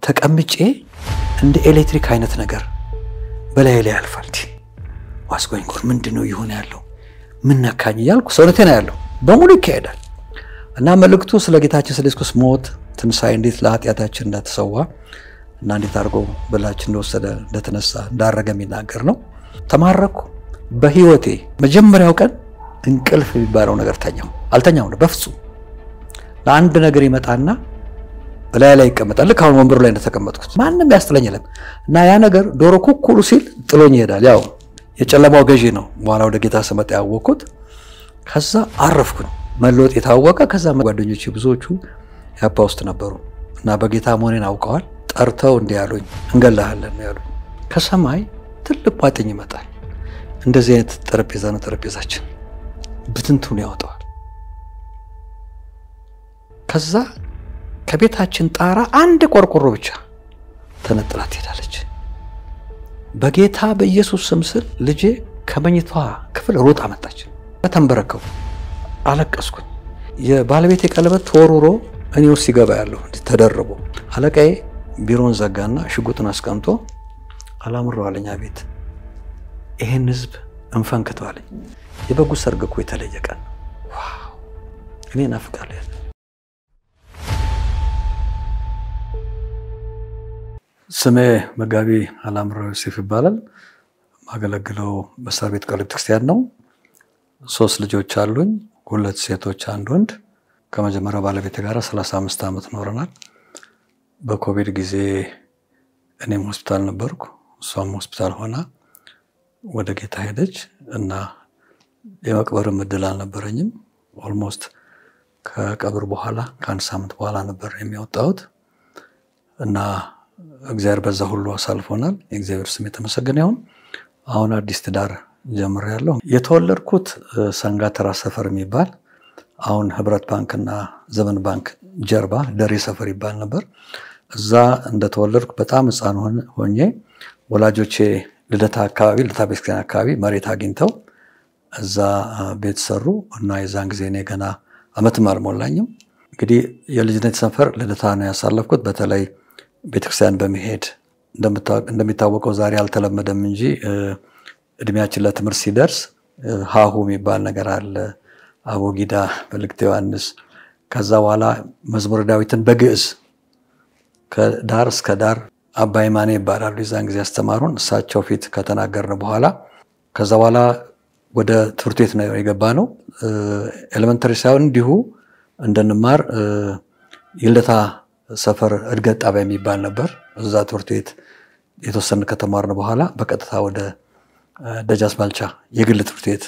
ተቀምጬ እንደ ኤሌክትሪክ አይነት ነገር በላይ ላይ ያልፋል ዋስቆኝ ቆር ምንድነው ይሆነ ያለው ምን ነካኝ ያልኩ ሰውነቴና ያለው በሙሉ ይካሄዳል እና መልእክቱ ስለ ጌታችን ስለ ኢየሱስ ሞት ትንሳኤ እንዴት ለኃጢአታችን እንደተሰዋ እና እንዴት አርጎ በላችን እንደወሰደ እንደተነሳ እንዳረገ የሚናገር ነው ተማረኩ በህይወቴ መጀመሪያው ቀን እንቅልፍ የሚባለው ነገር አልተኛው ነው በፍጹም ለአንድ ነገር ይመጣና በላይ ላይ ይቀመጣል ለካውን ወንበሩ ላይ እንደተቀመጥኩት ማንንም ያስተለኛለም እና ያ ነገር ዶሮ ኩኩሉ ሲል ጥሎኝ ይሄዳል ያው የጨለማው ገዢ ነው በኋላ ወደ ጌታ ሰመጣ ያወቁት ከዛ አረፍኩኝ መለወጥ የታወቀ ከዛ ጓደኞቼ ብዙዎቹ ያባ ውስጥ ነበሩ እና በጌታ ሞኔን አውቀዋል ጠርተው እንዲያሉኝ እንገላሃለን ያሉ ከሰማይ ትልቅ ቋጥኝ ይመጣል እንደዚህ አይነት ጠረጴዛ ነው ጠረጴዛችን ብትንቱን ያወጣዋል ከዛ ከቤታችን ጣራ አንድ ቆርቆሮ ብቻ ተነጥላ ትሄዳለች በጌታ በኢየሱስ ስም ስል ልጄ ከመኝቷ ክፍል ሮጣ መጣች ተንበረከው አለቀስኩኝ የባለቤቴ ቀለበት ተወርውሮ እኔው ሲገባ ያለው ተደርቦ አለቃዬ ቢሮን ዘጋና ሽጉጥን አስቀምጦ አላምረዋለኛ ቤት ይሄን ህዝብ እንፈንክተዋለኝ የበጉ ሰርግ እኮ የተለየ ቀን ዋው እኔ ናፍቃለሁ ስሜ መጋቢ አላምረው ዮሴፍ ይባላል ማገለግለው በሳር ቤት ቃለ ክርስቲያን ነው 3 ልጆች አሉኝ 2 ሴቶች አንድ ወንድ ከመጀመሪያው ባለቤቴ ጋር 35 አመት ኖረናል በኮቪድ ጊዜ እኔም ሆስፒታል ነበርኩ እሷም ሆስፒታል ሆና ወደ ጌታ ሄደች እና የመቅበር ምድል አልነበረኝም ኦልሞስት ከቀብር በኋላ ከአንድ ሳምንት በኋላ ነበር የሚወጣውት እና እግዚአብሔር በዛ ሁሉ አሳልፎናል የእግዚአብሔር ስም የተመሰገነ ይሁን አሁን አዲስ ትዳር ጀምሬያለሁ የተወለድኩት ሰንጋተራ ሰፈር የሚባል አሁን ህብረት ባንክና ዘመን ባንክ ጀርባ ደሬ ሰፈር ይባል ነበር እዛ እንደተወለድኩ በጣም ህፃን ሆኜ ወላጆቼ ልደታ አካባቢ ለታቤስከን አካባቢ መሬት አግኝተው እዛ ቤት ሰሩ እና የዛን ጊዜ እኔ ገና አመትም አልሞላኝም እንግዲህ የልጅነት ሰፈር ልደታ ነው ያሳለፍኩት በተለይ ቤተክርስቲያን በመሄድ እንደሚታወቀው ዛሬ አልተለመደም እንጂ እድሜያችን ለትምህርት ሲደርስ ሃሁ የሚባል ነገር አለ አቦጊዳ በልክተ ዮሐንስ ከዛ በኋላ መዝሙረ ዳዊትን በግዕዝ ከዳር እስከ ዳር አባይ ማኔ ይባላሉ የዛን ጊዜ አስተማሩን እሳቸው ፊት ከተናገርን በኋላ ከዛ በኋላ ወደ ትምህርት ቤት ነው የገባነው ኤሌመንተሪ ሳይሆን እንዲሁ እንደንማር ይልታ ሰፈር እድገት ጣቢያ የሚባል ነበር እዛ ትምህርት ቤት የተወሰነ ከተማርን በኋላ በቀጥታ ወደ ደጃስ ባልቻ የግል ትምህርት ቤት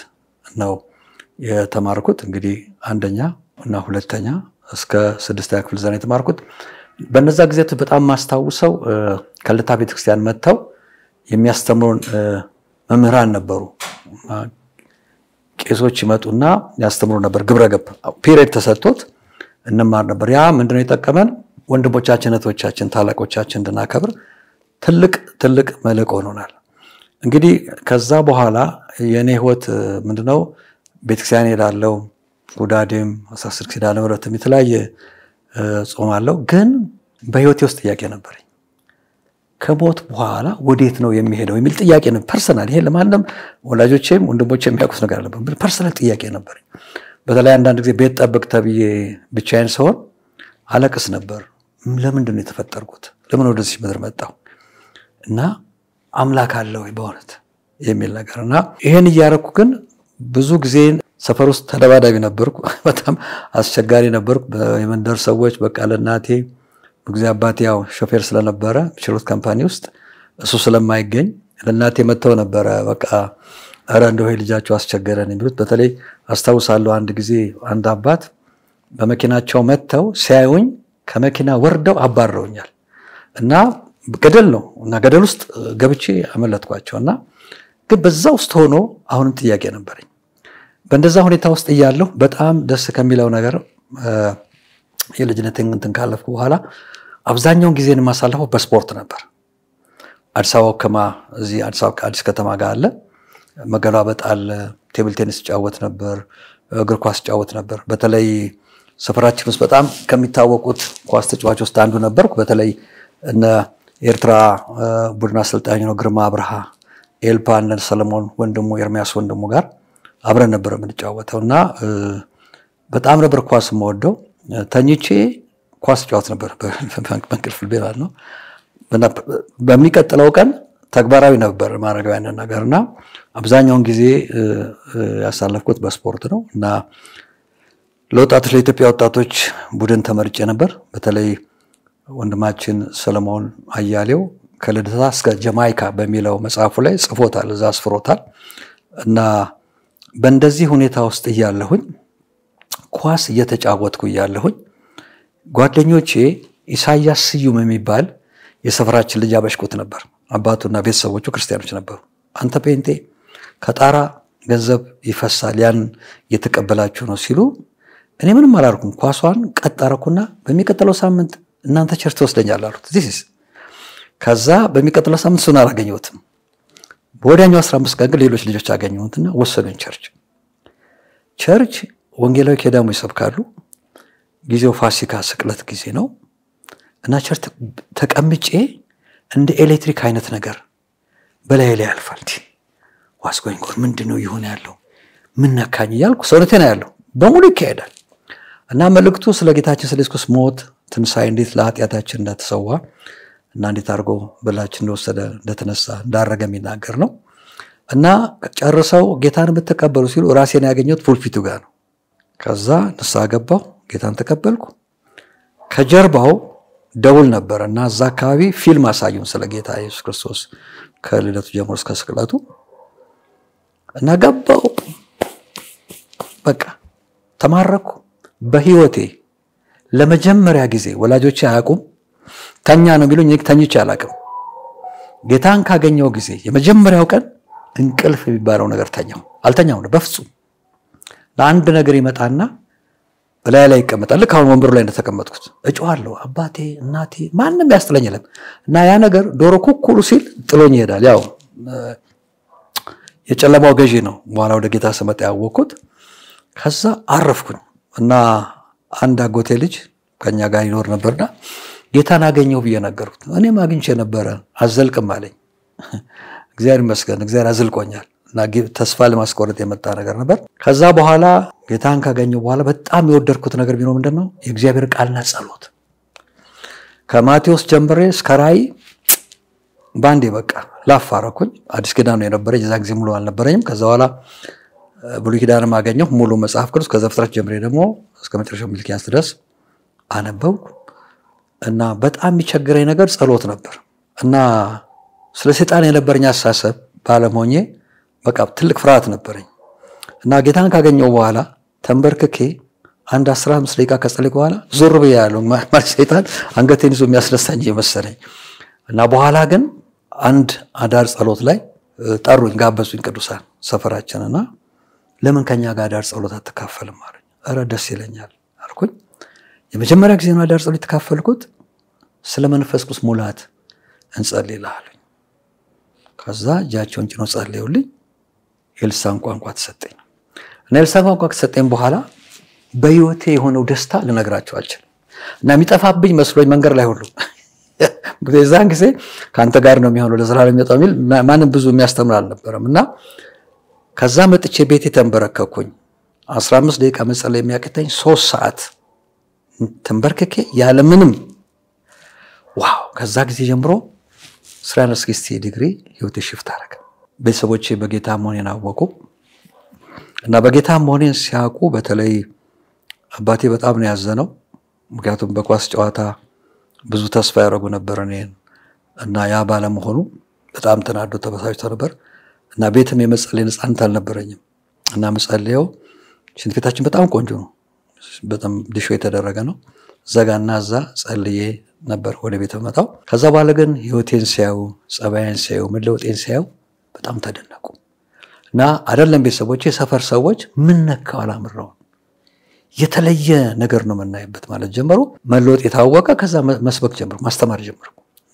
ነው የተማርኩት እንግዲህ አንደኛ እና ሁለተኛ እስከ 6ኛ ክፍል ዘና የተማርኩት በነዛ ጊዜት በጣም ማስተዋውሰው ከልታ ቤተክርስቲያን መጥተው የሚያስተምሩን መምህራን ነበሩ ቄሶች ይመጡና ያስተምሩ ነበር ግብረገብ ፒሪየድ ተሰጥቶት እንማር ነበር ያ ምንድነው የተጠቀመን ወንድሞቻችን እህቶቻችን ታላቆቻችን እንድናከብር ትልቅ መልእክት ሆኖናል እንግዲህ ከዛ በኋላ የኔ ህይወት ምንድነው ቤተክርስቲያን ሄዳለሁ ጉዳዴም 16 ኪዳነ ምህረትም የተለያየ ጾማለሁ ግን በህይወቴ ውስጥ ጥያቄ ነበርኝ ከሞት በኋላ ወዴት ነው የሚሄደው የሚል ጥያቄ ነው ፐርሰናል ይሄ ለማንም ወላጆቼም ወንድሞቼም የሚያውቁት ነገር አለ ፐርሰናል ጥያቄ ነበርኝ በተለይ አንዳንድ ጊዜ ቤት ጠብቅ ተብዬ ብቻዬን ሰውን አለቅስ ነበር ለምንድን ነው የተፈጠርኩት ለምን ወደዚህ ምድር መጣሁ እና አምላክ አለ ወይ በእውነት የሚል ነገርና ይሄን ያያረኩ ግን ብዙ ጊዜ ሰፈር ውስጥ ተደባዳቢ ነበርኩ በጣም አስቸጋሪ ነበርኩ የመንደር ሰዎች በቃ ለናቴ በጊዜ አባቴ ያው ሾፌር ስለነበረ ችሎት ካምፓኒ ውስጥ እሱ ስለማይገኝ ለናቴ መተው ነበር በቃ አረ እንደው ልጃቸው አስቸገረን የሚሉት በተለይ አስተዋውሳለሁ አንድ ጊዜ አንድ አባት በመኪናቸው መተው ሲያዩኝ ከመኪና ወርደው አባረውኛል እና ገደል ነው እና ገደል ውስጥ ገብቼ አመለጥኳቸውና ግን በዛ ውስጥ ሆኖ አሁንም ጥያቄ ነበርኝ በእንደዛ ሁኔታ ውስጥ እያለሁ በጣም ደስ ከሚለው ነገር የልጅነቴን እንትን ካለፍኩ በኋላ አብዛኛው ጊዜን ማሳለፈው በስፖርት ነበር አዲስ አበባ ከማ እዚህ አዲስ ከተማ ጋር አለ መገላበጥ አለ ቴብል ቴኒስ ጫወት ነበር እግር ኳስ ጫወት ነበር በተለይ ሰፈራችን ውስጥ በጣም ከሚታወቁት ኳስ ተጫዋቾች ውስጥ አንዱ ነበርኩ በተለይ እነ ኤርትራ ቡድን አሰልጣኝ ነው ግርማ አብርሃ፣ ኤልፓ እነ ሰለሞን ወንድሙ ኤርሚያስ ወንድሙ ጋር አብረን ነበር የምንጫወተውና በጣም ነበር ኳስ የምወደው። ተኝቼ ኳስ ጫወት ነበር በእንቅልፍ ቤት ነው። በሚቀጥለው ቀን ተግባራዊ ነበር ማድረግ ያንን ነገርና አብዛኛውን ጊዜ ያሳለፍኩት በስፖርት ነው እና ለወጣቶች ለኢትዮጵያ ወጣቶች ቡድን ተመርጬ ነበር። በተለይ ወንድማችን ሰለሞን አያሌው ከልደታ እስከ ጀማይካ በሚለው መጽሐፉ ላይ ጽፎታል፣ እዛ አስፍሮታል። እና በእንደዚህ ሁኔታ ውስጥ እያለሁኝ ኳስ እየተጫወትኩ እያለሁኝ ጓደኞቼ ኢሳያስ ስዩም የሚባል የሰፈራችን ልጅ አበሽኩት ነበር። አባቱና ቤተሰቦቹ ክርስቲያኖች ነበሩ። አንተ ጴንጤ ከጣራ ገንዘብ ይፈሳል ያን የተቀበላችሁ ነው ሲሉ እኔ ምንም አላልኩም። ኳሷን ቀጣረኩና በሚቀጥለው ሳምንት እናንተ ቸርች ተወስደኛል አሉት። ከዛ በሚቀጥለው ሳምንት ሱና አላገኘሁትም። በወዲያኛው 15 ቀን ሌሎች ልጆች አገኘሁትና ወሰዱኝ ቸርች ወንጌላዊ ኬዳሙ ይሰብካሉ። ጊዜው ፋሲካ ስቅለት ጊዜ ነው እና ቸርች ተቀምጬ እንደ ኤሌክትሪክ አይነት ነገር በላይ ያልፋል። ዋስቆኝ ቆር ምንድነው ይሆነ ያለው ምን ነካኝ ያልኩ ሰውነቴና ያለው በሙሉ ይካሄዳል እና መልእክቱ ስለ ጌታችን ስለ ኢየሱስ ሞት ትንሳኤ እንዴት ለኃጢአታችን እንደተሰዋ እና እንዴት አድርጎ በላችን እንደወሰደ እንደተነሳ እንዳረገ የሚናገር ነው። እና ጨርሰው ጌታን በተቀበሉ ሲሉ ራሴን ያገኘሁት ፑልፒቱ ጋር ነው። ከዛ ንስሐ ገባሁ፣ ጌታን ተቀበልኩ። ከጀርባው ደውል ነበርና እዛ አካባቢ ፊልም አሳዩን ስለ ጌታ ኢየሱስ ክርስቶስ ከልደቱ ጀምሮ እስከ ስቅለቱ እና ገባሁ። በቃ ተማረኩ። በህይወቴ ለመጀመሪያ ጊዜ ወላጆቼ አያውቁም ተኛ ነው የሚሉኝ፣ ተኝቼ አላውቅም። ጌታን ካገኘው ጊዜ የመጀመሪያው ቀን እንቅልፍ የሚባለው ነገር አልተኛው ነው በፍጹም። ለአንድ ነገር ይመጣና በላይ ይቀመጣል። ካሁን ወንበሩ ላይ እንደተቀመጥኩት እጮሃለሁ አባቴ እናቴ ማንንም ያስጥለኛል እና ያ ነገር ዶሮ ኩኩሉ ሲል ጥሎኝ ይሄዳል። ያው የጨለማው ገዢ ነው። በኋላ ወደ ጌታ ስመጣ ያወቅኩት። ከዛ አረፍኩኝ እና አንድ አጎቴ ልጅ ከኛ ጋር ይኖር ነበርና ጌታን አገኘው ብዬ ነገርኩት። እኔም አግኝቼ ነበር አዘልቅም አለኝ። እግዚአብሔር ይመስገን እግዚአብሔር አዘልቆኛል እና ተስፋ ለማስቆረጥ የመጣ ነገር ነበር። ከዛ በኋላ ጌታን ካገኘው በኋላ በጣም የወደድኩት ነገር ቢኖር ምንድነው የእግዚአብሔር ቃልና ጸሎት ከማቴዎስ ጀምሬ እስከ ራእይ ባንዴ በቃ ላፋረኩኝ። አዲስ ኪዳን ነው የነበረኝ የዛ ጊዜ ሙሉ አልነበረኝም። ከዛ በኋላ ብሉይ ኪዳንም አገኘሁ ሙሉ መጽሐፍ ቅዱስ ከዘፍጥረት ጀምሬ ደግሞ እስከ መጨረሻው ሚልክያስ ድረስ አነበብኩ እና በጣም የሚቸግረኝ ነገር ጸሎት ነበር እና ስለ ሰይጣን የነበረኝ አሳሰብ ባለሞኜ በቃ ትልቅ ፍርሃት ነበረኝ እና ጌታን ካገኘው በኋላ ተንበርክኬ አንድ 15 ደቂቃ ከጸለይኩ በኋላ ዞር ብያለሁ። ማለት ሰይጣን አንገቴን ይዞ የሚያስነሳኝ የመሰለኝ እና በኋላ ግን አንድ አዳር ጸሎት ላይ ጠሩኝ፣ ጋበዙኝ ቅዱሳን ሰፈራችንና ለምን ከኛ ጋር አዳር ጸሎት አትካፈልም አሉኝ። አረ ደስ ይለኛል አልኩኝ። የመጀመሪያ ጊዜ ነው አዳር ጸሎት ተካፈልኩት። ስለ መንፈስ ቅዱስ ሙላት እንጸልይልሃለን። ከዛ እጃቸውን ጭኖ ጸለዩልኝ። የልሳን ቋንቋ ተሰጠኝ እና የልሳን ቋንቋ ከተሰጠኝ በኋላ በህይወቴ የሆነው ደስታ ልነግራቸው አልችልም እና የሚጠፋብኝ መስሎኝ መንገር ላይ ሁሉ በዛን ጊዜ ካንተ ጋር ነው የሚሆነው ለዘላለም ይጣው ሚል ማንም ብዙ የሚያስተምር አልነበረም እና ከዛ መጥቼ ቤቴ ተንበረከኩኝ። 15 ደቂቃ መጸለይ የሚያቅተኝ 3 ሰዓት ተንበርክኬ ያለ ምንም ዋው። ከዛ ጊዜ ጀምሮ 360 ዲግሪ ህይወቴ ሽፍት አደረገ። ቤተሰቦቼ በጌታ መሆኔን አወቁ እና በጌታ መሆኔን ሲያውቁ በተለይ አባቴ በጣም ነው ያዘነው። ምክንያቱም በኳስ ጨዋታ ብዙ ተስፋ ያደረጉ ነበር እኔን እና ያ ባለመሆኑ በጣም ተናዶ ተበሳጭቶ ነበር እና ቤትም የመጸለይ ነፃነት አልነበረኝም እና መጸለየው ሽንት ቤታችን በጣም ቆንጆ ነው፣ በጣም ዲሾ የተደረገ ነው። ዘጋና እዛ ጸልዬ ነበር ወደ ቤት መጣው። ከዛ በኋላ ግን ህይወቴን ሲያዩ ጸባዬን ሲያዩ መለወጤን ሲያዩ በጣም ተደነቁ እና አይደለም ቤተሰቦቼ ሰፈር ሰዎች ምን ነካው አላምረው የተለየ ነገር ነው መናይበት ማለት ጀመሩ። መለወጥ የታወቀ ከዛ መስበክ ጀመሩ፣ ማስተማር ጀመሩ።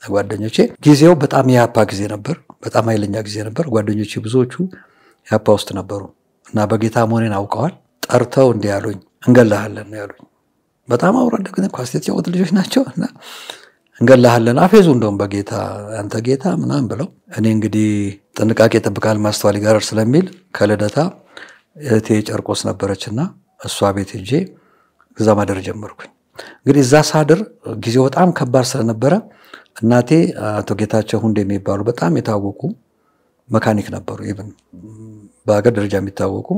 ጓደኞቼ ጊዜው በጣም ያፓ ጊዜ ነበር፣ በጣም ኃይለኛ ጊዜ ነበር። ጓደኞቼ ብዙዎቹ ያፓ ውስጥ ነበሩ እና በጌታ መሆኔን አውቀዋል። ጠርተው እንዲያሉኝ እንገላሃለን ነው ያሉኝ። በጣም አውራደ ግን ኳስ የተጫወቱ ልጆች ናቸው እና እንገላሃለን አፌዙ እንደውም በጌታ አንተ ጌታ ምናምን ብለው እኔ እንግዲህ ጥንቃቄ ተብቃል ማስተዋል ጋር ስለሚል ከልደታ እቴ ጨርቆስ ነበረችና እሷ ቤት ሄጄ እዛ ማደር ጀመርኩኝ እንግዲህ እዛ ሳድር ጊዜው በጣም ከባድ ስለነበረ እናቴ አቶ ጌታቸው ሁንዴ የሚባሉ በጣም የታወቁ መካኒክ ነበሩ ኢቭን በአገር ደረጃ የሚታወቁ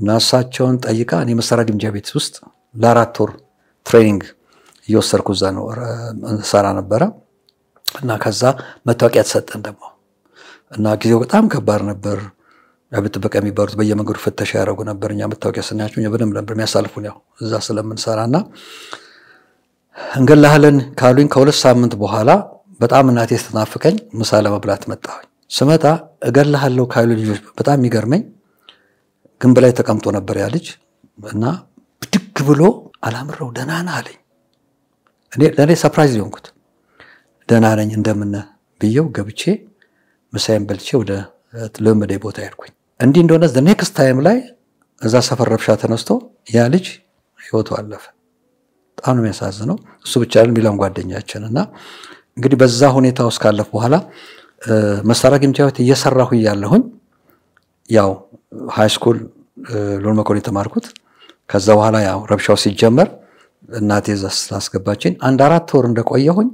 ናሳቸውን ጠይቃ እኔ መሰራ ግምጃ ቤት ውስጥ ለአራት ወር ትሬኒንግ እየወሰድኩ እዛ ነው ሰራ ነበረ እና ከዛ መታወቂያ ተሰጠን ደግሞ እና ጊዜው በጣም ከባድ ነበር አብጥ በቃ የሚባሉት በየመንገዱ ፍተሻ ያደርጉ ነበርኛ መታወቂያ ስናያቸው በደንብ ነበር የሚያሳልፉን ያው እዛ ስለምንሰራና እንገላሃለን ካሉኝ ከሁለት ሳምንት በኋላ በጣም እናቴ ስትናፍቀኝ ምሳ ለመብላት መጣሁ ስመጣ እገላሃለው ካሉ ልጆች በጣም የሚገርመኝ ግንብ ላይ ተቀምጦ ነበር ያ ልጅ እና ብድግ ብሎ አላምረው ደህና ነህ አለኝ እኔ ሰርፕራይዝ ሆንኩት ደህና ነኝ እንደምን ብየው ገብቼ ምሳዬን በልቼ ወደ ለመደ ቦታ ሄድኩኝ እንዲህ እንደሆነ the next time ላይ እዛ ሰፈር ረብሻ ተነስቶ ያ ልጅ ህይወቱ አለፈ በጣም ነው የሚያሳዝነው እሱ ብቻ አይደለም ሚላን ጓደኛችን እና እንግዲህ በዛ ሁኔታ ውስጥ ካለፈ በኋላ መሳሪያ ግምጃት እየሰራሁ ያለሁኝ ያው ሃይ ስኩል ሎርመኮሊ ተማርኩት ከዛ በኋላ ያው ረብሻው ሲጀመር እናቴ አስገባችን አንድ አራት ወር እንደቆየሁኝ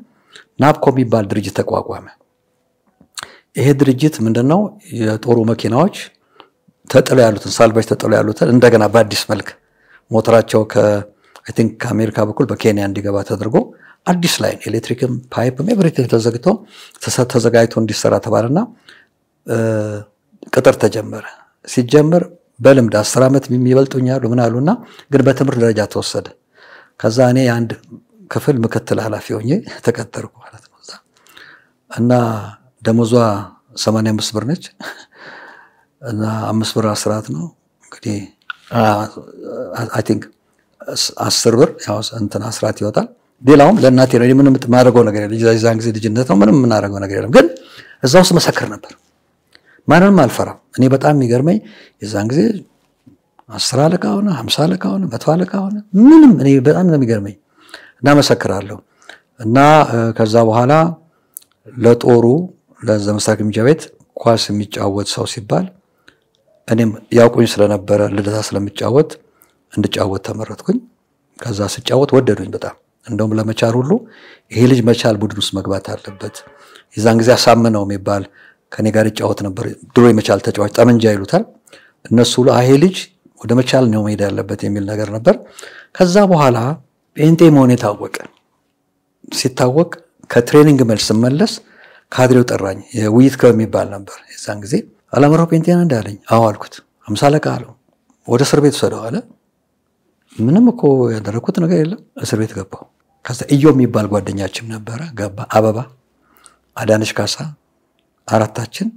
ናፕኮ የሚባል ድርጅት ተቋቋመ ይሄ ድርጅት ምንድነው የጦሩ መኪናዎች ተጥለው ያሉትን ሳልቫጅ ተጥለው ያሉትን እንደገና በአዲስ መልክ ሞተራቸው I think ከአሜሪካ በኩል በኬንያ እንዲገባ ተደርጎ አዲስ ላይን ኤሌክትሪክም ፓይፕም ኤቭሪቲንግ ተዘጋጅቶ እንዲሰራ ተባለና ቅጥር ተጀመረ ሲጀመር በልምድ 10 አመት የሚበልጡኛሉ ምን አሉና ግን በትምህርት ደረጃ ተወሰደ ከዛ እኔ አንድ ክፍል ምክትል ኃላፊ ሆኜ ተቀጠርኩ ማለት ነው እና ደሞዟ 85 ብር ነች እና 5 ብር አስራት ነው እንግዲህ I think 10 ብር ያው እንትን አስራት ይወጣል ሌላውም ለእናቴ ነው ምንም ማረገው ነገር የለም የዛን ጊዜ ልጅነት ነው ምንም እናረገው ነገር የለም ግን እዛው መሰከር ነበር ማንንም አልፈራም እኔ በጣም የሚገርመኝ የዛን ጊዜ 10 አለቃ ሆነ 50 አለቃ ሆነ 100 አለቃ ሆነ ምንም እኔ በጣም ነው የሚገርመኝ እና መሰከራለሁ እና ከዛ በኋላ ለጦሩ ለዘመሳክ ምጃቤት ኳስ የሚጫወት ሰው ሲባል እኔም ያውቁኝ ስለነበረ ልደታ ስለምጫወት እንድጫወት ተመረጥኩኝ ከዛ ስጫወት ወደዱኝ በጣም እንደውም ለመቻል ሁሉ ይሄ ልጅ መቻል ቡድን ውስጥ መግባት አለበት የዛን ጊዜ አሳመነው የሚባል ከኔ ጋር ይጫወት ነበር ድሮ የመቻል ተጫዋች ጠመንጃ ይሉታል እነሱ ይሄ ልጅ ወደ መቻል ነው መሄድ ያለበት የሚል ነገር ነበር ከዛ በኋላ ጴንጤ መሆኔ ታወቀ ሲታወቅ ከትሬኒንግ መልስ መለስ ካድሬው ጠራኝ የውይይት ክለብ የሚባል ነበር የዛን ጊዜ አላምረው ጴንጤ ነህ እንዳለኝ አዎ አልኩት 50 አለቃ አለው ወደ እስር ቤት ወሰደው አለ ምንም እኮ ያደረኩት ነገር የለም እስር ቤት ገባው ከዛ ኢዮ የሚባል ጓደኛችን ነበር ገባ አበባ አዳነሽ ካሳ አራታችን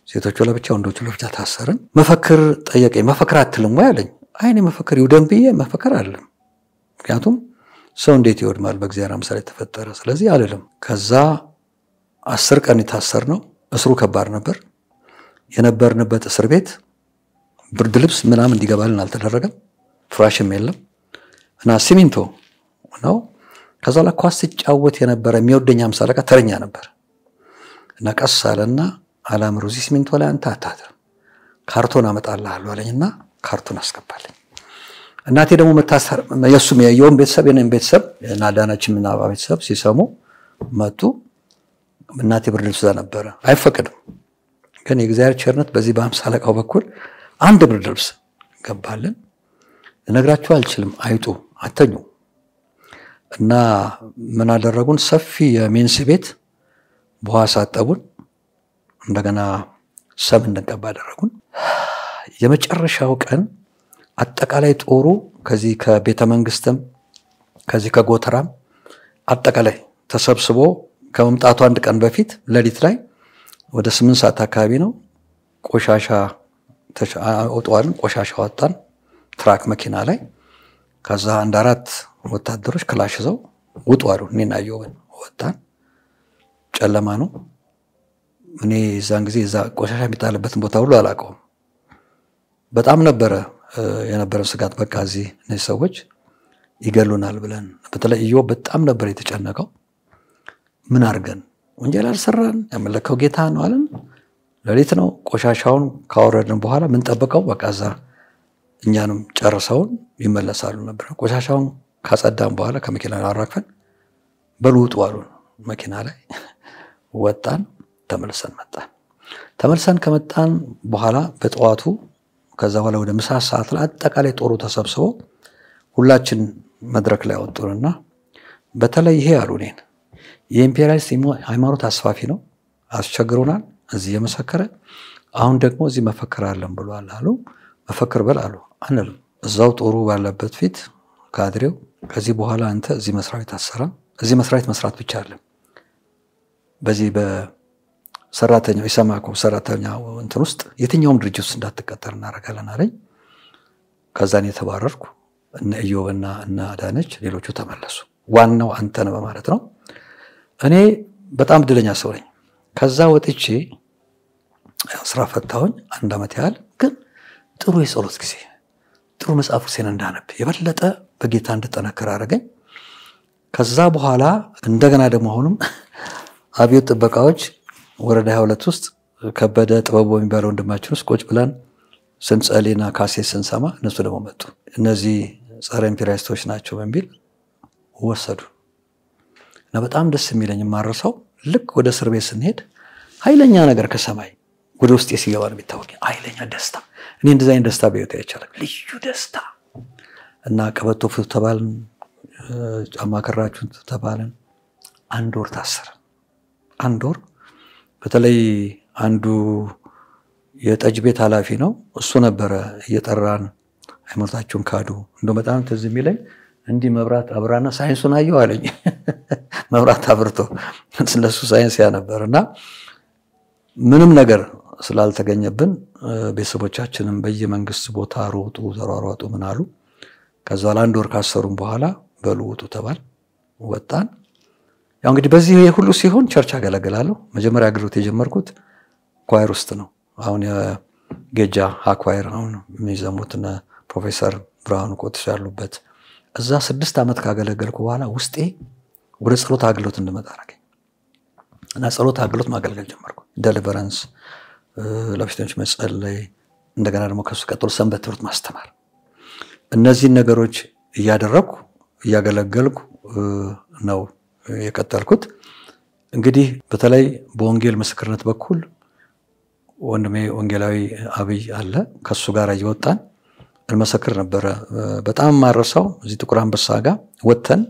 ሴቶቹ ለብቻ ወንዶቹ ለብቻ ታሰርን መፈክር ጠየቀኝ መፈክር አትልም ወይ አለኝ አይኔ መፈክር ይውደንብዬ መፈክር አይደለም ምክንያቱም ሰው እንዴት ይወድማል በእግዚአብሔር አምሳል ተፈጠረ ስለዚህ አይደለም ከዛ 10 ቀን ታሰር ነው እስሩ ከባድ ነበር የነበርንበት እስር ቤት ብርድ ልብስ ምናምን እንዲገባልን አልተደረገም ፍራሽም የለም እና ሲሚንቶ ነው ከዛ ለኳስ ሲጫወት የነበረ የሚወደኛ 50 አለቃ ተረኛ ነበር እና ቀሳለና አላምሩ ሲሚንቶ ላይ አንተ አታተ ካርቶን አመጣልሃለሁ አለኝና ካርቶን አስገባልኝ እናቴ ደግሞ መታሰር የሱም የየውም ቤተሰብ የኔም ቤተሰብ እና ዳናችንና ቤተሰብ ሲሰሙ መጡ እናቴ ብርድ ልብስ ነበር አይፈቀድም ግን የእግዚአብሔር ቸርነት በዚህ በ50 አለቃው በኩል አንድ ብርድ ልብስ ገባልን እነግራችሁ አልችልም አይጡ አተኙ እና ምን አደረጉን ሰፊ የሜንስ ቤት በኋላ አጠቡን እንደገና ሰብ እንድንቀባ አደረጉን የመጨረሻው ቀን አጠቃላይ ጦሩ ከዚህ ከቤተ መንግስትም ከዚህ ከጎተራም አጠቃላይ ተሰብስቦ ከመምጣቱ አንድ ቀን በፊት ለሊት ላይ ወደ 8 ሰዓት አካባቢ ነው ቆሻሻ ተጫወቷል ቆሻሻ ወጣን ትራክ መኪና ላይ ከዛ አንድ አራት ወታደሮች ክላሽ ይዘው ውጡ አሉ እኔና አየሁን ወጣን ጨለማ ነው እኔ ዛን ጊዜ ዛ ቆሻሻ የሚጣልበትን ቦታ ሁሉ አላውቀውም በጣም ነበር የነበረው ስጋት በቃ እዚህ እነዚህ ሰዎች ይገሉናል ብለን በተለይ ኢዮ በጣም ነበር የተጨነቀው ምን አርገን ወንጀል አልሰራን ያመለከው ጌታ ነው አለን ለሊት ነው ቆሻሻውን ካወረድን በኋላ ምን ጠብቀው በቃዛ እኛንም ጨርሰውን ይመለሳሉ ነበር ቆሻሻውን ካጸዳን በኋላ ከመኪና አራክፈን በሉጥ ዋሉን መኪና ላይ ወጣን ተመልሰን ከመጣን በኋላ በጠዋቱ ከዛ በኋላ ወደ ምሳ ሰዓት ላይ አጠቃላይ ጦሩ ተሰብስቦ ሁላችን መድረክ ላይ ወጡንና በተለይ ይሄ አሉኔን የኢምፔሪያሊስት ሃይማኖት አስፋፊ ነው አስቸግሮናል እዚህ የመሰከረ አሁን ደግሞ እዚህ መፈክር አለን ብሏል አሉ መፈክር በል አሉ አንል እዛው ጦሩ ባለበት ፊት ካድሬው ከዚህ በኋላ አንተ እዚህ መስራዊት አሰራ እዚህ መስራዊት መስራት ብቻ አይደለም በዚህ በሰራተኛው ይሰማኮ ሰራተኛው እንትን ውስጥ የትኛውም ድርጅት ውስጥ እንዳትቀጠር እናረጋለን አለኝ ከዛን የተባረርኩ እነ ኢዮብና እና አዳነች ሌሎቹ ተመለሱ ዋናው አንተ ነው ማለት ነው እኔ በጣም ድለኛ ሰው ነኝ ከዛ ወጥቼ ስራ ፈታሁኝ አንድ አመት ያህል ግን ጥሩ የጸሎት ጊዜ ጥሩ መጽሐፍ ቅዱስን እንዳነብ የበለጠ በጌታ እንድጠነክር አረገኝ ከዛ በኋላ እንደገና ደግሞ አሁንም አብዮት ጥበቃዎች ወረዳ 22 ውስጥ ከበደ ጥበቡ የሚባለው ወንድማችን ውስጥ ቁጭ ብለን ስንጸልይና ካሴት ስንሰማ እነሱ ደግሞ መጡ እነዚህ ጸረ ኢምፔሪያሊስቶች ናቸው በሚል ወሰዱ እና በጣም ደስ የሚለኝ ማረሳው ልክ ወደ እስር ቤት ስንሄድ ኃይለኛ ነገር ከሰማይ ወደ ውስጥ ሲገባ ነው የሚታወቅ ኃይለኛ ደስታ እኔ እንደዛ አይነት ደስታ በህይወቴ አይቻልም ልዩ ደስታ እና ቀበቶ ፍቱ ተባልን ጫማ ከራችሁን ተባልን አንድ ወር ታሰረ አንድ ወር በተለይ አንዱ የጠጅ ቤት ኃላፊ ነው እሱ ነበር እየጠራን ሃይማኖታችሁን ካዱ እንደው በጣም ትዝ የሚለኝ እንዲህ መብራት አብራና ሳይንሱን አየው አለኝ መብራት አብርቶ ስለሱ ሳይንስ ያነበርና ምንም ነገር ስላልተገኘብን ቤተሰቦቻችንም በየመንግስት ቦታ ሮጡ ተሯሯጡ ምን አሉ ከዛ አንድ ወር ካሰሩን በኋላ በሉጡ ተባል ወጣን ያው እንግዲህ በዚህ ሁሉ ሲሆን ቸርች አገለግላለሁ መጀመሪያ አገልግሎት የጀመርኩት ኳየር ውስጥ ነው አሁን የጌጃ አኳየር አሁን የሚዘሙትና ፕሮፌሰር ብርሃኑ ቆጥስ ያሉበት እዛ 6 አመት ካገለገልኩ በኋላ ውስጤ ወደ ጸሎት አገልግሎት እንደመጣ አረገኝ እና ጸሎት አገልግሎት ማገልገል ጀመርኩ ዴሊቨረንስ ለብሽቶች መጸለይ እንደገና ደግሞ ከሱ ቀጥሎ ሰንበት ትምህርት ማስተማር እነዚህ ነገሮች ያደረኩ ያገለገልኩ ነው የቀጠልኩት እንግዲህ በተለይ በወንጌል ምስክርነት በኩል ወንድሜ ወንጌላዊ አብይ አለ ከሱ ጋር እየወጣን እንመሰክር ነበር በጣም ማረሳው እዚህ ጥቁር አንበሳ ጋር ወተን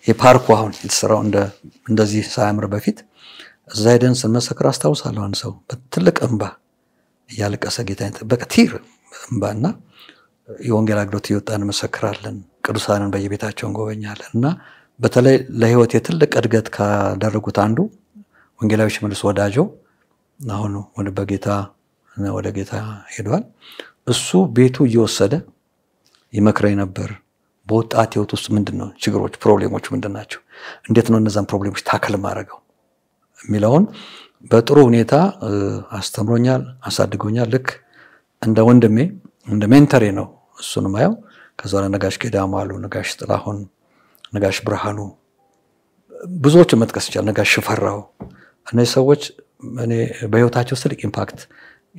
የፓርኩ አሁን የተሰራው እንደዚህ ሳያምር በፊት እዛ ሄደን ስንመሰክር አስታውሳለሁ አንድ ሰው በትልቅ እንባ ያለቀሰ ጌታን በከቲር እንባና የወንጌል አገልግሎት እየወጣን እንመሰክራለን ቅዱሳንን በየቤታቸው እንጎበኛለን እና በተለይ ለህይወት የትልቅ እድገት ካደረጉት አንዱ ወንጌላዊ ሽመልስ ወዳጆ አሁን ወደ ጌታ ሄዷል እሱ ቤቱ እየወሰደ ይመክረኝ ነበር በወጣት ህይወት ውስጥ ምንድነው ችግሮች ፕሮብሌሞች ምንድናቸው እንዴት ነው እነዛን ፕሮብሌሞች ታከል ማድረገው የሚለውን በጥሩ ሁኔታ አስተምሮኛል አሳድጎኛል ልክ እንደ ወንድሜ እንደ ሜንተሬ ነው እሱን ማየው ከዛ ነጋሽ ገዳሙ አሉ ነጋሽ ጥላሁን ነጋሽ ብርሃኑ ብዙዎች መጥቀስ ይችላል ነጋሽ ሽፈራው እነዚህ ሰዎች እኔ በህይወታቸው ትልቅ ኢምፓክት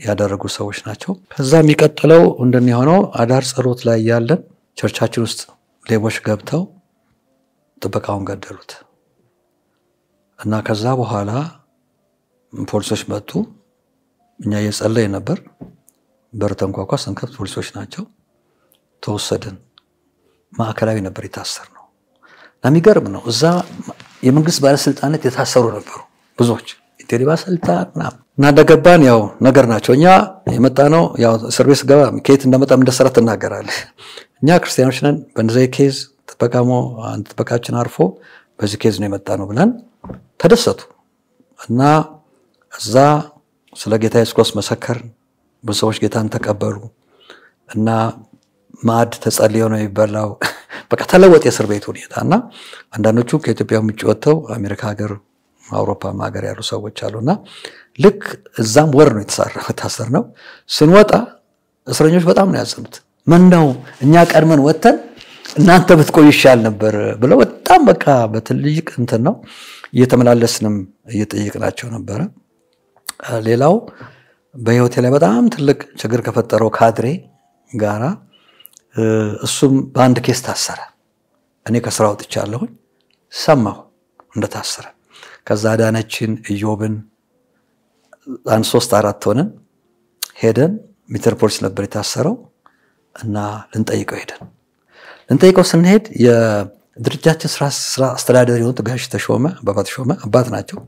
ያደረጉ ሰዎች ናቸው ከዛ የሚቀጥለው እንደሚሆነው አዳር ጸሎት ላይ ያለን ቸርቻችን ውስጥ ሌቦች ገብተው ጥበቃውን ገደሉት እና ከዛ በኋላ ፖሊሶች መጡ እኛ እየጸለይ ነበር በርተንኳኳ ሰንከፍ ፖሊሶች ናቸው ተወሰደን ማዕከላዊ ነበር የታሰርነው ለሚገርም ነው እዛ የመንግስት ባለስልጣናት የታሰሩ ነበሩ ብዙዎች ኢትዮጵያ ባለስልጣን ናደገባን ያው ነገር ናቸው እኛ የመጣነው ያው ሰርቪስ ገባ ከየት እንደመጣም እንደሰራት ተናገራለህ እኛ ክርስቲያኖች ነን በእንደዚህ ኬዝ ተበቃችን አርፎ በዚህ ኬዝ ነው የመጣነው ብለን ተደሰቱ እና እዛ ስለ ጌታ ኢየሱስ ክርስቶስ መሰከር በሰዎች ጌታን ተቀበሉ እና ማድ ተጸልዮ ነው ይበላው በቃ ተለወጥ የእስር ቤት ሁኔታና አንዳንዶቹ ከኢትዮጵያ ውጭ ወጥተው አሜሪካ ሀገር አውሮፓ ሀገር ያሉ ሰዎች አሉና ልክ እዛም ወር ነው የታሰርነው ስንወጣ እስረኞች በጣም ነው ያዘኑት ምንድነው እኛ ቀድመን ወተን እናንተ ብትቆዩ ይሻል ነበር ብለው በጣም በቃ በትልቅ እንትን ነው እየተመላለስንም እየጠየቅናቸው ነበረ። ሌላው በህይወቴ ላይ በጣም ትልቅ ችግር ከፈጠረው ካድሬ ጋራ እሱም በአንድ ኬስ ታሰረ። እኔ ከስራ ወጥቻለሁ፣ ሰማሁ እንደታሰረ። ከዛ ዳነችን ኢዮብን 3-4 ሆነን ሄደን ሚትር ፖሊስ ነበር የታሰረው እና ልንጠይቀው ሄደን ልንጠይቀው ስንሄድ የድርጅታችን ስራ አስተዳዳሪ የሆኑት ጋሽ ተሾመ አባት ናቸው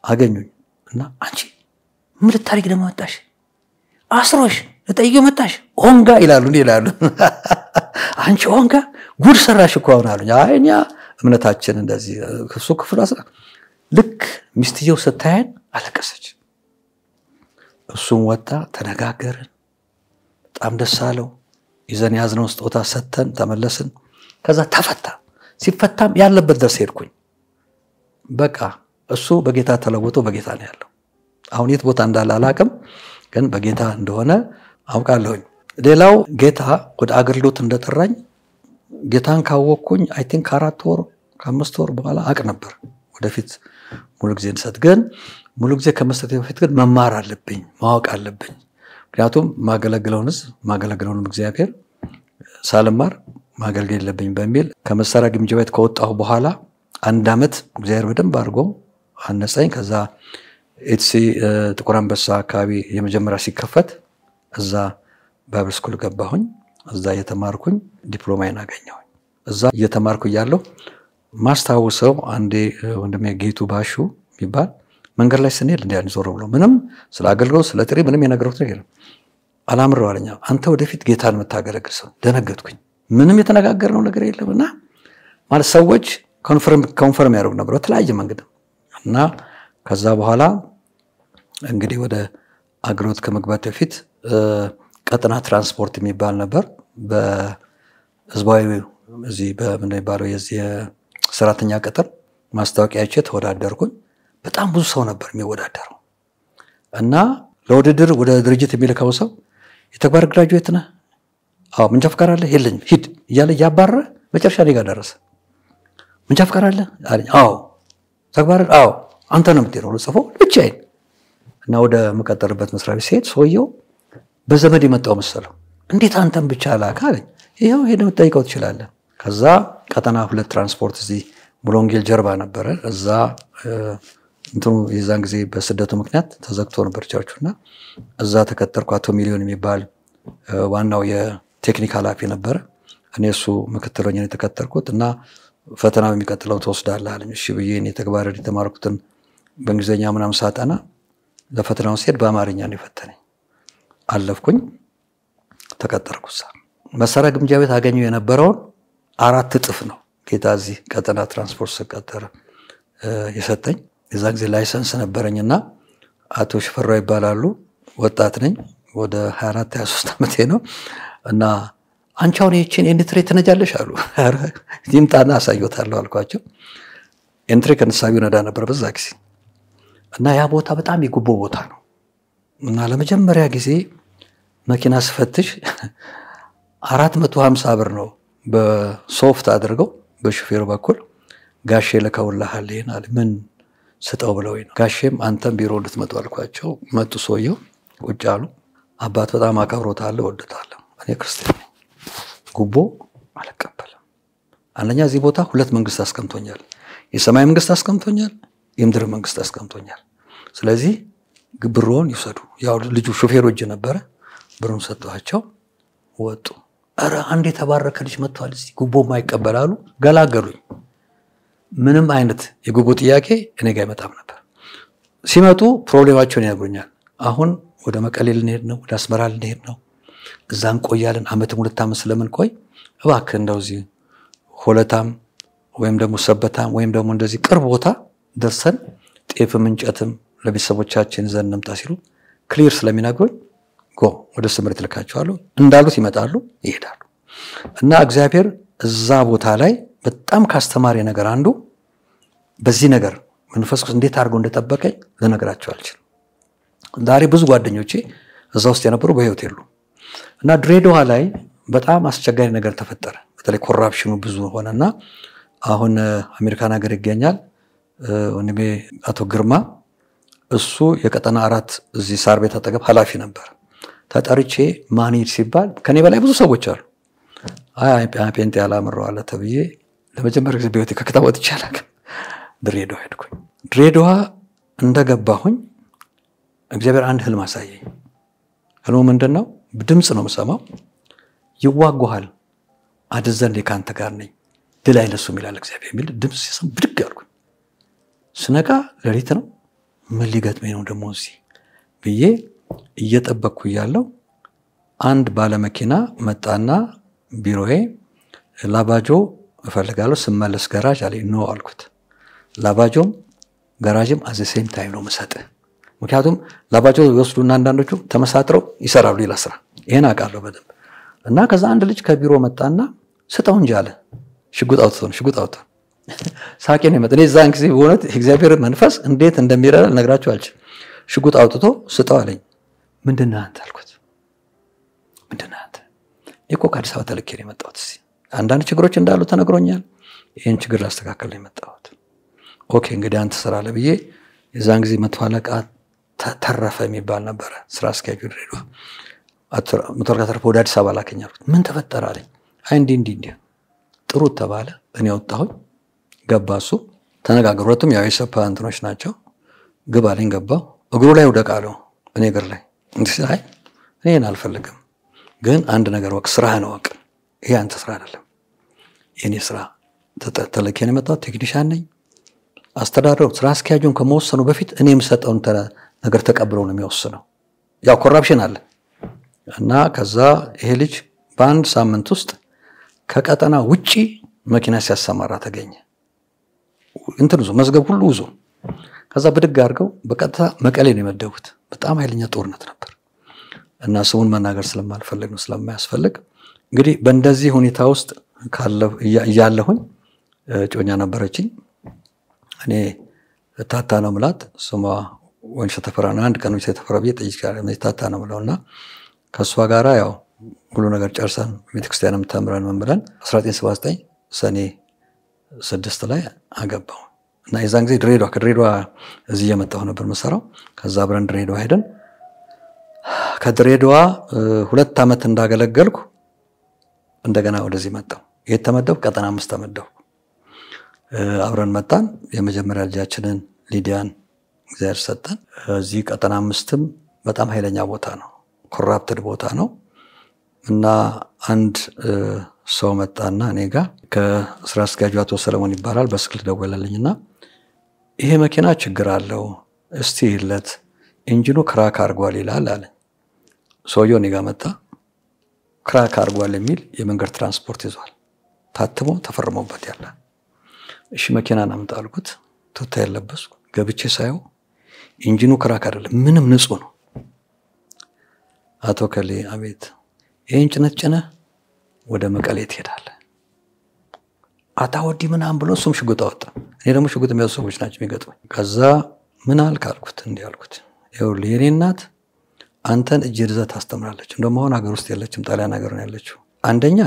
አገኙኝ እና አንቺ ምን ልታረጊ ደግሞ መጣሽ? አስሮሽ ለጠይቀው መጣሽ? ኦንጋ ይላሉ አንቺ ኦንጋ ጉድ ሰራሽ እኮ አሉኝ። አይኛ እምነታችን እንደዚህ ከሱ ክፍል ልክ ሚስትየው ስታየን አለቀሰች። እሱም ወጣ፣ ተነጋገርን፣ በጣም ደስ አለው። ይዘን ያዝነው ስጦታ ሰተን ተመለስን። ከዛ ተፈታ። ሲፈታም ያለበት ድረስ ሄድኩኝ። በቃ እሱ በጌታ ተለውጦ በጌታ ነው ያለው። አሁን የት ቦታ እንዳለ አላቅም፣ ግን በጌታ እንደሆነ አውቃለሁኝ። ሌላው ጌታ ወደ አገልግሎት እንደጠራኝ ጌታን ካወቅኩኝ አይ ቲንክ 4 ወር 5 ወር በኋላ አቅ ነበር ወደፊት ሙሉ ጊዜ እንሰጥ። ግን ሙሉ ጊዜ ከመስጠት በፊት ግን መማር አለብኝ፣ ማወቅ አለብኝ። ምክንያቱም ማገለግለውን እግዚአብሔር ሳልማር ማገልገል የለብኝ በሚል ከመሳሪያ ግምጃ ቤት ከወጣሁ በኋላ 1 አመት እግዚአብሔር በደንብ አድርጎ አነጻኝ። ከዛ ኤትሲ ጥቁር አንበሳ አካባቢ የመጀመሪያ ሲከፈት እዛ ባይብል ስኩል ገባሁኝ። እዛ እየተማርኩኝ ዲፕሎማዬን አገኘሁኝ። እዛ እየተማርኩ ያለው ማስታወሰው አንዴ ወንድሜ ጌቱ ባሹ የሚባል መንገድ ላይ ስንሄድ እንዲያን ዞር ብሎ ምንም ስለ አገልግሎት ስለ ጥሪ ምንም የነገሩት ነገር የለም። አላምረው አለኝ፣ አንተ ወደፊት ጌታን የምታገለግል ሰው። ደነገጥኩኝ። ምንም የተነጋገርነው ነገር የለምና ማለት ሰዎች ኮንፈርም ያደርጉ ነበር በተለያየ መንገድ እና ከዛ በኋላ እንግዲህ ወደ አገልግሎት ከመግባት በፊት ቀጥና ትራንስፖርት የሚባል ነበር በህዝባዊ እዚህ በምን ይባለው የዚህ ሰራተኛ ቅጥር ማስታወቂያቼ ተወዳደርኩኝ። በጣም ብዙ ሰው ነበር የሚወዳደረው እና ለውድድር ወደ ድርጅት የሚልከው ሰው የተግባር ግራጁዌት ነህ? አዎ። መንጃ ፈቃድ አለ? የለኝም። ሂድ እያለ ያባረ መጨረሻ ላይ ጋር ደረሰ። መንጃ ፈቃድ አለ አለኝ። አዎ። ተግባር? አዎ። አንተ ነው የምትሄደው ለጽፎ ብቻዬን እና ወደ መቀጠርበት መስሪያ ቤት ሲሄድ ሰውየው በዘመድ የመጣው መሰለው። እንዴት አንተን ብቻ ላካ አለኝ። ይሄው ሄደው ጠይቀው ትችላለህ። ከዛ ቀጠና 2 ትራንስፖርት እዚህ ሙሉ ወንጌል ጀርባ ነበረ። እዛ እንትኑ የዛን ጊዜ በስደቱ ምክንያት ተዘግቶ ነበር ቸርቹና እዛ ተከተርኩ። አቶ ሚሊዮን የሚባል ዋናው የቴክኒክ ኃላፊ ነበር። እኔ እሱ ምክትል ሆኜ ተከተርኩት እና ፈተናው የሚቀጥለው ተወስዳለህ አለኝ። እሺ ብዬ እኔ ተግባር የተማርኩትን በእንግሊዘኛ ምናምን ሳጠና ለፈተናው ሲሄድ በአማርኛ ነው የፈተነኝ። አለፍኩኝ፣ ተቀጠርኩሳ። መሳሪያ ግምጃ ቤት አገኘው የነበረውን 4 እጥፍ ነው ጌታ እዚህ ቀጠና ትራንስፖርት ስቀጠር የሰጠኝ። የዛ ጊዜ ላይሰንስ ነበረኝና አቶ ሽፈራው ይባላሉ። ወጣት ነኝ፣ ወደ 24-23 ዓመቴ ነው እና አንቺ አሁን ይህችን ኢንትሪ ትነጃለሽ አሉ። ይምጣና አሳይዎታለሁ አልኳቸው። ኢንትሪ ከነሳቢው ነዳ ነበር በዛ ጊዜ እና ያ ቦታ በጣም የጉቦ ቦታ ነው እና ለመጀመሪያ ጊዜ መኪና ስፈትሽ 450 ብር ነው በሶፍት አድርገው በሹፌሩ በኩል ጋሼ ለከውልሃል ይሄናል ምን ስጠው ብለውኝ ነው። ጋሼም አንተም ቢሮ እንድትመጡ አልኳቸው። መጡ። ሰውየው ቁጭ አሉ። አባት በጣም አከብሮታለሁ ወደታለሁ። እኔ ክርስቲያን ነኝ፣ ጉቦ አልቀበልም። አንደኛ እዚህ ቦታ 2 መንግስት አስቀምጦኛል። የሰማይ መንግስት አስቀምጦኛል፣ የምድር መንግስት አስቀምጦኛል። ስለዚህ ብሩን ይወሰዱ። ያው ልጁ ሹፌሩ እጅ ነበረ። ብሩን ሰጥቷቸው ወጡ። አረ አንዴ ተባረከ ልጅ መጥቷል እዚህ ጉቦ ማይቀበላሉ። ገላገሉኝ። ምንም አይነት የጉቦ ጥያቄ እኔ ጋር አይመጣም ነበር። ሲመጡ ፕሮብሌማቸውን ያነግሩኛል። አሁን ወደ መቀሌ ልንሄድ ነው፣ ወደ አስመራ ልንሄድ ነው፣ እዛ እንቆያለን፣ አመትም 2 ዓመት ስለምን ቆይ እባክህ እንደው እዚህ ሆለታም ወይም ደግሞ ሰበታም ወይም ደግሞ እንደዚህ ቅርብ ቦታ ደርሰን ጤፍም እንጨትም ለቤተሰቦቻችን ዘን እንምጣ ሲሉ ክሊር ስለሚነግሩኝ ጎ ወደ ስምረት ልካቸዋለሁ። እንዳሉት ይመጣሉ፣ ይሄዳሉ። እና እግዚአብሔር እዛ ቦታ ላይ በጣም ካስተማሪ ነገር አንዱ በዚህ ነገር መንፈስ ቅዱስ እንዴት አድርጎ እንደተጠበቀኝ ለነገራቸው አልችልም። ዛሬ ብዙ ጓደኞቼ እዛ ውስጥ የነበሩ በህይወት የሉ እና ድሬዳዋ ላይ በጣም አስቸጋሪ ነገር ተፈጠረ። በተለይ ኮራፕሽኑ ብዙ ሆነና አሁን አሜሪካን ሀገር ይገኛል ወንድሜ አቶ ግርማ እሱ የቀጠና 4 እዚህ ሳር ቤት አጠገብ ኃላፊ ነበር። ተጠርቼ ማን ይል ሲባል ከኔ በላይ ብዙ ሰዎች አሉ። አይ ጴንጤ ያላመረው አለ ተብዬ ለመጀመሪያ ጊዜ በህይወቴ ከከተማ ወጥቼ አላውቅም። ድሬዳዋ ሄድኩኝ። ድሬዳዋ እንደገባሁኝ እግዚአብሔር አንድ ህልም አሳየኝ። ህልሙ ምንድነው? ድምጽ ነው የምሰማው። ይዋጉሃል አድዘንዴ ካንተ ጋር ነኝ ድል አይነሱም ይላል እግዚአብሔር የሚል ድምጽ ሲሰማ ብድግ አልኩኝ። ስነቃ ሌሊት ነው። ምን ሊገጥመኝ ነው ደግሞ እዚህ ብዬ እየጠበቅኩ ያለው አንድ ባለመኪና መጣና ቢሮዬ ላባጆ እፈልጋለሁ ስመለስ ጋራጅ አለኝ። ነው አልኩት። ላባጆም ጋራጅም አዘ ሴም ታይም ነው መሰጠህ። ምክንያቱም ላባጆ ይወስዱና አንዳንዶቹ ተመሳጥረው ይሰራሉ ይላ ስራ ይሄን አውቃለሁ በደንብ። እና ከዛ አንድ ልጅ ከቢሮ መጣና ስጠው እንጂ አለ። ሽጉጥ አውጥቶ ሳቄ ነው የመጣው። እዛን ጊዜ በእውነት እግዚአብሔር መንፈስ እንዴት እንደሚረዳ ነግራችሁ አልችልም። ሽጉጥ አውጥቶ ስጠው አለኝ። ምንድነው አንተ አልኩት። ምንድነው አንተ? እኮ ከአዲስ አበባ ተልኬ ነው የመጣሁት። አንዳንድ ችግሮች እንዳሉ ተነግሮኛል። ይሄን ችግር ላስተካከል ነው የመጣሁት። ኦኬ እንግዲህ አንተ ስራ ለብዬ የዛን ጊዜ መቶ አለቃ ተረፈ የሚባል ነበር ስራ አስኪያጁ ድሬዳዋ። መቶ አለቃ ተረፈ ወደ አዲስ አበባ ላከኝ አልኩት። ምን ተፈጠረ አለኝ። አይ እንዲህ ጥሩ ተባለ። እኔ ወጣሁኝ። ገባሱ ተነጋገሩ። ሁለቱም ያው የሰፓ እንትኖች ናቸው። ግባልኝ ገባው። እግሩ ላይ ወደቃለው እኔ እግር ላይ እንዴ አይ እኔን አልፈልግም ግን አንድ ነገር ወቅ ስራህን ወቅ። ይሄ አንተ ስራ አይደለም የኔ ስራ። ተለከነ መጣው ቴክኒሻን ነኝ። አስተዳደሩ ስራ አስኪያጁን ከመወሰኑ በፊት እኔ የምሰጠውን ነገር ተቀብለው ነው የሚወስነው። ያው ኮራፕሽን አለ እና ከዛ ይሄ ልጅ በአንድ ሳምንት ውስጥ ከቀጠና ውጪ መኪና ሲያሰማራ ተገኘ። እንትን ዙ መዝገብ ሁሉ ዙ ከዛ ብድግ አድርገው በቀጥታ መቀሌ ነው የመደቡት። በጣም ኃይለኛ ጦርነት ነበር እና ስሙን መናገር ስለማልፈልግ ነው ስለማያስፈልግ። እንግዲህ በእንደዚህ ሁኔታ ውስጥ ያለሁኝ ጮኛ ነበረችኝ። እኔ ታታ ነው ምላት ስሟ ወንሽ ተፈራና አንድ ቀን ወንሽ ተፈራ በየጠይቃለ ታታ ነው ምለውና ከሷ ጋራ ያው ሁሉ ነገር ጨርሰን ቤተክርስቲያንም ተምረን ምን ብለን 1979 ሰኔ 6 ላይ አገባው እና የዛን ጊዜ ከድሬዳዋ እዚህ የመጣሁ ነበር መሰራው። ከዛ አብረን ድሬዳዋ ሄደን ከድሬዳዋ 2 አመት እንዳገለገልኩ እንደገና ወደዚህ መጣሁ። የተመደብኩ ቀጠና 5 ተመደብኩ። አብረን መጣን። የመጀመሪያ ልጃችንን ሊዲያን እግዚአብሔር ሰጠን። እዚህ ቀጠና 5ም በጣም ኃይለኛ ቦታ ነው፣ ኮራፕትድ ቦታ ነው እና አንድ ሰው መጣና እኔ ጋር ከስራ አስኪያጁ አቶ ሰለሞን ይባላል በስልክ ደወለልኝና ይሄ መኪና ችግር አለው እስቲ ይለት ኢንጂኑ ክራክ አርጓል ይላል አለ። ሰውየው እኔ ጋር መጣ። ክራክ አርጓል የሚል የመንገድ ትራንስፖርት ይዟል ታትሞ ተፈርሞበት ያለ። እሺ መኪናን አምጣ አልኩት። ቱታ ያለበስኩ ገብቼ ሳየው ኢንጂኑ ክራክ አይደለም ምንም ንጹህ ነው። አቶ ከሌ አቤት ይሄን ጭነህ ወደ መቀሌ ትሄዳለህ አታወዲ ምናምን ብሎ እሱም ሽጉጥ አወጣ። እኔ ደግሞ ሽጉጥ የሚያዙ ሰዎች ናቸው የሚገጥሙኝ። ከዛ ምን አልክ አልኩት። እንዲህ አልኩት ይኸውልህ የኔ እናት አንተን እጅ ይዘህ ታስተምራለች። እንደማሆን ሀገር ውስጥ የለችም ጣሊያን ሀገር ነው ያለችው። አንደኛ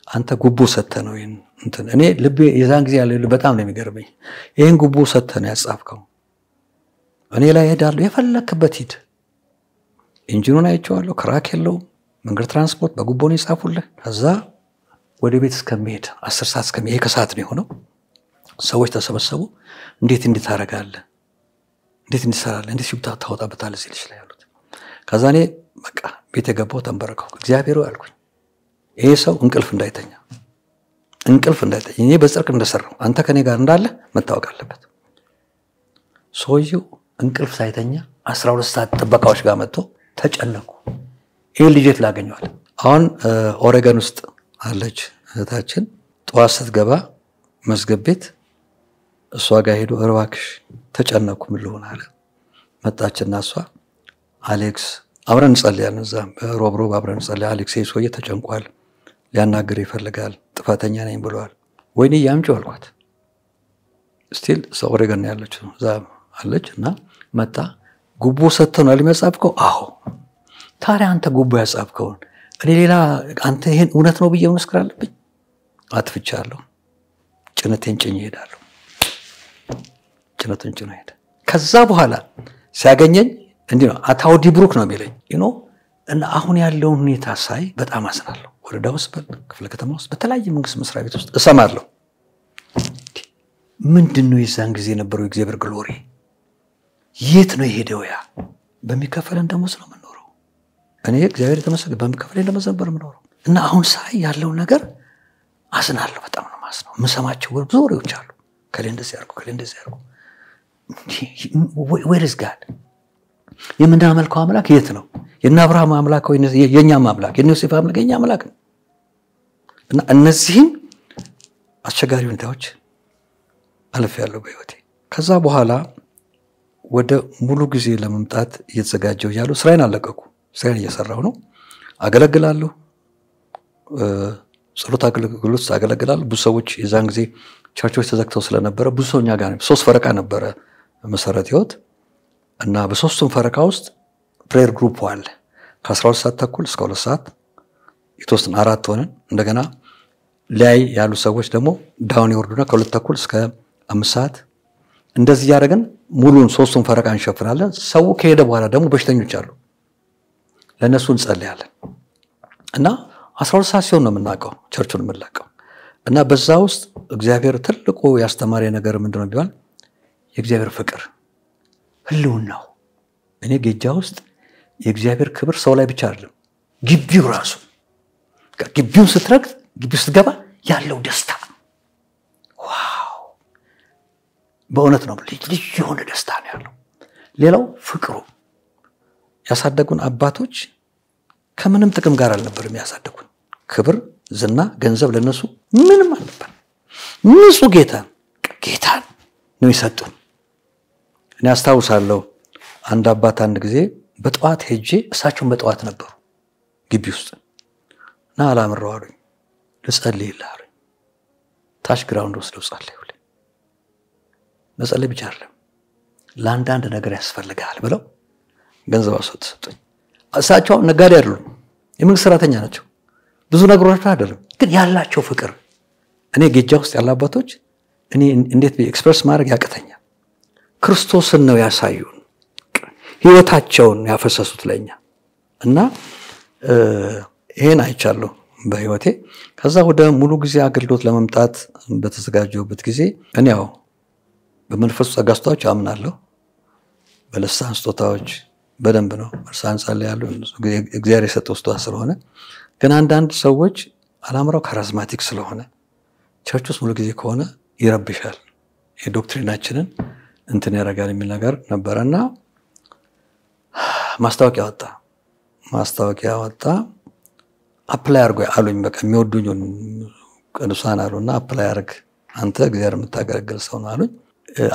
አንተ ጉቦ ሰጥተህ ነው ይሄን እንትን እኔ ልቤ የዛን ጊዜ ያለው በጣም ነው የሚገርመኝ። ይሄን ጉቦ ሰጥተህ ነው ያጻፍከው። እኔ ላይ ሄዳለሁ የፈለክበት ሂድ። ኢንጂኑን አይቼዋለሁ ክራክ የለውም። መንገድ ትራንስፖርት በጉቦ ነው የጻፉልህ። ከዛ ወደ ቤት እስከሚሄድ 10 ሰዓት እስከሚሄድ ከሰዓት ነው የሆነው። ሰዎች ተሰበሰቡ። እንዴት ታረጋለህ? እንዴት እንሰራለን? እንዴት ሲብታ ታወጣበታለህ ሲልሽ ላይ ያሉት። ከዛ እኔ በቃ ቤት የገባው ተንበረከው እግዚአብሔር አልኩኝ ይሄ ሰው እንቅልፍ እንዳይተኛ እኔ በጽድቅ እንደሰራው አንተ ከኔ ጋር እንዳለ መታወቅ አለበት። ሰውየው እንቅልፍ ሳይተኛ 12 ሰዓት ጥበቃዎች ጋር መጥቶ ተጨነቁ። ይሄ ልጅት ላገኘዋል። አሁን ኦሬገን ውስጥ አለች እህታችን። ጠዋት ስትገባ መዝገብ ቤት እሷ ጋር ሄዶ እባክሽ ተጨነቁ ምን ልሆን አለ። መጣችና እሷ አሌክስ አብረን እንጸልያለን። እዛ በሮብሮብ አብረን እንጸልያ። አሌክስ ሰውዬ ተጨንቋል ሊያናግር ይፈልጋል ጥፋተኛ ነኝ ብሏል። ወይኔ ያምጪው አልኳት። ስቲል ኦሬገን ያለችው እዛ አለችና መጣ። ጉቦ ሰጥተናል የሚያጻፍከው? አዎ። ታዲያ አንተ ጉቦ ያጻፍከውን እኔ ሌላ አንተ ይሄን እውነት ነው ብዬ መስክር አለብኝ? አጥፍቻለሁ። ጭነቴን ጭኜ ሄዳለሁ። ጭነቱን ጭኖ ሄደ። ከዛ በኋላ ሲያገኘኝ እንዲህ ነው አታውዲ ብሩክ ነው የሚለኝ እና አሁን ያለውን ሁኔታ ሳይ በጣም አዝናለሁ። ወረዳ ውስጥ ክፍለ ከተማ ውስጥ በተለያየ መንግስት መስሪያ ቤት ውስጥ እሰማለሁ። ምንድነው የዛን ጊዜ የነበረው እግዚአብሔር ግሎሪ የት ነው የሄደው? ያ በሚከፈለን ደሞዝ ነው የምንኖረው። እኔ እግዚአብሔር የተመሰገነ በሚከፈለን ደሞዝ ነበር የምኖረው እና አሁን ሳይ ያለው ነገር አዝናለሁ። በጣም ነው ማዝነው። የምሰማቸው ብዙ ወሬዎች አሉ። ከሌ እንደዚህ ያርጉ where is God? የምናመልከው አምላክ የት ነው? የእነ አብርሃም አምላክ ወይ የኛም አምላክ የዮሴፍ አምላክ የኛ አምላክ ነው? እና እነዚህም አስቸጋሪ ሁኔታዎች አልፌያለሁ በህይወቴ። ከዛ በኋላ ወደ ሙሉ ጊዜ ለመምጣት እየተዘጋጀው ያለው ስራዬን አለቀኩ። ስራዬን እየሰራሁ ነው። አገለግላለሁ። ጸሎት አገልግሎት አገለግላለሁ። ብዙ ሰዎች የዛን ጊዜ ቸርቾች ተዘግተው ስለነበረ ብዙ ሰውኛ ጋር 3 ፈረቃ ነበረ መሰረት ህይወት እና በሶስቱም ፈረቃ ውስጥ ፕሬየር ግሩፕ አለ። ከ12 ሰዓት ተኩል እስከ 2 ሰዓት የተወሰነ 4 ሆነን እንደገና ላይ ያሉ ሰዎች ደግሞ ዳውን ይወርዱና ከ2 ተኩል እስከ 5 ሰዓት እንደዚህ ያደረገን ሙሉን ሶስቱን ፈረቃ እንሸፍናለን። ሰው ከሄደ በኋላ ደግሞ በሽተኞች አሉ ለነሱ እንጸልያለን እና 12 ሰዓት ሲሆን ነው የምናውቀው ቸርቹን የምንለቀው እና በዛ ውስጥ እግዚአብሔር ትልቁ ያስተማረ ነገር ምንድነው ቢባል የእግዚአብሔር ፍቅር ህልውናው። እኔ ጌጃ ውስጥ የእግዚአብሔር ክብር ሰው ላይ ብቻ አይደለም ግቢው ራሱ ግቢውን ስትረግጥ ግቢው ስትገባ ያለው ደስታ ዋው በእውነት ነው ልጅ የሆነ ደስታ ነው ያለው። ሌላው ፍቅሩ ያሳደጉን አባቶች ከምንም ጥቅም ጋር አልነበረም ያሳደጉን። ክብር ዝና ገንዘብ ለነሱ ምንም አልነበር። ንጹህ ጌታን ነው ይሰጡን። እኔ አስታውሳለሁ አንድ አባት አንድ ጊዜ በጠዋት ሄጄ እሳቸውን በጠዋት ነበሩ ግቢ ውስጥ እና አላምረው አሉኝ። ልጸልይልህ አሉኝ። ታች ግራውንድ ውስጥ ልጸልይልህ መጸለይ ብቻ አይደለም ለአንዳንድ ነገር ያስፈልጋል ብለው ገንዘብ አሰጡኝ። እሳቸው ነጋዴ አይደሉም፣ የመንግስት ሰራተኛ ናቸው። ብዙ ነገሮች አይደለም ግን ያላቸው ፍቅር እኔ ጌጃ ውስጥ ያሉ አባቶች እኔ እንዴት ኤክስፕረስ ማድረግ ያቀተኛል። ክርስቶስን ነው ያሳዩን፣ ህይወታቸውን ያፈሰሱት ለኛ እና ይሄን አይቻለሁ በህይወቴ። ከዛ ወደ ሙሉ ጊዜ አገልግሎት ለመምጣት በተዘጋጀሁበት ጊዜ እኔ ያው በመንፈስ ጸጋ ስጦታዎች አምናለሁ። በልሳን ስጦታዎች በደንብ ነው ልሳን ጸልያለሁ። እግዚአብሔር የሰጠው ስጦታ ስለሆነ ግን አንዳንድ ሰዎች አላምራው ካሪዝማቲክ ስለሆነ ቸርች ውስጥ ሙሉ ጊዜ ከሆነ ይረብሻል፣ የዶክትሪናችንን እንትን ያረጋል የሚል ነገር ነበርና ማስታወቂያ ወጣ። አፕላይ አርጎ አሉኝ። በቃ የሚወዱኝ ቅዱሳን አሉና አፕላይ አርግ አንተ እግዚአብሔር የምታገለግል ሰው ነው አሉኝ።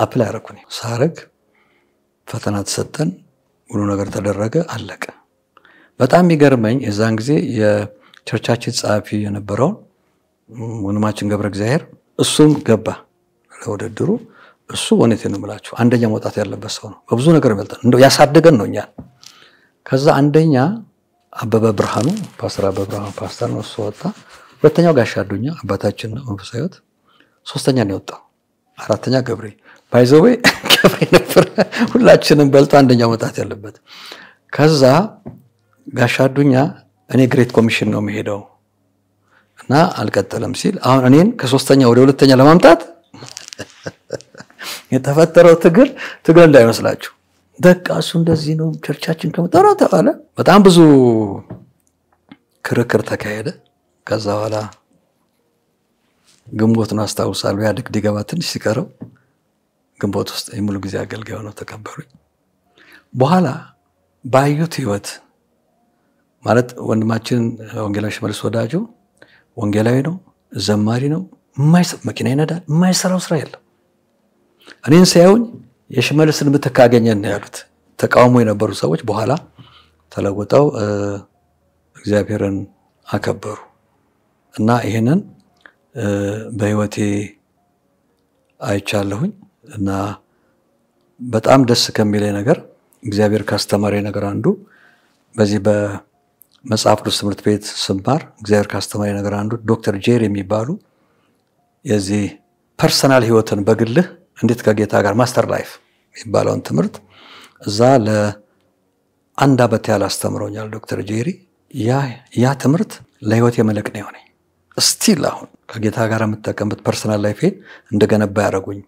አፕላይ አረኩኝ። ሳረግ ፈተና ተሰጠን፣ ሁሉ ነገር ተደረገ፣ አለቀ። በጣም የሚገርመኝ የዛን ጊዜ የቸርቻችን ጻፊ የነበረው ወንድማችን ገብረ እግዚአብሔር እሱም ገባ ለውድድሩ። እሱ እውነቴን ነው የምላችሁ አንደኛ መውጣት ያለበት ሰው ነው። በብዙ ነገር ይበልጣል። እንደው ያሳደገን ነው እኛ። ከዛ አንደኛ አበበ ብርሃኑ ፓስተር አበበ ብርሃኑ ፓስተር ነው እሱ ወጣ። ሁለተኛው ጋሻ አዱኛ አባታችን ነው መንፈሳዊ ሕይወት። ሶስተኛ ነው የወጣው። አራተኛ ገብሬ ባይዘዌ ገብሬ ነበር ሁላችንም በልጦ አንደኛ መውጣት ያለበት። ከዛ ጋሻ አዱኛ እኔ ግሬት ኮሚሽን ነው የምሄደው እና አልቀጠለም ሲል አሁን እኔን ከሶስተኛ ወደ ሁለተኛ ለማምጣት የተፈጠረው ትግል እንዳይመስላችሁ በቃ እሱ እንደዚህ ነው ቸርቻችን ከመጣራ ተባለ። በጣም ብዙ ክርክር ተካሄደ። ከዛ በኋላ ግንቦትን አስታውሳለሁ ያድግ ዲገባ ትንሽ ሲቀረው ግንቦት ውስጥ የሙሉ ጊዜ አገልጋይ ሆነው ተቀበሉኝ። በኋላ ባዩት ህይወት ማለት ወንድማችን ወንጌላዊ ሽመልስ ወዳጆ ወንጌላዊ ነው፣ ዘማሪ ነው፣ መኪና ይነዳል፣ የማይሰራው ስራ የለም። እኔን ሳይሆን የሽመልስን ምትካገኘን ነው ያሉት ተቃውሞ የነበሩ ሰዎች በኋላ ተለውጠው እግዚአብሔርን አከበሩ እና ይሄንን በህይወቴ አይቻለሁኝ። እና በጣም ደስ ከሚለኝ ነገር እግዚአብሔር ካስተማረኝ ነገር አንዱ በዚህ በመጽሐፍ ቅዱስ ትምህርት ቤት ስማር እግዚአብሔር ካስተማረኝ ነገር አንዱ ዶክተር ጄሪ የሚባሉ የዚህ ፐርሰናል ህይወትን በግልህ እንዴት ከጌታ ጋር ማስተር ላይፍ የሚባለውን ትምህርት እዛ ለአንድ ዓመት ያህል አስተምሮኛል ዶክተር ጄሪ። ያ ትምህርት ለህይወት የመለቅ ነው የሆነኝ። ስቲል አሁን ከጌታ ጋር የምጠቀምበት ፐርሰናል ላይፌ እንደገነባ ያደረጉኝ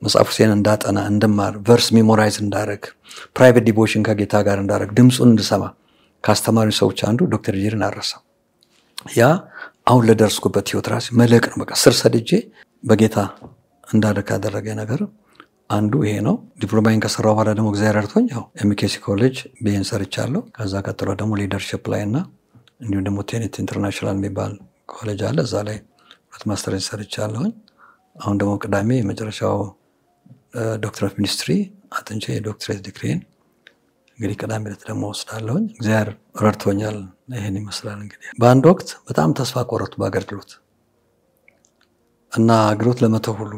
መጽሐፉን እንዳጠና እንድማር ቨርስ ሜሞራይዝ እንዳደረግ ፕራይቬት ዲቮሽን ከጌታ ጋር እንዳደረግ ድምጹን እንድሰማ ካስተማሩኝ ሰዎች አንዱ ዶክተር ጄሪን አረሳው። ያ አሁን ለደረስኩበት ህይወት ራሴ መለቅ ነው። በቃ ስር ሰድጄ በጌታ እንዳደረግ ያደረገ ነገር አንዱ ይሄ ነው። ዲፕሎማዬን ከሰራው በኋላ ደግሞ እግዚአብሔር ረድቶኝ ያው ኤምኬሲ ኮሌጅ ቢኤን ሰርቻለሁ። ከዛ ቀጥሎ ደግሞ ሊደርሺፕ ላይና እንዲሁም ደግሞ ቴኔት ኢንተርናሽናል የሚባል ኮሌጅ አለ። እዛ ላይ ሁለት ማስተርስ ሰርቻለሁ። አሁን ደግሞ ቅዳሜ የመጨረሻው ዶክተር ኦፍ ሚኒስትሪ አጥንቼ የዶክትሬት ዲግሪን እንግዲህ ቅዳሜ ዕለት ደግሞ ወስዳለሁ። እግዚአብሔር ረድቶኛል። ይሄን ይመስላል። እንግዲህ በአንድ ወቅት በጣም ተስፋ ቆረጥኩ በአገልግሎት እና አገልግሎት ለመተው ሁሉ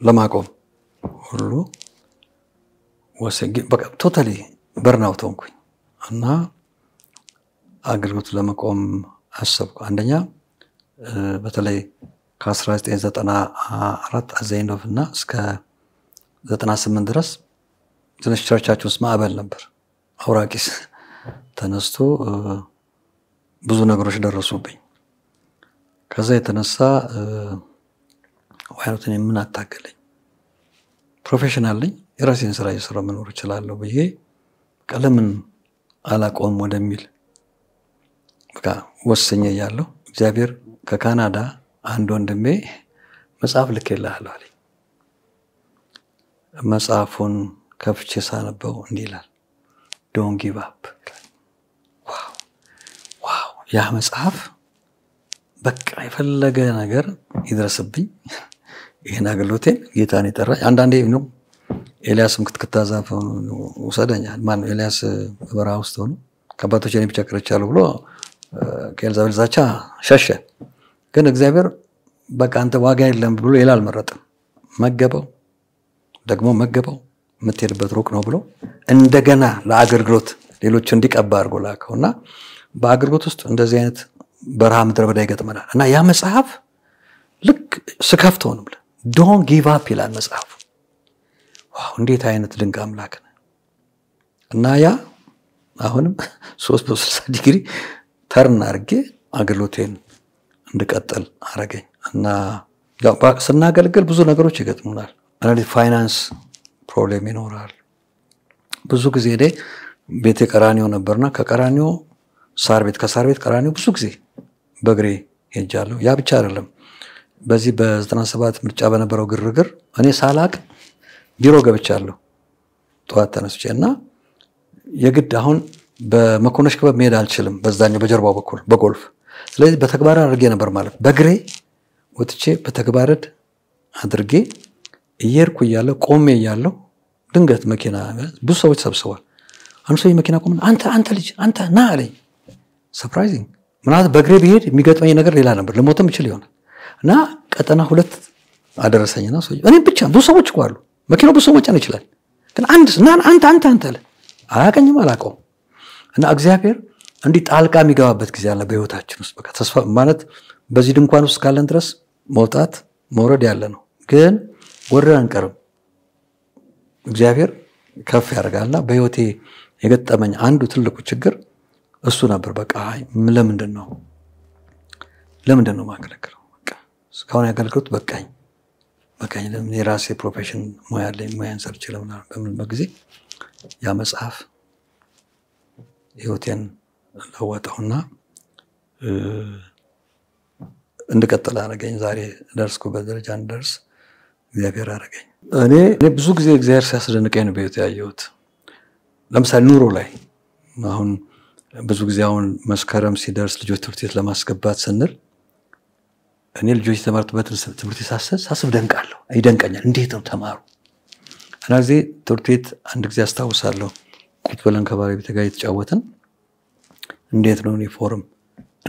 ለማቆም ሁሉ ወሰንጊ በቃ ቶታሊ በርናውት ሆንኩኝ እና አገልግሎት ለመቆም አሰብኩ። አንደኛ በተለይ ከ1994 አዘይንዶፍ እና እስከ 98 ድረስ ትንሽ ቸርቻችን ውስጥ ማዕበል ነበር። አውራቂስ ተነስቶ ብዙ ነገሮች ደረሱብኝ። ከዛ የተነሳ ዋይሮትን ምን አታገለኝ ፕሮፌሽናል ነኝ የራሴን ስራ እየሰራሁ መኖር እችላለሁ ብዬ ቀለምን አላቆም ወደሚል በቃ ወሰኜ ያለው እግዚአብሔር ከካናዳ አንድ ወንድሜ መጽሐፍ ልኬልሃለሁ አለኝ። መጽሐፉን ከፍቼ ሳነበው እንዲህ ይላል ዶንት ጊቭ አፕ። ዋው ያ መጽሐፍ በቃ የፈለገ ነገር ይድረስብኝ ይሄን አገልግሎቴን ጌታን ይጠራኝ። አንዳንዴ ነው ኤልያስም ክትክታዛፍ ወሰደኛል። ማን ኤልያስ በበረሃ ውስጥ ሆኖ ከአባቶቼ እኔ ብቻ ቀርቻለሁ ብሎ ከኤልዛቤል ዛቻ ሸሸ። ግን እግዚአብሔር በቃ አንተ ዋጋ የለም ብሎ ሌላ አልመረጠም። መገበው ደግሞ መገበው የምትሄድበት ሩቅ ነው ብሎ እንደገና ለአገልግሎት ሌሎች እንዲቀባ አድርጎ ላከውና በአገልግሎት ውስጥ እንደዚህ አይነት በረሃ ምድረ በዳ ይገጥመናል። እና ያ መጽሐፍ ልክ ስከፍተው ነው ዶንት ጊቭ አፕ ይላል መጽሐፉ። ዋው እንዴት አይነት ድንቅ አምላክ ነው! እና ያ አሁንም 360 ዲግሪ ተርን አድርጌ አገልግሎቴን እንድቀጥል አረገኝ። እና ያው ስናገልግል ብዙ ነገሮች ይገጥሙናል። አንዳንዴ ፋይናንስ ፕሮብሌም ይኖራል። ብዙ ጊዜ ቤቴ ቀራኒዮ ነበርና ከቀራኒዮ ሳር ቤት ከሳር ቤት ቀራኒዮ ብዙ ጊዜ በእግሬ ሄጃለሁ። ያ ብቻ አይደለም። በዚህ በ97 ምርጫ በነበረው ግርግር እኔ ሳላቅ ቢሮ ገብቻለሁ ጠዋት ተነስቼና የግድ አሁን በመኮንኖች ክበብ መሄድ አልችልም በዛኛው በጀርባው በኩል በጎልፍ። ስለዚህ በተግባር አድርጌ ነበር ማለት በእግሬ ወጥቼ በተግባርድ አድርጌ እየርኩ ያለው ቆሜ ያለው ድንገት መኪና ብዙ ሰዎች ሰብስበዋል። አንዱ ሰው መኪና ቆመ አንተ ልጅ አንተ ና አለኝ። ሰርፕራይዚንግ ምናልባት በእግሬ ብሄድ የሚገጥመኝ ነገር ሌላ ነበር ለሞትም ይችል ይሆናል። እና ቀጠና 2 አደረሰኝና ሰው እኔ ብቻ ብዙ ሰዎች ቋሉ መኪናው ብዙ ሰዎች ነው ይችላል። ግን አንተ አለ አያቀኝም አላቀው። እና እግዚአብሔር እንዲህ ጣልቃ የሚገባበት ጊዜ አለ በህይወታችን ውስጥ። በቃ ተስፋ ማለት በዚህ ድንኳን ውስጥ ካለን ድረስ መውጣት መውረድ ያለ ነው። ግን ወርደን አንቀርም። እግዚአብሔር ከፍ ያደርጋልና በህይወቴ የገጠመኝ አንዱ ትልቁ ችግር እሱ ነበር። በቃ ለምንድን ነው ማገለግለው? በቃ እስካሁን ያገለግሉት በቃኝ ለምን የራሴ ፕሮፌሽን ሙያ አለኝ ሙያን ሰርቼ ለምን በምንበት ጊዜ ያ መጽሐፍ ህይወቴን ለወጠውና እንድቀጥል አደረገኝ። ዛሬ ደርስኩበት ደረጃ እንደርስ እግዚአብሔር አደረገኝ። እኔ ብዙ ጊዜ እግዚአብሔር ሲያስደንቀኝ ነው በህይወቴ ያየሁት። ለምሳሌ ኑሮ ላይ አሁን ብዙ ጊዜ አሁን መስከረም ሲደርስ ልጆች ትምህርት ቤት ለማስገባት ስንል እኔ ልጆች የተማሩበትን ትምህርት ቤት ሳስብ ደንቃለሁ። ይደንቀኛል። እንዴት ነው ተማሩ? እና ጊዜ ትምህርት ቤት አንድ ጊዜ አስታውሳለሁ ቁጭ ብለን ከባለቤቴ ጋር እየተጫወትን እንዴት ነው ዩኒፎርም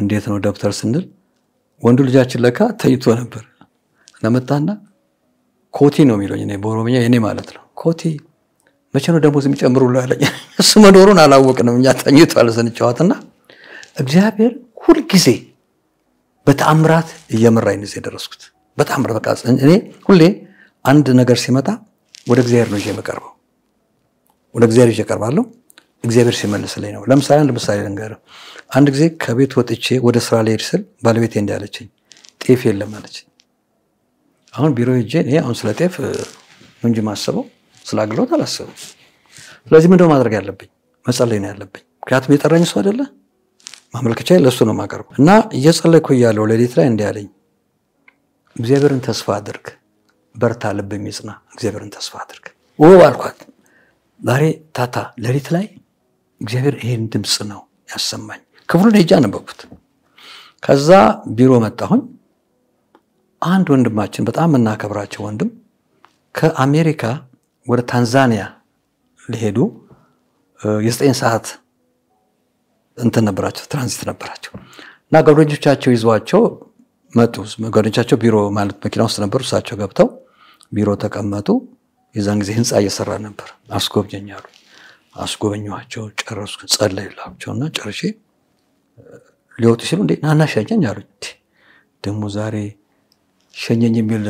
እንዴት ነው ደብተር ስንል ወንዱ ልጃችን ለካ ተይቶ ነበር እና መጣና ኮቲ ነው የሚለኝ እኔ በኦሮምኛ የኔ ማለት ነው ኮቲ መቼ ነው ደሞዝ የሚጨምሩልህ አለኝ። እሱ መኖሩን አላወቅንም እኛ ተኝቷል ስንጫወትና እግዚአብሔር ሁሉ ጊዜ በተአምራት እየመራኝ ነው የደረስኩት። በጣም በቃ እኔ ሁሌ አንድ ነገር ሲመጣ ወደ እግዚአብሔር ነው የመቀርበው ወደ እግዚአብሔር ይቀርባለሁ እግዚአብሔር ሲመልስልኝ ነው ለምሳሌ አንድ ምሳሌ ልንገር አንድ ጊዜ ከቤት ወጥቼ ወደ ስራ ልሄድ ስል ባለቤቴ እንዲያለችኝ ጤፍ የለም አለችኝ አሁን ቢሮ ሄጄ እኔ አሁን ስለ ጤፍ እንጂ ማሰበው ስላግሎት አላሰበው ስለዚህ ምንድነው ማድረግ ያለብኝ መጸለይ ነው ያለብኝ ምክንያቱም የጠራኝ ሰው አይደለ ማመልከቻዬ ለሱ ነው ማቀርበው እና እየጸለይኩ ያለው ለሌሊት ላይ እንዲያለኝ እግዚአብሔርን ተስፋ አድርግ በርታ ልብ የሚጽና እግዚአብሔርን ተስፋ አድርግ አልኳት ዛሬ ታታ ለሊት ላይ እግዚአብሔር ይሄን ድምጽ ነው ያሰማኝ ክፍሉን ሄጄ አነበብኩት ከዛ ቢሮ መጣሁኝ አንድ ወንድማችን በጣም እናከብራቸው ወንድም ከአሜሪካ ወደ ታንዛኒያ ሊሄዱ የ9 ሰዓት እንትን ነበራቸው ትራንዚት ነበራቸው እና ጓደኞቻቸው ይዟቸው መጡ ጓደኞቻቸው ቢሮ ማለት መኪና ውስጥ ነበሩ እሳቸው ገብተው ቢሮ ተቀመጡ የዛን ጊዜ ህንጻ እየሰራ ነበር አስጎብኘኛሉ አስጎበኛቸው ጨረስኩ ጸለይላቸውና ጨርሼ ሊወጡ ሲሉ እንዴ ናና ሸኘኝ አሉኝ ደሞ ዛሬ ሸኘኝ የሚል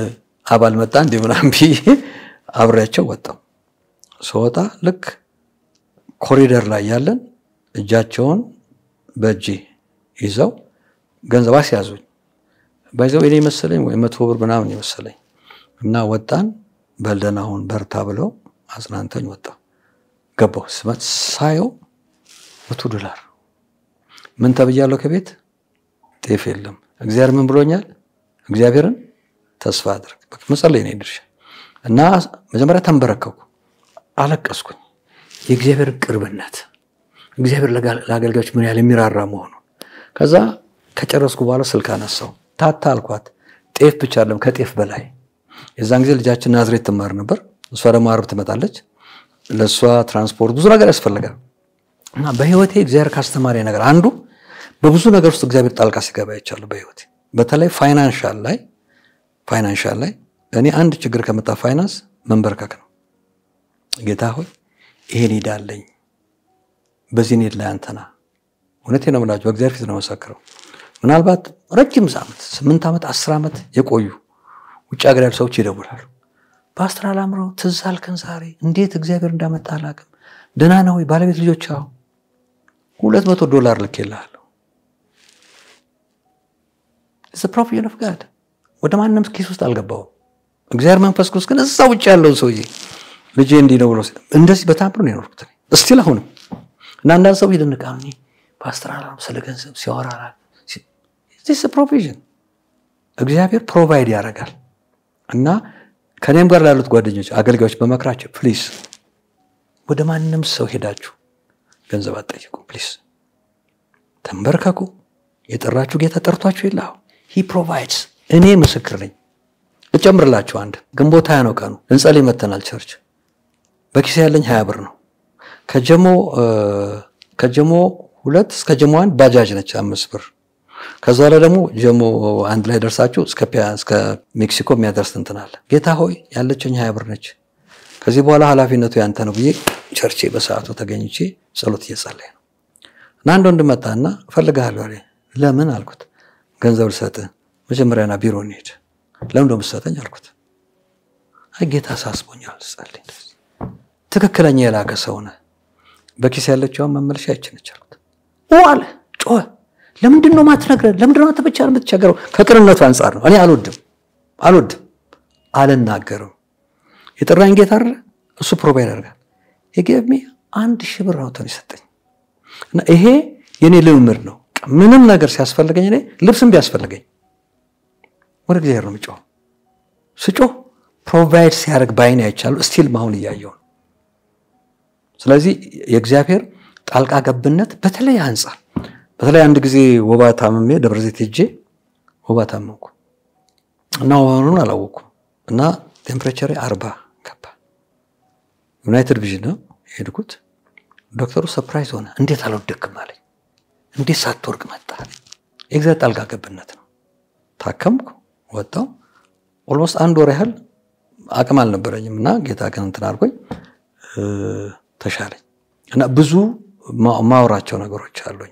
አባል መጣ እንዴ ምናምን አብሬያቸው ወጣው ሰውጣ ልክ ኮሪደር ላይ ያለን እጃቸውን በእጄ ይዘው ገንዘብ አስያዙኝ ባይዘው እኔ መሰለኝ ወይ 100 ብር ምናምን ይመስለኝ እና ወጣን በልደናውን በርታ ብለው አጽናንተኝ ወጣ ገባው ስመት ሳየው $100 ምን ተብያለሁ ከቤት ጤፍ የለም እግዚአብሔር ምን ብሎኛል እግዚአብሔርን ተስፋ አድርግ በቃ መጸለይ ነው ድርሻ እና መጀመሪያ ተንበረከኩ አለቀስኩኝ የእግዚአብሔር ቅርብነት እግዚአብሔር ለአገልጋዮች ምን ያህል የሚራራ መሆኑ ከዛ ከጨረስኩ በኋላ ስልክ አነሳው ታታ አልኳት ጤፍ ብቻ አይደለም ከጤፍ በላይ የዛን ጊዜ ልጃችን ናዝሬት ትማር ነበር እሷ ደግሞ አርብ ትመጣለች ለሷ ትራንስፖርት ብዙ ነገር ያስፈልጋል እና በህይወቴ እግዚአብሔር ካስተማሪ ነገር አንዱ በብዙ ነገር ውስጥ እግዚአብሔር ጣልቃ ሲገባ ይቻላል በህይወቴ በተለይ ፋይናንሻል ላይ እኔ አንድ ችግር ከመጣ ፋይናንስ መንበርከክ ነው ጌታ ሆይ ይሄን ይዳለኝ በዚህ ኔት ላይ አንተና እውነቴ ነው ማለት በእግዚአብሔር ፊት ነው መሰከረው ምናልባት ረጅም ዓመት 8 ዓመት 10 ዓመት የቆዩ ውጭ ሀገር ያሉ ሰዎች ይደውላሉ ፓስተር አላምረው ተዛልከን ዛሬ እንዴት እግዚአብሔር እንዳመጣ አላቅም ደና ነው ወይ ባለቤት ልጆች አው $200 ልከላል It's a provision of God ወደ ማንንም ኪስ ውስጥ አልገባው እግዚአብሔር መንፈስ ቅዱስ ግን እዛው ውጭ ያለው ሰውዬ ልጄ እንዲ ነው ብሎ እንደዚህ በታምሩ ነው የኖርኩት እስቲ ለሆነ እና አንዳንድ ሰው ይደንቃል ፓስተር አላምረው ስለገንዘብ ሲያወራ This is a provision እግዚአብሔር ፕሮቫይድ ያደርጋል እና ከኔም ጋር ያሉት ጓደኞች አገልጋዮች በመክራቸው ፕሊዝ ወደ ማንንም ሰው ሄዳችሁ ገንዘብ አትጠይቁ ፕሊዝ ተንበርከኩ የጠራችሁ ጌታ ጠርቷችሁ ይላል he provides እኔ ምስክር ነኝ እጨምርላችሁ አንድ ግንቦት 20 ነው ቀኑ እንጸልይ መተናል ቸርች በኪስ ያለኝ 20 ብር ነው ከጀሞ 2 እስከ ጀሞ 1 ባጃጅ ነች 5 ብር ከዛ ላይ ደግሞ ጀሞ አንድ ላይ ደርሳችሁ እስከ ሜክሲኮ የሚያደርስ እንትናል ጌታ ሆይ ያለችኝ 20 ብር ነች ከዚህ በኋላ ኃላፊነቱ ያንተ ነው ብዬ ቸርቼ በሰዓቱ ተገኝቼ ጸሎት እየጸለየ ነው እና አንድ ወንድ መጣና ፈልጋለሁ አለ ለምን አልኩት ገንዘብ ልሰጥ መጀመሪያና ቢሮ እንሂድ ለምን እንደምሰጠኝ አልኩት አይ ጌታ ሳስቦኛል ጸልይ ትክክለኛ የላከ ሰው ነው በኪስ ያለችው መመለሻ አይችነች አልኩት ዋለ ጮህ ለምንድነው ማትነግረን ለምንድነው ተበቻር የምትቸገረው ከቅርነቱ አንፃር ነው እኔ አልወድም አልናገርም የጠራኝ ጌታ አይደል እሱ ፕሮቫይድ ያደርጋል ይገርም 1000 ብር አውጥቶ ይሰጠኝ እና ይሄ የኔ ልምምድ ነው ምንም ነገር ሲያስፈልገኝ እኔ ልብስም ቢያስፈልገኝ ወደ እግዚአብሔር ነው የምጮህ ስጮህ ፕሮቫይድ ሲያደርግ ባይኔ አይቻሉ ስቲል ማሁን ይያየው ስለዚህ የእግዚአብሔር ጣልቃ ገብነት በተለይ አንፃር በተለይ አንድ ጊዜ ወባ ታመሜ ደብረ ዘይት ሄጄ ወባ ታመምኩ እና ወሩን አላወኩም እና ቴምፕሬቸር 40 ገባ ዩናይትድ ቪዥን ነው ሄድኩት ዶክተሩ ሰርፕራይዝ ሆነ እንዴት አልወደክም አለኝ እንዴት ሳትወርቅ መጣ ኤግዛክት ጣልቃ ገብነት ነው ታከምኩ ወጣው ኦልሞስት አንድ ወር ያህል አቅም አልነበረኝምና ጌታ ግን እንትን አርጎኝ ተሻለኝ እና ብዙ ማውራቸው ነገሮች አሉኝ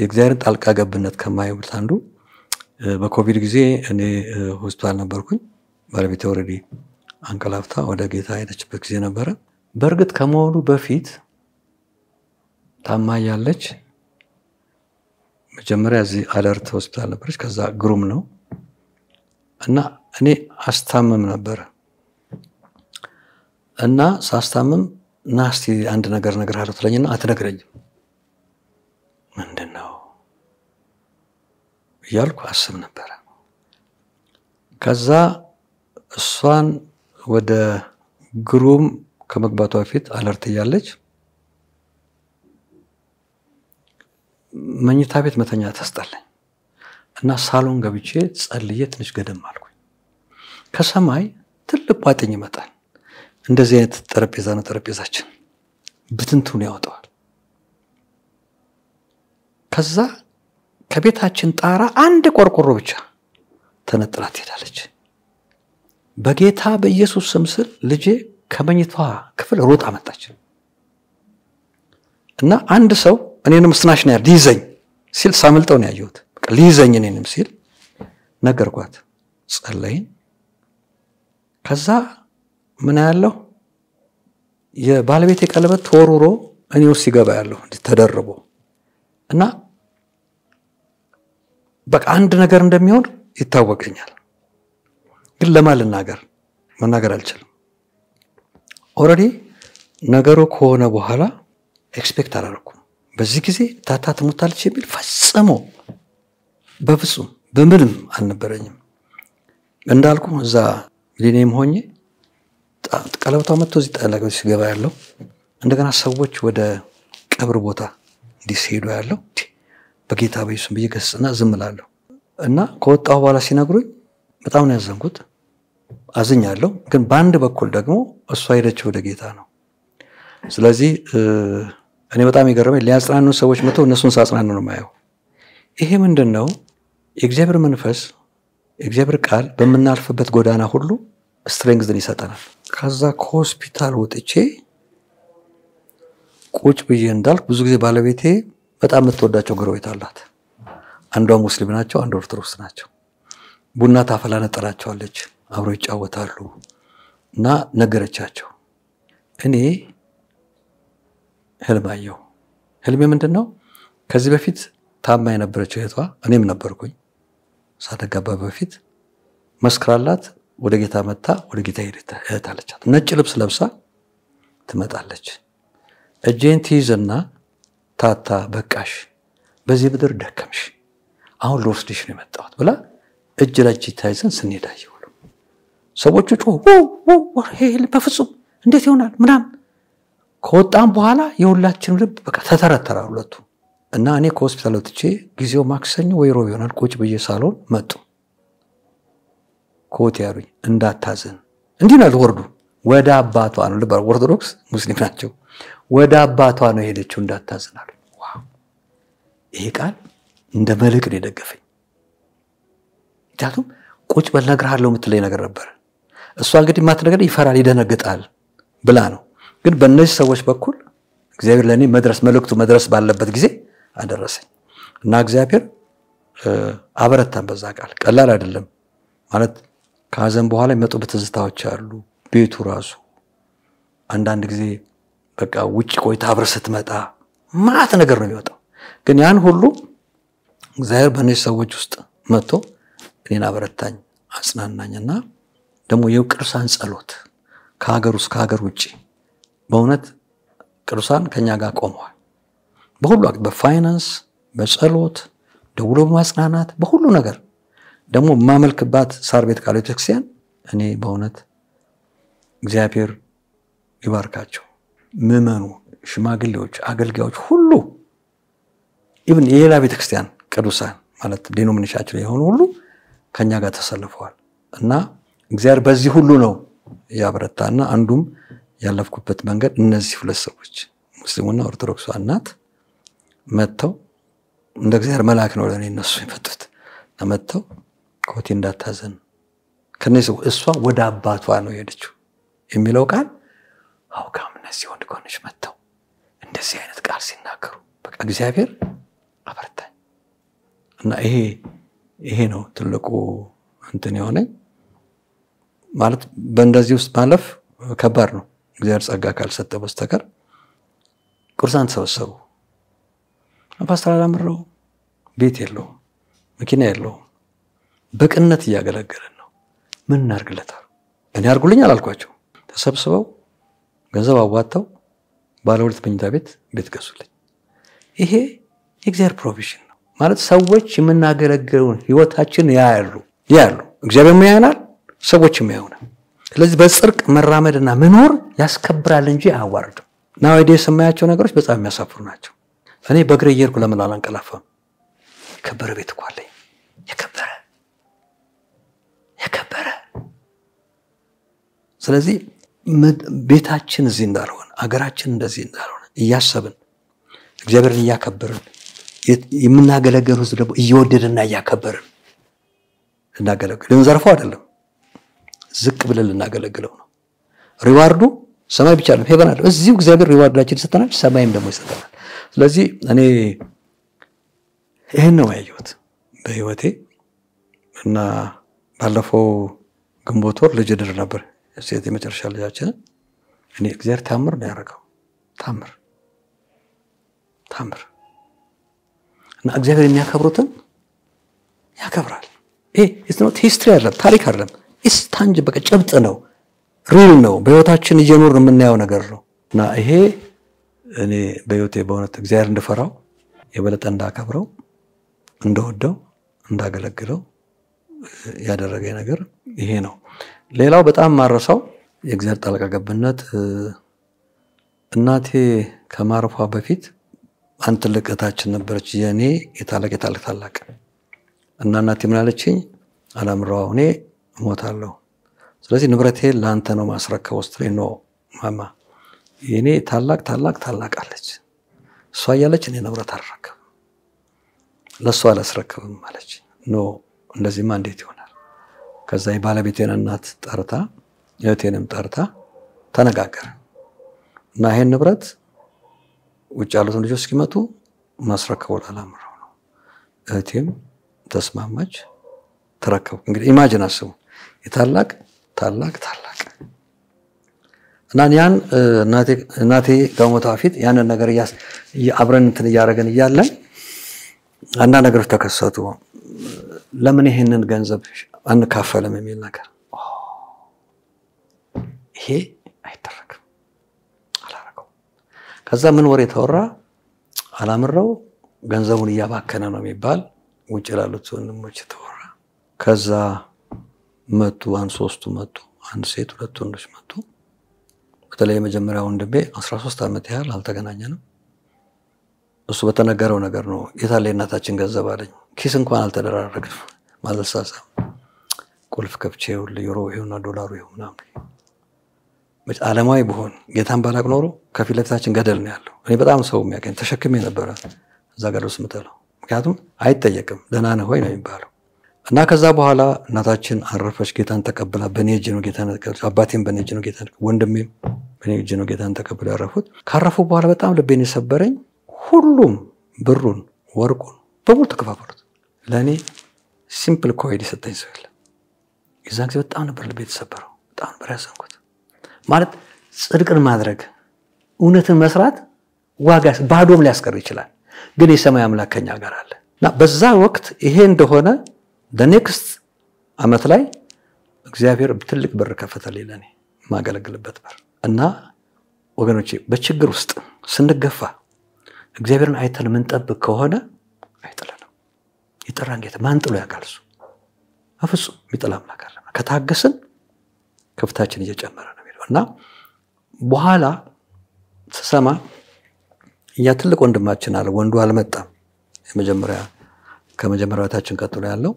እግዚአብሔር ጣልቃ ገብነት ከማይውል አንዱ በኮቪድ ጊዜ እኔ ሆስፒታል ነበርኩኝ ባለቤቴ ኦሬዲ አንቀላፍታ ወደ ጌታ ሄደችበት ጊዜ ነበረ። በእርግጥ ከመሆኑ በፊት ታማያለች። መጀመሪያ እዚህ አለርት ሆስፒታል ነበረች። ከዛ ግሩም ነው እና እኔ አስታምም ነበር እና ሳስታምም ናስቲ አንድ ነገር አለው ትለኝና አትነግረኝም። ምንድነው እያልኩ አስብ ነበር። ከዛ እሷን ወደ ግሩም ከመግባቷ በፊት አለርት ያለች መኝታ ቤት መተኛ ተስጠለኝ እና ሳሎን ገብቼ ጸልዬ ትንሽ ገደም አልኩኝ። ከሰማይ ትልቅ ቋጥኝ ይመጣል። እንደዚህ አይነት ጠረጴዛ ነው ጠረጴዛችን ብትንቱን ያወጣዋል። ከዛ ከቤታችን ጣራ አንድ ቆርቆሮ ብቻ ተነጥላ ትሄዳለች። በጌታ በኢየሱስ ስም ስል ልጄ ከመኝቷ ክፍል ሮጣ መጣች እና አንድ ሰው እኔንም ስናሽ ነው ሊይዘኝ ሲል ሳምልጠው ነው ያየሁት። በቃ ሊይዘኝ እኔንም ሲል ነገርኳት። ጸለይን። ከዛ ምን ያለው የባለቤቴ ቀለበት ተወርውሮ እኔው ሲገባ ያለው ተደርቦ እና በቃ አንድ ነገር እንደሚሆን ይታወቀኛል። ግን መናገር አልችልም። ኦሬዲ ነገሩ ከሆነ በኋላ ኤክስፔክት አላደረኩም። በዚህ ጊዜ ታታ ትሞታለች የሚል ፈጽሞ በፍጹም በምንም አልነበረኝም። እንዳልኩ እዛ ሊኔም ሆኜ ቀለበቷ መጥቶ እዚህ ጠላቀው ሲገባ ያለው እንደገና ሰዎች ወደ ቀብር ቦታ እንዲሄዱ ያለው በጌታ በኢየሱስ በየገስና ዝምላለሁ እና ከወጣው በኋላ ሲነግሩኝ በጣም ነው ያዘንኩት። አዝኛለሁ። ግን በአንድ በኩል ደግሞ እሷ ሄደችው ወደ ጌታ ነው። ስለዚህ እኔ በጣም ይገርመኝ ሊያጽናኑ ሰዎች መተው እነሱን ሳጽናኑ ነው ማየው። ይሄ ምንድነው? የእግዚአብሔር መንፈስ የእግዚአብሔር ቃል በመናልፍበት ጎዳና ሁሉ ስትሬንግዝን ይሰጠናል። ከዛ ከሆስፒታል ወጥቼ ቁጭ ብዬ እንዳልኩ ብዙ ጊዜ ባለቤቴ በጣም የምትወዳቸው ጎረቤት አላት። አንዷ ሙስሊም ናቸው፣ አንዷ ኦርቶዶክስ ናቸው። ቡና ታፈላ ነጠራቸዋለች፣ አብሮ ይጫወታሉ እና ነገረቻቸው። እኔ ህልማየሁ። ህልሜ ምንድነው? ከዚህ በፊት ታማ የነበረችው እህቷ እኔም ነበርኩኝ ሳተጋባ በፊት መስክራላት ወደ ጌታ መጣ። ወደ ጌታ ሄደች። ነጭ ልብስ ለብሳ ትመጣለች። እጄን ትይዝና ታታ በቃሽ፣ በዚህ ምድር ደከምሽ፣ አሁን ልወስድሽ ነው የመጣሁት ብላ እጅ ለእጅ ታይዘን ስንሄድ አየሁ። ሰዎቹ ሄል በፍጹም እንዴት ይሆናል ምናምን። ከወጣን በኋላ የሁላችንም ልብ በቃ ተተረተራ ሁለቱ እና እኔ ከሆስፒታል ወጥቼ ጊዜው ማክሰኞ ወይ ሮብ ይሆናል ቁጭ ብዬ ሳሎን መጡ። ኮት ያሩኝ እንዳታዘን እንዲህ ነው ወርዱ ወደ አባቷ ነው ልባ ኦርቶዶክስ ሙስሊም ናቸው። ወደ አባቷ ነው ሄደችው እንዳታዘን አሉ። ዋው! ይሄ ቃል እንደ መልእክት ነው የደገፈኝ። ታቱም ቁጭ በል ነግርሃለሁ የምትለኝ ነገር ነበር። እሷ እንግዲህ ማትነገር ይፈራል ይደነግጣል ብላ ነው። ግን በእነዚህ ሰዎች በኩል እግዚአብሔር ለኔ መልእክቱ መድረስ ባለበት ጊዜ አደረሰኝ እና እግዚአብሔር አበረታን በዛ ቃል። ቀላል አይደለም ማለት ከሐዘን በኋላ የመጡበት ትዝታዎች አሉ። ቤቱ ራሱ አንዳንድ ጊዜ በቃ ውጪ ቆይታ አብረ ስትመጣ ማት ነገር ነው የሚወጣው። ግን ያን ሁሉ እግዚአብሔር በእነዚህ ሰዎች ውስጥ መጥቶ እኔን አበረታኝ አጽናናኝና ደግሞ የቅዱሳን ጸሎት ከሀገር ውጪ በእውነት ቅዱሳን ከኛ ጋር ቆመዋል። በሁሉ በፋይናንስ በጸሎት ደውሎ በማጽናናት በሁሉ ነገር ደግሞ ማመልክባት ሳር ቤት ቃለ ቤተክርስቲያን እኔ በእውነት እግዚአብሔር ይባርካቸው። ምዕመኑ፣ ሽማግሌዎች፣ አገልጋዮች ሁሉ ኢቭን የሌላ ቤተክርስቲያን ቅዱሳን ማለት ዲኖሚኔሽናቸው የሆኑ ሁሉ ከኛ ጋር ተሰልፈዋል እና እግዚአብሔር በዚህ ሁሉ ነው ያበረታና አንዱም ያለፍኩበት መንገድ እነዚህ ሁለት ሰዎች ሙስሊሙና ኦርቶዶክሱ እናት መተው እንደ እግዚአብሔር መልአክ ነው ለኔ እነሱ የመጡት መተው ኮቴ እንዳታዘን ከነሱ እሷ ወደ አባቷ ነው የሄደችው የሚለው ቃል አውቃም እነዚህ ወንድ ጎንሽ መተው እንደዚህ አይነት ቃል ሲናገሩ በቃ እግዚአብሔር አበረታኝ እና ይሄ ነው ትልቁ እንትን የሆነኝ ማለት በእንደዚህ ውስጥ ማለፍ ከባድ ነው እግዚአብሔር ጸጋ ካልሰጠ በስተቀር ቁርሳን ተሰበሰቡ ፓስተር አላምረው ቤት የለው መኪና የለው በቅነት እያገለገለን ነው ምን እናርግለታል እኔ አርጉልኝ አላልኳቸው ተሰብስበው ገንዘብ አዋጣው ባለ ሁለት መኝታ ቤት ገዙልኝ ይሄ የእግዚአብሔር ፕሮቪዥን ነው ማለት ሰዎች የምናገለግለውን ህይወታችን ያያሉ እግዚአብሔር ያያናል ሰዎችም ያዩናል ስለዚህ በጽድቅ መራመድና መኖር ያስከብራል እንጂ አያዋርድም ናውዴ ሰማያቸው ነገሮች በጣም የሚያሳፍሩ ናቸው እኔ በእግሬ እየሄድኩ ለምን አላንቀላፋም የከበረ ቤት እኮ አለኝ የከበረ ስለዚህ ቤታችን እዚህ እንዳልሆነ አገራችን እንደዚህ እንዳልሆነ እያሰብን እግዚአብሔርን እያከበርን የምናገለግለው ህዝብ ደግሞ እየወደደና እያከበርን እናገለግለን ዘርፎ አይደለም ዝቅ ብለን እናገለግለው ነው ሪዋርዱ ሰማይ ብቻ ነው ሄቨን አይደለም እዚሁ እግዚአብሔር ሪዋርዳችን ይሰጠናል ሰማይም ደግሞ ይሰጠናል ስለዚህ እኔ ይሄን ነው ያየሁት በህይወቴ እና ባለፈው ግንቦት ወር ልጅ ድር ነበር ሴት የመጨረሻ ልጃችን እኔ እግዚአብሔር ታምር ነው ያደረገው ታምር እና እግዚአብሔር የሚያከብሩትን ያከብራል it's not history አይደለም ታሪክ አይደለም it's tangible በቃ ጭብጥ ነው ሪል ነው በህይወታችን እየኖርን የምናየው ነገር ነው እና ይሄ እኔ በህይወቴ በእውነት እግዚአብሔር እንድፈራው የበለጠ እንዳከብረው እንደወደው እንዳገለግለው ያደረገ ነገር ይሄ ነው ሌላው በጣም ማረሳው የእግዚአብሔር ጣልቃ ገብነት እናቴ ከማረፏ በፊት አንተ ለቀታችን ነበርች የኔ የታላቅ እና እናቴ ምን አለችኝ አላምራው እኔ ሞታለሁ ስለዚህ ንብረቴ ላንተ ነው ማስረከው ስትለኝ ነው ማማ የኔ ታላቅ አለች እሷ ያለች እኔ ንብረት አልረከብም ለሷ አላስረከብም አለች ኖ እንደዚህማ እንዴት ይሆናል ከዛ የባለቤቴን እናት ጠርታ የቴንም ጠርታ ተነጋገረ እና ይሄን ንብረት ውጭ ያሉት ልጆች እስኪመጡ ማስረከው አላምራው ነው እቴም ተስማማች ተረከቡ እንግዲህ ኢማጂን አስቡ የታላቅ እና ያን እናቴ ጋሞታ ፊት ያንን ነገር አብረን እንትን ያረጋን ይያለን አንዳ ነገሮች ተከሰቱ ለምን ይሄንን ገንዘብ አንካፈልም የሚል ነገር ይሄ አይተረክም አላረከው ከዛ ምን ወሬ ተወራ አላምረው ገንዘቡን ያባከነ ነው የሚባል ውጭ ላሉት ወንድሞች ተወራ ከዛ መጡ አንሶስቱ መጡ አንድ ሴት ሁለት ወንዶች መጡ በተለይ መጀመሪያው ወንድሜ 13 አመት ያህል አልተገናኘንም እሱ በተነገረው ነገር ነው የታለ እናታችን ገንዘብ አለኝ ኪስ እንኳን አልተደራረግንም ማለሳሳ ቁልፍ ከብቼው ዩሮ ይሁንና ዶላሩ ይሁንና ዓለማዊ በሆን ጌታን ባላቅ ኖሮ ከፊት ለፊታችን ገደል ነው ያለው እኔ በጣም ሰው የሚያቀኝ ተሸክሜ ነበር እዛ ጋር ውስጥ ምተለው ምክንያቱም አይጠየቅም ደህና ነህ ወይ ነው የሚባለው እና ከዛ በኋላ እናታችን አረፈች ጌታን ተቀበላ በኔ እጅ ነው ጌታን ተቀበላ አባቴም በኔ እጅ ነው ጌታን ወንድሜም በኔ እጅ ነው ጌታን ተቀበላ ያረፉት ካረፉ በኋላ በጣም ልቤን የሰበረኝ ሁሉም ብሩን ወርቁን በሙሉ ተከፋፈሉት ለኔ ሲምፕል ኮይድ ይሰጠኝ ሰው የለም የዛን ጊዜ በጣም ነበር ልቤ የተሰበረው በጣም ነበር ያዘንኩት ማለት ጽድቅን ማድረግ እውነትን መስራት ዋጋስ ባዶም ሊያስቀር ይችላል ግን የሰማይ አምላክ ከኛ ጋር አለ እና በዛ ወቅት ይሄ እንደሆነ the next አመት ላይ እግዚአብሔር ትልቅ በር ከፈተልኝ ለኔ ማገለግልበት በር እና ወገኖቼ በችግር ውስጥ ስንገፋ እግዚአብሔርን አይተን ምን ጠብቅ ከሆነ አይጥለንም ይጠራን ጌታ ማን ጥሎ ያካልሱ አፍጹም ይጥላ አምላክ አለ ከታገስን ከፍታችን እየጨመረ ነው የሚለው እና በኋላ ተሰማ ያ ትልቅ ወንድማችን አለ ወንዱ አልመጣም ከመጀመሪያታችን ቀጥሎ ያለው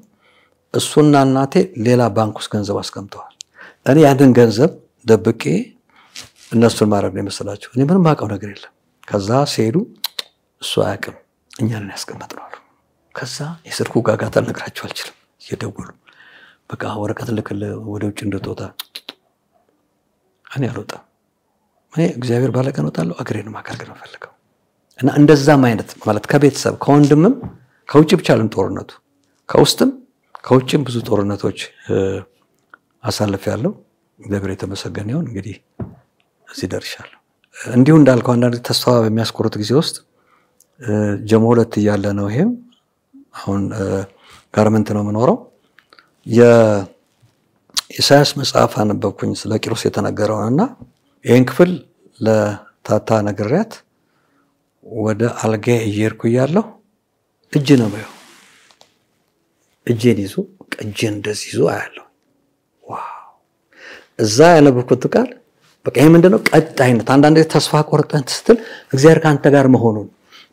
እሱና እናቴ ሌላ ባንክ ውስጥ ገንዘብ አስቀምጠዋል እኔ ያንን ገንዘብ ደብቄ እነሱን ማረግ ነው መስላችሁ እኔ ምንም ማቀው ነገር የለም ከዛ ሲሄዱ እሱ አያውቅም እኛን ያስቀምጣሉ ከዛ የስልኩ ጋጋታ ልነግራችሁ አልችልም እየደወሉ በቃ ወረቀት ልከለ ወደ ውጭ እንደተወጣ እኔ አልወጣም እኔ እግዚአብሔር ባለቀን ወጣለሁ አገሬን ማካከል ነው ፈልገው እና እንደዛም አይነት ማለት ከቤተሰብ ከወንድምም ከውጭ ብቻ ለም ጦርነቱ ከውስጥም ከውጭም ብዙ ጦርነቶች አሳልፍ ያለው እግዚአብሔር የተመሰገነ ይሁን። እንግዲህ እዚህ ደርሻለሁ። እንዲሁ እንዳልከው አንዳንድ ተስፋ በሚያስቆርጥ ጊዜ ውስጥ ጀሞ 2 እያለ ነው ይሄም አሁን ጋርመንት ነው የምኖረው የኢሳያስ መጽሐፍ አነበብኩኝ ስለ ቂሮስ የተነገረውና ይሄን ክፍል ለታታ ነግሬያት ወደ አልጋ እየሄድኩ እያለሁ እጅ ነው ባየው እጄን ይዞ እጄን እንደዚህ ይዞ አያለሁ። ዋው እዛ ያነበብኩት ቃል በቃ ይሄ ምንድነው ቀጣይነት አንዳንዴ ተስፋ ቆርጠን ስትል እግዚአብሔር ካንተ ጋር መሆኑን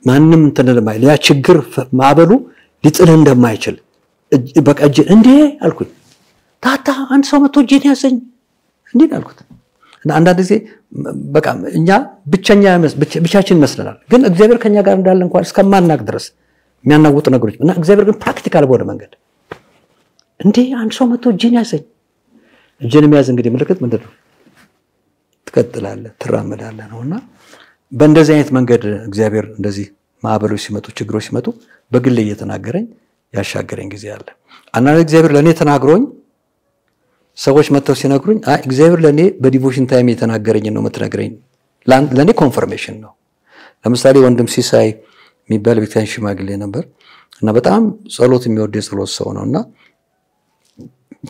ማንንም ተነለማይ ያ ችግር ማዕበሉ ሊጥልህ እንደማይችል በቃ እጄ እንዴ አልኩኝ። ታታ አንድ ሰው መጥቶ እጄን ያዘኝ እንዴ አልኩት። እና አንዳንድ ጊዜ በቃ እኛ ብቻችን መስለናል፣ ግን እግዚአብሔር ከኛ ጋር እንዳለ እንኳን እስከማናቅ ድረስ የሚያናውጡ ነገሮች እና እግዚአብሔር ግን ፕራክቲካል በሆነ መንገድ እንዴ አንድ ሰው መጥቶ እጄን ያዘኝ። እጄን የሚያዝ እንግዲህ ምልክት ምንድነው? ትቀጥላለህ ትራመዳለህ ነውና በእንደዚህ አይነት መንገድ እግዚአብሔር እንደዚህ ማዕበሎች ሲመጡ ችግሮች ሲመጡ በግል እየተናገረኝ ያሻገረኝ ጊዜ አለ። አንዳንድ እግዚአብሔር ለኔ ተናግሮኝ ሰዎች መጥተው ሲነግሩኝ አይ እግዚአብሔር ለኔ በዲቮሽን ታይም የተናገረኝ ነው የምትነግረኝ ለኔ ኮንፈርሜሽን ነው። ለምሳሌ ወንድም ሲሳይ የሚባል ቤተክርስቲያን ሽማግሌ ነበር እና በጣም ጸሎት የሚወድ የጸሎት ሰው ነውና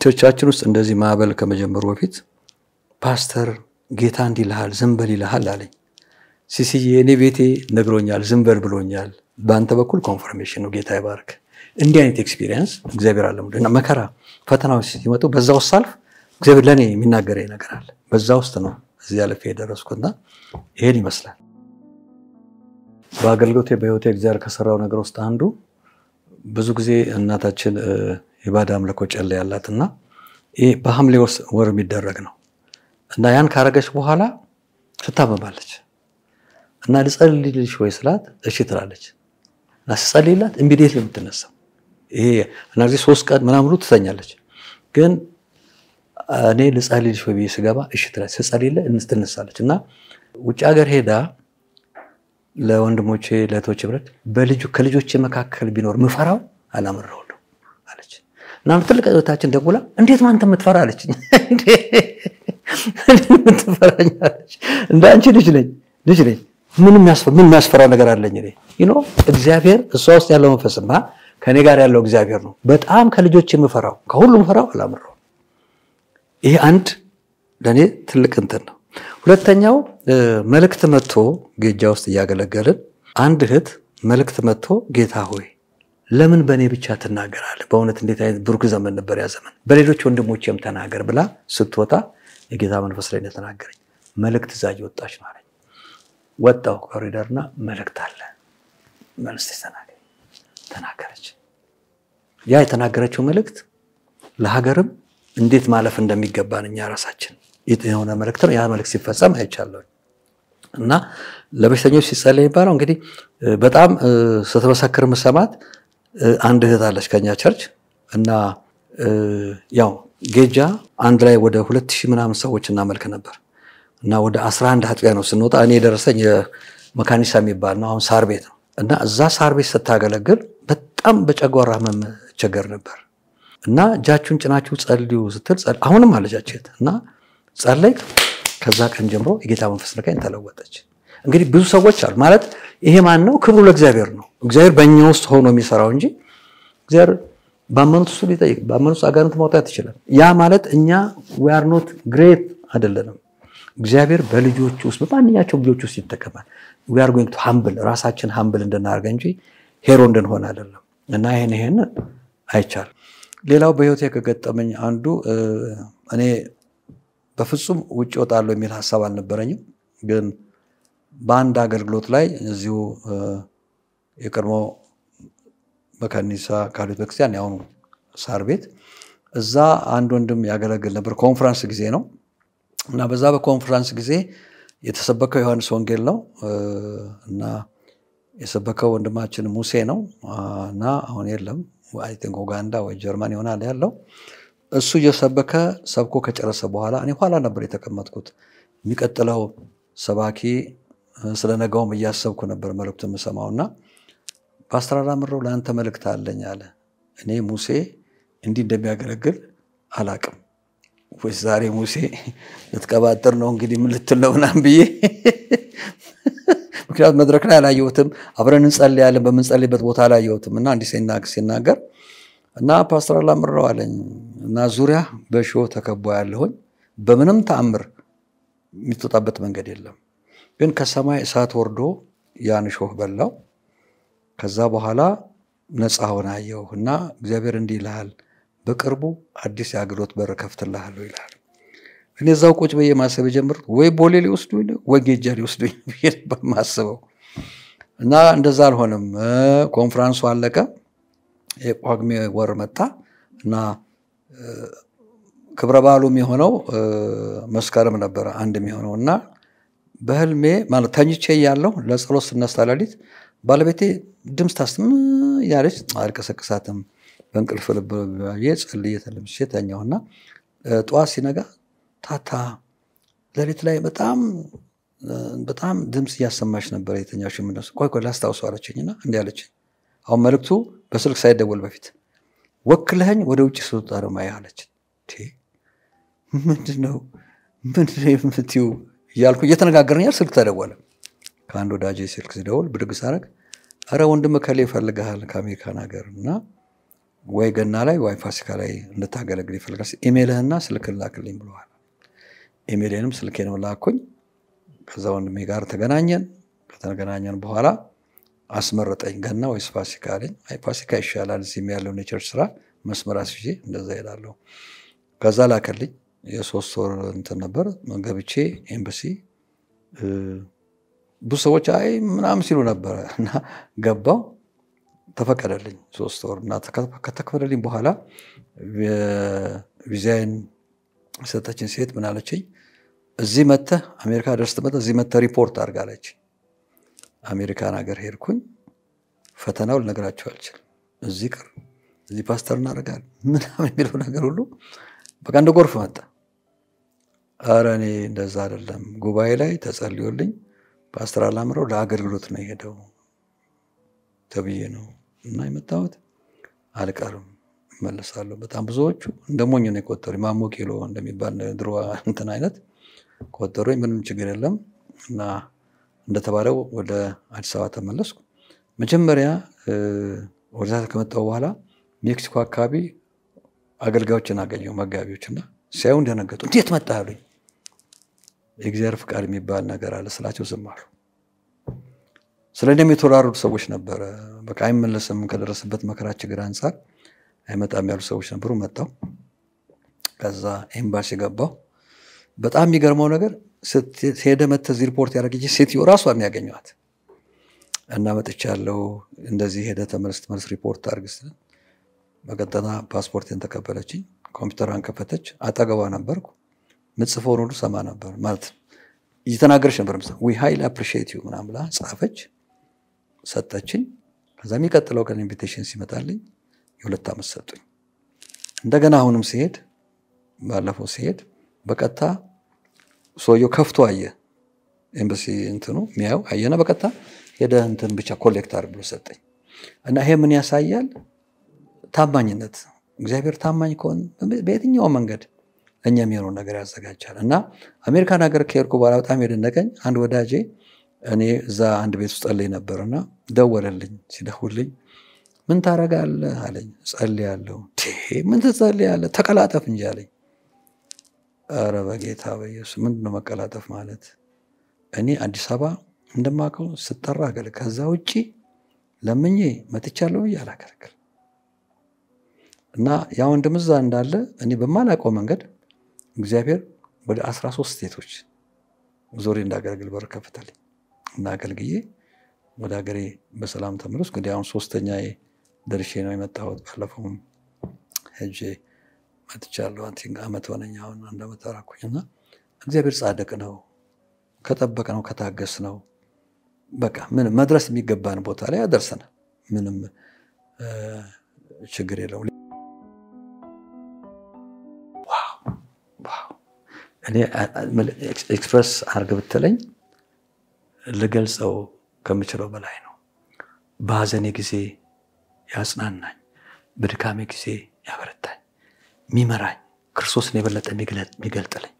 ቸርቻችን ውስጥ እንደዚህ ማዕበል ከመጀመሩ በፊት ፓስተር ጌታ እንዲልሃል ዝምበል ይልሃል አለኝ። ሲሲዬ እኔ ቤቴ ነግሮኛል ዝምበል ብሎኛል፣ በአንተ በኩል ኮንፈርሜሽን ነው ጌታ ይባርክ። እንዲህ አይነት ኤክስፒሪየንስ እግዚአብሔር አለምደና መከራ ፈተናዎች ሲመጡ በዛው ሳልፍ እግዚአብሔር ለኔ የሚናገረኝ ነገር አለ። በዛው ውስጥ ነው እዚህ ያለፈ የደረስኩና ይሄን ይመስላል። በአገልግሎቴ በህይወቴ እግዚአብሔር ከሰራው ነገር ውስጥ አንዱ ብዙ ጊዜ እናታችን የባዳ አምልኮ ጨለ ያላትና ይሄ በሐምሌ ወር የሚደረግ ነው እና ያን ካረገች በኋላ ትታመማለች እና ልጸልይልሽ ወይ ስላት እሺ ትላለች እና ስጸልይላት ኢሚዲየትሊ የምትነሳው ይሄ እናዚህ 3 ቀን ምናምን ሁሉ ትተኛለች። ግን እኔ ልጸልይልሽ ወይ ስገባ እሺ ትላለች ስጸልይላት እንስትነሳለች እና ውጭ ሀገር ሄዳ ለወንድሞቼ ለቶች ብረት ከልጆቼ መካከል ቢኖር ምፈራው አላመረው አለች እና ትልቅ እህታችን ደውላ እንዴት ማንተ የምትፈራ አለች። ምትፈራኝ አለች እንዳንቺ ልጅ ነኝ ምን የሚያስፈራው ነገር አለኝ እኔ እግዚአብሔር እሷ ውስጥ ያለው መንፈስማ ከኔ ጋር ያለው እግዚአብሔር ነው። በጣም ከልጆቼ የምፈራው ከሁሉም ፈራው አላመረው። ይሄ አንድ ለኔ ትልቅ እንትን ነው። ሁለተኛው መልእክት መጥቶ ጌጃ ውስጥ ያገለገልን አንድ እህት መልእክት መጥቶ ጌታ ሆይ ለምን በኔ ብቻ ትናገራለህ? በእውነት እንዴት አይነት ብሩክ ዘመን ነበር ያ ዘመን፣ በሌሎች ወንድሞቼም ተናገር ብላ ስትወጣ የጌታ መንፈስ ላይ ተናገረኝ። መልእክት ዛጅ ወጣች ነው አለኝ። ወጣው ኮሪደርና መልእክት አለ መልስ ተናገረች። ያ የተናገረችው መልእክት ለሀገርም እንዴት ማለፍ እንደሚገባን እኛ ራሳችን የሆነ መልእክት ነው። ያ መልእክት ሲፈጸም አይቻለሁ እና ለበሽተኞች ሲጸለይ ይባላል እንግዲህ በጣም ስትመሰክር መሰማት አንድ እህት አለች ከኛ ቸርች እና ያው ጌጃ አንድ ላይ ወደ 2000 ምናምን ሰዎች እናመልክ ነበር እና ወደ 11 አጥቢያ ነው ስንወጣ እኔ ደረሰኝ የመካኒሳ የሚባል ነው አሁን ሳር ቤት ነው እና እዛ ሳር ቤት ስታገለግል በጣም በጨጓራ ህመም ቸገር ነበር እና እጃችሁን ጭናችሁ ጸልዩ ስትል አሁንም አለጃችት እና ጸለይ ከዛ ቀን ጀምሮ የጌታ መንፈስ ነካኝ ተለወጠች። እንግዲህ ብዙ ሰዎች አሉ ማለት ይሄ ማን ነው? ክብሩ ለእግዚአብሔር ነው። እግዚአብሔር በእኛ ውስጥ ሆኖ የሚሰራው እንጂ እግዚአብሔር ባመኑት ሁሉ ይጠይቅ ባመኑት አጋንንት ማውጣት ይችላል። ያ ማለት እኛ we are not great አይደለም። እግዚአብሔር በልጆቹ ውስጥ በማንኛቸው ልጆች ውስጥ ይተከማል። we are going to humble ራሳችን humble እንድናርገ እንጂ ሄሮ እንድንሆን አይደለም እና ይሄን አይቻል። ሌላው በህይወቴ ከገጠመኝ አንዱ እኔ በፍጹም ውጭ ወጣለሁ የሚል ሐሳብ አልነበረኝም። ግን በአንድ አገልግሎት ላይ እዚሁ የቀድሞ በካኒሳ ካሉት ቤተክርስቲያን ያው ሳር ቤት እዛ አንድ ወንድም ያገለግል ነበር። ኮንፈረንስ ጊዜ ነው እና በዛ በኮንፈረንስ ጊዜ የተሰበከው ዮሐንስ ወንጌል ነው እና የሰበከው ወንድማችን ሙሴ ነው እና አሁን የለም አይ ቲንክ ኡጋንዳ ወይ ጀርመን ይሆናል ያለው። እሱ እየሰበከ ሰብኮ ከጨረሰ በኋላ እኔ ኋላ ነበር የተቀመጥኩት። የሚቀጥለው ሰባኪ ስለነጋውም እያሰብኩ ነበር መልእክቱን መሰማውና ፓስተር አላምረው ለአንተ መልእክት አለኝ አለ። እኔ ሙሴ እንዲህ እንደሚያገለግል አላቅም ወይ ዛሬ ሙሴ ልትቀባጥር ነው እንግዲህ ምን ልትል ነው ምናምን ብዬ ምክንያቱም መድረክ ላይ አላየሁትም አብረን እንጸልያለን በመንጸልይበት ቦታ አላየሁትም እና እንዲህ ሲናገር እና ፓስተር አላምረው አለኝ እና ዙሪያ በሾህ ተከቦ ያለሁኝ በምንም ተአምር የሚተጣበት መንገድ የለም ግን ከሰማይ እሳት ወርዶ ያን ሾህ በላው ከዛ በኋላ ነፃ ሆናየውና እግዚአብሔር እንዲህ ይላል በቅርቡ አዲስ ያግሎት በር ከፍትልሃለሁ ይላል እኔ እዛው ቁጭ በየ ማሰብ ጀምር ወይ ቦሌ ሊወስዱኝ ወይ ጌጃ ሊወስዱኝ በማሰበው እና እንደዛ አልሆነም ኮንፈረንሱ አለቀ የጳጉሜ ወር መጣ እና ክብረ በዓሉም የሆነው መስከረም ነበር አንድ የሚሆነውና በህልሜ ማለት ተኝቼ ያለው ለጸሎት ስነሳላሊት ባለቤቴ ድምጽ ታስም ያለች አልቀሰቀሳትም በእንቅልፍ ልብ የጸልይ የተለምሽ ተኛውና ጧት ሲነጋ ታታ ለሊት ላይ በጣም ድምጽ ያሰማሽ ነበር የተኛሽ ምንስ ቆይ ላስታውሰው አለችኝና እንዴ አለችኝ አሁን መልክቱ በስልክ ሳይደወል በፊት ወክለኝ ወደ ውጭ ስወጣ ነው ማያለች ምንድነው የምትዩ ያልኩ እየተነጋገርን ያል ስልክ ተደወለ ካንዶ ዳጄ ስልክ ሲደውል ብድግ ሳረግ አረ ወንድም ከሌ ፈልጋል ከአሜሪካን ሀገርና ወይ ገና ላይ ወይ ፋሲካ ላይ እንድታገለግል ይፈልጋል ኢሜልህና ስልክ ላክልኝ ብለዋል ኢሜልንም ስልኬንም ላኩኝ ከዛ ወንድሜ ጋር ተገናኘን በኋላ አስመረጠኝ ገና ወይ ፋሲካ አለኝ አይ ፋሲካ ይሻላል እዚህ ያለው ኔቸር ስራ መስመር አስይዤ እንደዛ ይላልው ከዛ ላከልኝ የሶስት ወር እንትን ነበር ገብቼ ኤምባሲ ብዙ ሰዎች አይ ምናምን ሲሉ ነበር እና ገባው ተፈቀደልኝ 3 ወር እና ከተከፈለልኝ በኋላ ቪዛዬን ሰጠችኝ ሴት ምን አለችኝ እዚህ መጣ አሜሪካ ደርሰህ መጣ እዚህ መጣ ሪፖርት አድርጋለች አሜሪካን ሀገር ሄድኩኝ ፈተናው ልነግራቸው አልችልም እዚህ ፓስተር እናረጋል ምናምን የሚለው ነገር ሁሉ በቃ እንደ ጎርፍ መጣ አረኔ እንደዛ አይደለም ጉባኤ ላይ ተጸልዮልኝ ፓስተር አላምረው ለአገልግሎት ነው የሄደው ተብዬ ነው እና የመጣሁት አልቀርም መለሳለሁ በጣም ብዙዎቹ እንደሞኝ ነው የቆጠሩ ማሞ ኪሎ እንደሚባል ድሮ እንትን አይነት ቆጠሩኝ ምንም ችግር የለም እና እንደተባለው ወደ አዲስ አበባ ተመለስኩ መጀመሪያ ወደዛ ከመጣሁ በኋላ ሜክሲኮ አካባቢ አገልጋዮችን አገኘሁ መጋቢዎችና ሳይው እንደነገጡ እንዴት መጣሉኝ እግዚአብሔር ፍቃድ የሚባል ነገር አለ ስላቸው ዝማሩ ስለኔም የተወራሩት ሰዎች ነበር በቃ አይመለስም ከደረሰበት መከራ ችግር አንፃር አይመጣም ያሉ ሰዎች ነበሩ መጣው ከዛ ኤምባሲ ገባው በጣም የሚገርመው ነገር ሄደ መተዚ ሪፖርት ያደረገች ሴትዮ ራሷን ያገኘዋት እና መጥቻለሁ እንደዚህ ሄደ ተመለስ ሪፖርት አርግስ በቀጥታ ፓስፖርቴን ተቀበለችኝ ኮምፒውተሯን ከፈተች አጠገቧ ነበርኩ ምጽፈውን ሁሉ ሰማ ነበር ማለት እየተናገረች ነበር we highly appreciate you ምናምን ብላ ጻፈች ሰጠችኝ ከዛ የሚቀጥለው ቀን ኢንቪቴሽን ሲመጣልኝ የ2 ዓመት ሰጡኝ እንደገና አሁንም ሲሄድ ባለፈው ሲሄድ በቀጥታ ሶዮ ከፍቶ አየ ኤምባሲ እንትኑ ሚያው አየና በቀጥታ ሄደ እንትን ብቻ ኮሌክት አድርግ ብሎ ሰጠኝ እና ይሄ ምን ያሳያል ታማኝነት እግዚአብሔር ታማኝ ከሆነ በየትኛው መንገድ ለኛ የሚሆነው ነገር ያዘጋጃል እና አሜሪካን ሀገር ከሄድኩ በኋላ በጣም የደነቀኝ አንድ ወዳጄ እኔ እዛ አንድ ቤት ውስጥ ጸልይ ነበርና ደወለልኝ ሲደውልልኝ ምን ታረጋለህ አለኝ ጸልያለሁ ምን ትጸልያለህ ተቀላጠፍ እንጂ አለኝ አረ በጌታ በኢየሱስ ምንድነው መቀላጠፍ ማለት እኔ አዲስ አበባ እንደማቀው ስጠራ አገለ ከዛ ውጪ ለምኜ መጥቻለሁ ያላከረከል እና ያው እንደምዛ እንዳለ እኔ በማላቀው መንገድ እግዚአብሔር ወደ 13 ስቴቶች ዞሬ እንዳገለግል በር ከፈተልኝ እና አገልግዬ ወደ ሀገሬ በሰላም ተመለስኩ እንግዲህ አሁን 3ኛዬ ደርሼ ነው የመጣሁት ባለፈው ሄጄ መጥቻለሁ አንቲንግ አመት ሆነኝ አሁን አንድ አመት አራኩኝና እግዚአብሔር ጻድቅ ነው ከጠበቀነው ከታገስነው በቃ ምን መድረስ የሚገባን ቦታ ላይ ያደርሰናል ምንም ችግር የለውም እኔ ኤክስፕረስ አርግ ብትለኝ ለገልጸው ከምችለው በላይ ነው ባዘኔ ጊዜ ያጽናናኝ በድካሜ ጊዜ ያበረታኝ ሚመራኝ ክርስቶስን የበለጠ የሚገልጥልኝ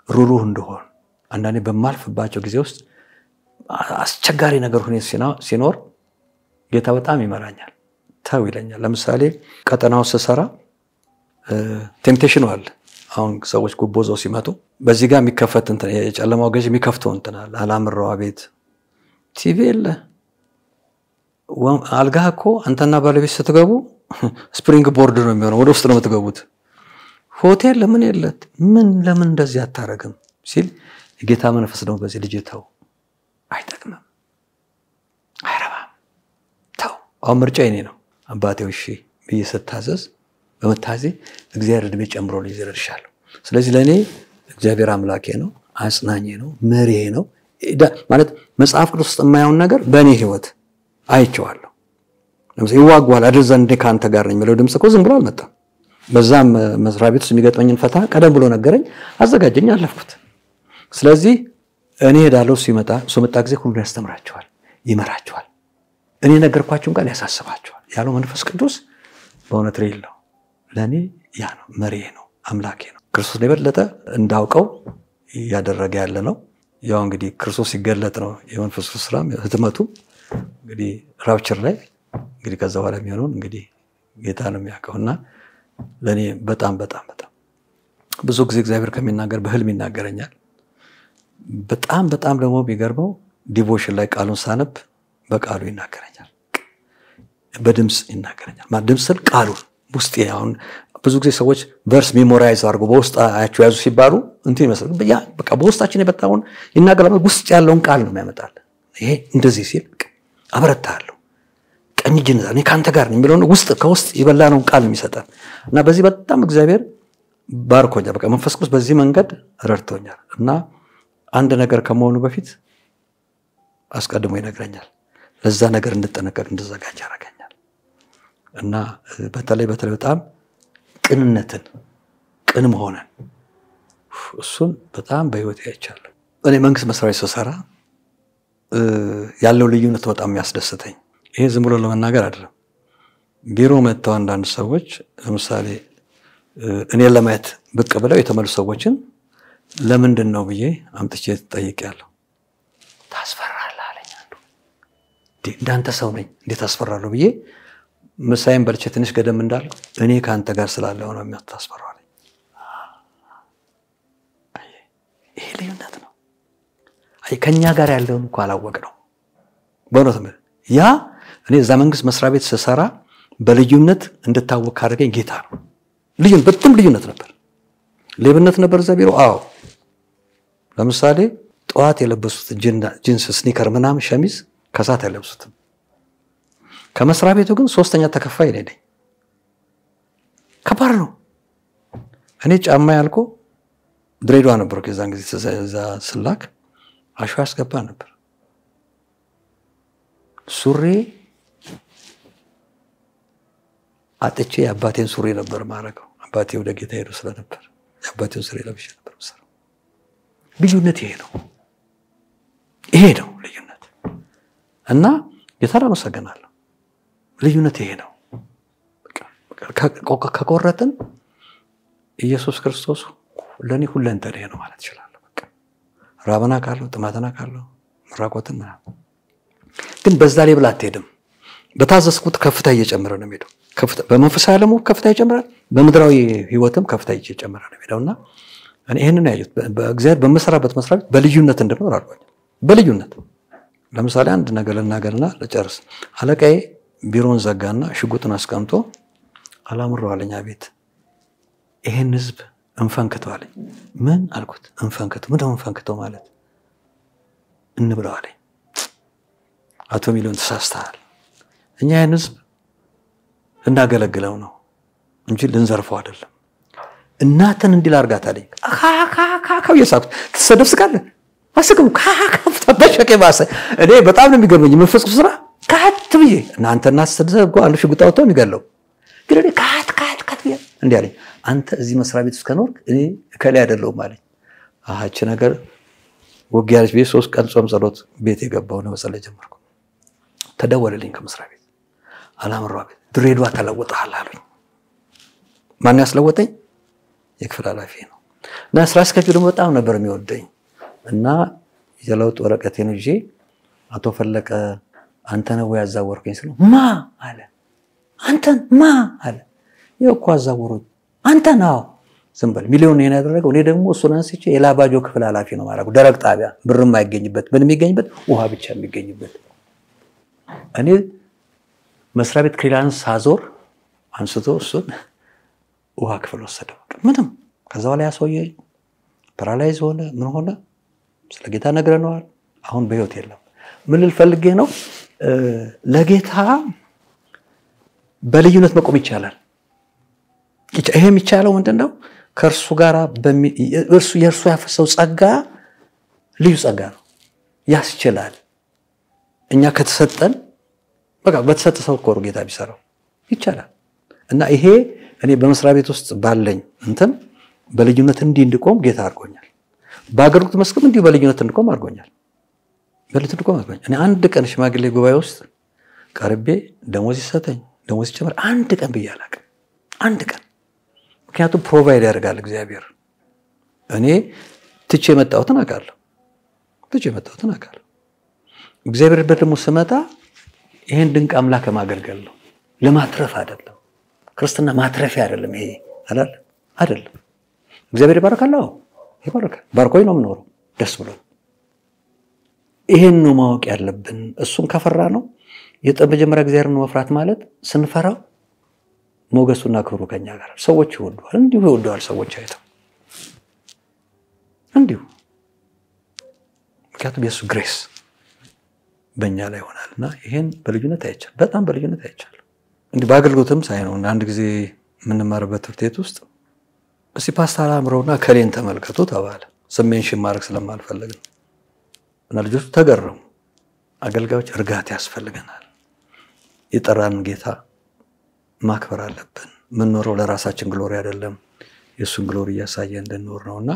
ሩሩህ እንደሆን አንዳንዴ በማልፍባቸው ጊዜ ውስጥ አስቸጋሪ ነገር ሆነ ሲኖር ጌታ በጣም ይመራኛል ታው ይለኛል ለምሳሌ ቀጠናው ሰሰራ ቴምፕቴሽን አለ አሁን ሰዎች ጉቦዘው ሲመጡ በዚህ ጋር የሚከፈት እንትን የጨለማው ገዥ የሚከፍተው እንትን አለ አላምረው አቤት ቲቪ የለ አልጋ እኮ አንተና ባለቤት ስትገቡ ስፕሪንግ ቦርድ ነው የሚሆነው ወደ ውስጥ ነው የምትገቡት ሆቴል ለምን የለት ምን ለምን እንደዚህ አታረግም ሲል የጌታ መንፈስ ነው በዚህ ልጅ ተው አይጠቅምም አይረባም ተው አሁን ምርጫ የኔ ነው አባቴው እሺ በየሰታዘዝ በመታዘዝ እግዚአብሔር እድሜ ጨምሮልኝ ይዘርሻለሁ ስለዚህ ለኔ እግዚአብሔር አምላኬ ነው አጽናኜ ነው መሪዬ ነው ማለት መጽሐፍ ቅዱስ ውስጥ የማያውን ነገር በእኔ ህይወት አይቼዋለሁ ለምሳሌ ይዋጓል አይደል ዘንድ ካንተ ጋር ነኝ የሚለው ድምጽ እኮ ዝም ብሎ አልመጣም በዛም መስሪያ ቤት ውስጥ የሚገጥመኝን ፈተና ቀደም ብሎ ነገረኝ አዘጋጀኝ አለፍኩት ስለዚህ እኔ ሄዳለሁ ሲመጣ ጊዜ ሁሉ ያስተምራቸዋል ይመራቸዋል እኔ ነገርኳችሁን ቃል ያሳስባቸዋል ያለው መንፈስ ቅዱስ በእውነት ነው ለኔ ያ ነው መሪዬ ነው አምላኬ ነው ክርስቶስ የበለጠ እንዳውቀው ያደረገ ያለ ነው ያው እንግዲህ ክርስቶስ ሲገለጥ ነው የመንፈስ ቅዱስ ስራም ህትመቱ እንግዲህ ራፕቸር ላይ እንግዲህ ከዛ በኋላ የሚሆነው እንግዲህ ጌታ ነው የሚያውቀውና ለኔ በጣም ብዙ ጊዜ እግዚአብሔር ከሚናገር በህልም ይናገረኛል በጣም ደግሞ ቢገርመው ዲቮሽን ላይ ቃሉን ሳነብ በቃሉ ይናገረኛል በድምጽ ይናገረኛል ድምጽ ስል ቃሉን ውስጥ አሁን ብዙ ጊዜ ሰዎች ቨርስ ሜሞራይዝ አድርጎ በውስጥ አያቸው ያዙ ሲባሉ እንት ይመስላል ያ በቃ በውስጣችን የበጣውን ይናገራል ውስጥ ያለውን ቃል ነው የሚያመጣል ይሄ እንደዚህ ሲል አበረታለሁ ቀኝ እጅን እኔ ካንተ ጋር ነኝ የሚለው ውስጥ ከውስጥ ይበላነው ቃል የሚሰጣል እና በዚህ በጣም እግዚአብሔር ባርኮኛል በቃ መንፈስ ቅዱስ በዚህ መንገድ ረድቶኛል እና አንድ ነገር ከመሆኑ በፊት አስቀድሞ ይነግረኛል ለዛ ነገር እንድጠነቀቅ እንድዘጋጅ ያደርገኛል እና በተለይ በጣም ቅንነትን ቅን መሆንን እሱን በጣም በህይወት ያይቻለሁ እኔ መንግስት መስሪያ ቤት ስሰራ ያለው ልዩነት በጣም የሚያስደስተኝ ይሄ ዝም ብሎ ለመናገር አይደለም ቢሮ መጥተው አንዳንድ ሰዎች ለምሳሌ እኔ ለማየት ብቅ ብለው የተመለሱ ሰዎችን ለምንድን ነው ብዬ አምጥቼ ተጠይቄያለሁ ታስፈራለህ አለኝ አንዱ እንዳንተ ሰው ነኝ እንዴት አስፈራለሁ ብዬ ምሳዬን በልቼ ትንሽ ገደም እንዳልኩ እኔ ካንተ ጋር ስላለው ነው የሚያስፈራው አለኝ ይሄ ልዩነት ነው ከኛ ጋር ያለውን እንኳን አላወቅነው በእውነት ያ እኔ እዛ መንግስት መስሪያ ቤት ስሰራ በልዩነት እንድታወቅ ካደረገኝ ጌታ ነው በጣም ልዩነት ነበር ሌብነት ነበር እዛ ቢሮ አዎ ለምሳሌ ጧት የለበሱት ጂንስ ስኒከር ምናምን ሸሚዝ ከሳት ያለብሱት ከመስሪያ ቤቱ ግን ሶስተኛ ተከፋይ ነኝ ከባድ ነው እኔ ጫማ ያልኩ ድሬዳዋ ነበር ከዛን ጊዜ እዛ ስላክ አሽዋ አስገባ ነበር ሱሪ አጥቼ አባቴን ሱሪ ነበር ማረከው አባቴ ወደ ጌታ ሄዶ ስለነበር አባቴን ሱሪ ለብሼ ነበር ሰራው ልዩነት ይሄ ነው ልዩነት እና ጌታን አመሰግናለሁ ልዩነት ይሄ ነው ከቆረጥን ኢየሱስ ክርስቶስ ለኔ ሁለንተኔ ነው ማለት ይችላል በቃ ራበና ካለው ጥማተና ካለው መራቆትን ግን በዛ ላይ ብላ አትሄድም በታዘዝኩት ከፍታ እየጨመረ ነው የሚሄደው ከፍታ በመንፈሳዊ ዓለም ከፍታ ይጨምራል በምድራዊ ህይወትም ከፍታ እየጨመረ ነው የሚሄደውና እኔ ይሄንን ያየሁት በእግዚአብሔር በመሰራበት መስራት በልዩነት እንደኖር አድርጎኛል በልዩነት ለምሳሌ አንድ ነገር ለናገርና ለጨርስ አለቃዬ ቢሮን ዘጋና ሽጉጥን አስቀምጦ አላምረው አለኝ አቤት ይሄን ህዝብ እንፈንክተው አለኝ ምን አልኩት እንፈንክተው ምን እንፈንክተው ማለት እንብለው አለኝ አቶ ሚሊዮን ተሳስተሃል እኛ ይሄን ህዝብ እንዳገለግለው ነው እንጂ ልንዘርፈው አይደለም እናተን እንዲል አርጋት አለኝ ካካካው የሳብት ተሰደስካለ አስከም ካካካው ተበሸከ ባሰ እኔ በጣም ነው የሚገርመኝ መንፈስ ቅዱስ ስራ ካት ብዬ እናንተና ተሰደስኩ አሉ ሽጉጣው ተው የሚገለው ግን እኔ ካት እንዴ አለኝ አንተ እዚህ መስሪያ ቤት ውስጥ ከኖርክ እኔ ከላይ አይደለሁም አለኝ አሃች ነገር ወጊያለች ቤት 3 ቀን ጾም ጸሎት ቤት የገባው ነው መጸለይ ጀመርኩ ተደወለልኝ ከመስሪያ ቤት አላምረው ቤት ድሬዳዋ ተለወጣል አሉኝ ማን ያስለወጠኝ የክፍል ኃላፊ ነው እና ስራ አስኪያጁ ደግሞ በጣም ነበር የሚወደኝ እና የለውጥ ወረቀቴን ይዤ አቶ ፈለቀ አንተ ነው ያዛወርከኝ ስለው ማ አለ አንተን ማ አለ የእኮ አዛወሩኝ አንተ ነው ዝም በል ሚሊዮን የኔ ያደረገው እኔ ደግሞ እሱን አንስቼ የላባጆ ክፍል ኃላፊ ነው ማለት ደረቅ ጣቢያ ብርም አይገኝበት ምን የሚገኝበት ውሃ ብቻ የሚገኝበት እኔ መስሪያ ቤት ክሊራንስ አዞር አንስቶ እሱን ውሃ ክፍል ወሰደው ምንም ከዛ በኋላ ያሰውየ ፓራላይዝ ሆነ ምን ሆነ ስለጌታ ነግረነዋል አሁን በህይወት የለም ምን ልፈልጌ ነው ለጌታ በልዩነት መቆም ይቻላል ይሄ የሚቻለው ምንድነው ከርሱ ጋራ የርሱ ያፈሰው ጸጋ ልዩ ጸጋ ነው ያስችላል እኛ ከተሰጠን በቃ በተሰጠ ሰው ኮር ጌታ ቢሰራው ይቻላል እና ይሄ እኔ በመስሪያ ቤት ውስጥ ባለኝ እንትን በልዩነት እንድቆም ጌታ አድርጎኛል ባገርኩት መስከም እንዲሁ በልዩነት እንድቆም አድርጎኛል እኔ አንድ ቀን ሽማግሌ ጉባኤ ውስጥ ቀርቤ ደሞዝ ይሰጠኝ ደሞዝ ይጨምር አንድ ቀን ብያላቅ አንድ ቀን ምክንያቱም ፕሮቫይድ ያደርጋል እግዚአብሔር እኔ ትቼ መጣሁትን አውቃለሁ እግዚአብሔር ደግሞ ስመጣ ይሄን ድንቅ አምላክ ማገልገል ነው ለማትረፍ አይደለም ክርስትና ማትረፊያ አይደለም ይሄ አይደለም እግዚአብሔር ይባርካል ይባርካል ባርኮይ ነው ምኖረው ደስ ብሎ ይሄን ነው ማወቅ ያለብን እሱን ከፈራ ነው የመጀመሪያ እግዚአብሔርን መፍራት ማለት ስንፈራው ሞገሱና ክብሩ ከኛ ጋር ሰዎች ይወዱዋል እንዲሁ ይወዱዋል ሰዎች አይተው እንዲሁ ምክንያቱም የሱ ግሬስ በእኛ ላይ ሆናልና ይሄን በልዩነት አይቻል በጣም በልዩነት አይቻል እንዲህ ባገልግሎትም ሳይሆን አንድ ጊዜ ምንማርበት ትርቴት ውስጥ እሲ ፓስተር አምሮና ከሌን ተመልከቱ ተባለ ስሜንሽን ማድረግ ስለማልፈልግ ነው እና ልጆቹ ተገረሙ አገልጋዮች እርጋታ ያስፈልገናል የጠራን ጌታ ማክበር አለብን ምን ኖረው ለራሳችን ግሎሪ አይደለም የሱን ግሎሪ ያሳየ እንድንኖር ነውና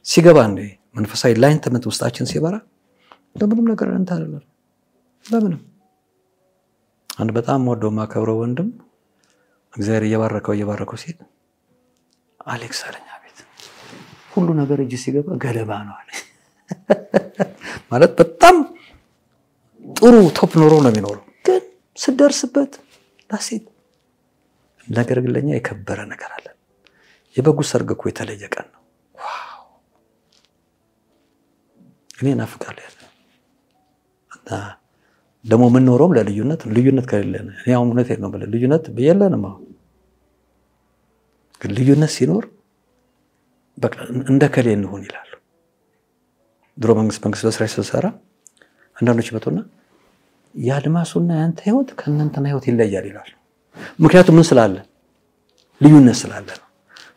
ሲገባ እንደ መንፈሳዊ ላይንተመንት ውስጣችን ሲበራ ለምንም ነገር እንታለን ለምንም አንድ በጣም ወደው ማከብረው ወንድም እግዚአብሔር እየባረከው ሲል አሌክስ አለኝ አቤት ሁሉ ነገር እጅ ሲገባ ገለባ ነው አለ ማለት በጣም ጥሩ ቶፕ ኖሮ ነው የሚኖረው ግን ስደርስበት ላሴት ነገር ግን ለኛ የከበረ ነገር አለ የበጉ ሰርግ እኮ የተለየ ቀን ነው ዋው እኔ ናፍቃለሁ እና ደሞ ምን ኖሮም ለልዩነት ከሌለና እኔ አሁን እውነት ነው ማለት ልዩነት በየለንም ግን ልዩነት ሲኖር በቃ እንደ ከሌ እንሆን ይላል ድሮ መንግስት በስራይ ሰሰራ አንዳንዶች መጥተውና ያድማሱና ያንተ ህይወት ከእናንተና ህይወት ይለያል ይላል ምክንያቱም ምን ስላለ ልዩነት ስላለ ነው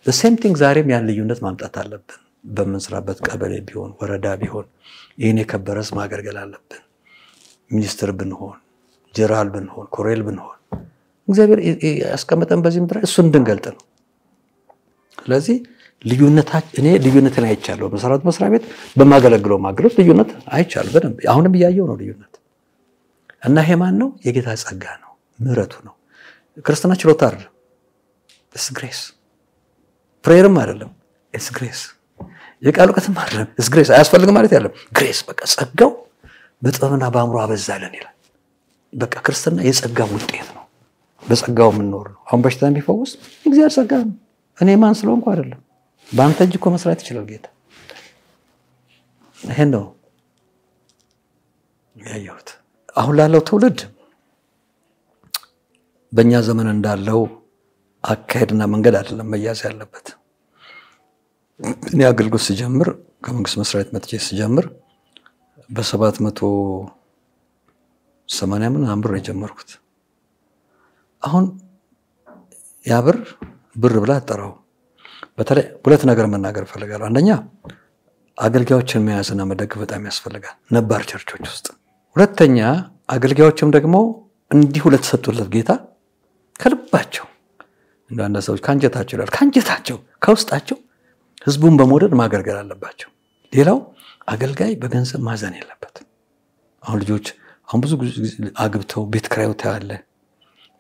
the same thing ዛሬም ያን ልዩነት ማምጣት አለብን በመንስራበት ቀበሌ ቢሆን ወረዳ ቢሆን ይሄን የከበረስ ማገርገል አለብን ሚኒስትር ብንሆን ጀነራል ብንሆን ኮሎኔል ብንሆን እግዚአብሔር ያስቀመጠን በዚህ ምድር እሱን እንድንገልጥ ነው ስለዚህ እኔ ልዩነትን አይቻለሁ በመሰራት መስሪያ ቤት በማገለግለው ማግረፍ ልዩነት አይቻለሁ በደንብ አሁንም ያያየው ነው ልዩነት እና ይሄ ማን ነው የጌታ ጸጋ ነው ምህረቱ ነው ክርስትና ችሎታ አይደለም it's grace prayer አይደለም it's grace የቃል ዕውቀትም አይደለም it's grace አያስፈልግም ማለት አይደለም grace በቃ ጸጋው በጥበብና በአእምሮ አበዛለን ይላል በቃ ክርስትና የጸጋ ውጤት ነው በጸጋው ምንኖር ነው አሁን በሽታን ቢፈውስ እግዚአብሔር ጸጋ ነው እኔ ማን ስለሆንኩ አይደለም ባንተ እጅ እኮ መስራት ይችላል ጌታ ይሄ ነው ያየሁት አሁን ላለው ትውልድ በእኛ ዘመን እንዳለው አካሄድና መንገድ አይደለም መያዝ ያለበት እኔ አገልግሎት ሲጀምር ከመንግስት መስሪያ ቤት መጥቼ ሲጀምር በ780 ምን አምብር የጀመርኩት አሁን ያብር ብር ብላ አጠራው በተለይ ሁለት ነገር መናገር ፈልጋለሁ አንደኛ አገልጋዮችን መያዝና መደገፍ በጣም ያስፈልጋል ነባር ቸርቾች ውስጥ ሁለተኛ አገልጋዮችም ደግሞ እንዲሁ ለተሰጡለት ጌታ ከልባቸው እንዳንዳ ሰዎች ካንጀታቸው ይላል ካንጀታቸው ከውስጣቸው ህዝቡን በመውደድ ማገልገል አለባቸው ሌላው አገልጋይ በገንዘብ ማዘን የለበት አሁን ልጆች አሁን ብዙ አግብተው ቤት ክራይው ታያለ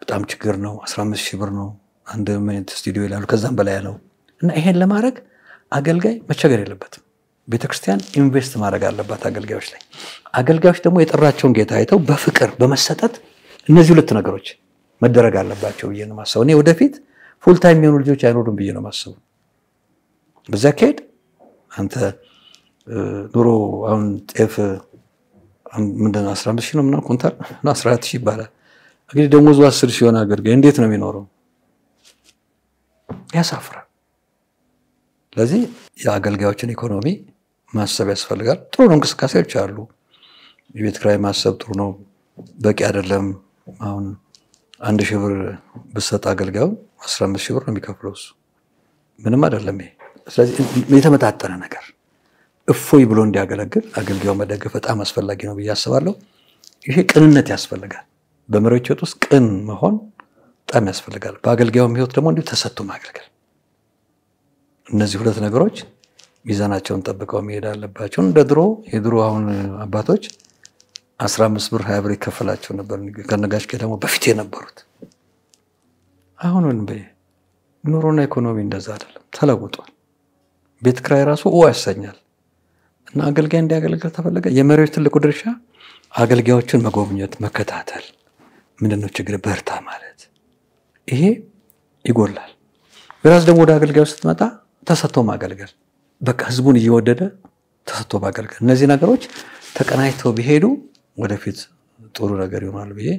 በጣም ችግር ነው 15000 ብር ነው አንድ ሚኒት ስቱዲዮ ይላሉ ከዛም በላይ ነው እና ይሄን ለማድረግ አገልጋይ መቸገር የለበትም። ቤተክርስቲያን ኢንቨስት ማድረግ አለባት አገልጋዮች ላይ። አገልጋዮች ደግሞ የጠራቸውን ጌታ አይተው በፍቅር በመሰጠት እነዚህ ሁለት ነገሮች መደረግ አለባቸው ብዬ ነው ማሰብ። እኔ ወደፊት ፉል ታይም የሚሆኑ ልጆች አይኖሩም ብዬ ነው ማሰብ። በዛ ከሄድ አንተ ኑሮ አሁን ጤፍ ምንድን 15,000 ነው ምናምን ኩንታል ነው 14,000 ይባላል። እንግዲህ ደሞዙ 10,000 ሆነ አገልጋይ እንዴት ነው የሚኖረው? ያሳፍራል። ስለዚህ የአገልጋዮችን ኢኮኖሚ ማሰብ ያስፈልጋል። ጥሩ ነው፣ እንቅስቃሴዎች አሉ። የቤት ኪራይ ማሰብ ጥሩ ነው፣ በቂ አይደለም። አሁን 1,000 ብር ብሰጥ አገልጋዩ 15,000 ብር ነው የሚከፍለው። እሱ ምንም አይደለም ይሄ። ስለዚህ የተመጣጠነ ነገር እፎይ ብሎ እንዲያገለግል አገልጋዩ መደገፍ በጣም አስፈላጊ ነው ብዬ አስባለሁ። ይሄ ቅንነት ያስፈልጋል። በመሪዎች ሕይወት ውስጥ ቅን መሆን በጣም ያስፈልጋል። በአገልጋዩም ሕይወት ደግሞ እንዲሁ ተሰጥቶ ማገልገል። እነዚህ ሁለት ነገሮች ሚዛናቸውን ጠብቀው መሄድ አለባቸው። እንደ የድሮ አሁን አባቶች 15 ብር 20 ብር ይከፈላቸው ነበር። ከነጋሽ ደግሞ በፊት የነበሩት አሁን ኑሮና ኢኮኖሚ እንደዛ አይደለም፣ ተለውጧል። ቤት ኪራይ ራሱ ያሰኛል። እና አገልጋይ እንዲያገለግል ተፈለገ የመሪዎች ትልቁ ድርሻ አገልጋዮችን መጎብኘት፣ መከታተል፣ ምንድነው ችግር በርታ ማለት ይሄ ይጎላል። በራስ ደግሞ ወደ አገልጋዩ ስትመጣ ተሰጥቶ ማገልገል፣ በቃ ህዝቡን እየወደደ ተሰጥቶ ማገልገል። እነዚህ ነገሮች ተቀናይተው ቢሄዱ ወደፊት ጥሩ ነገር ይሆናል ብዬ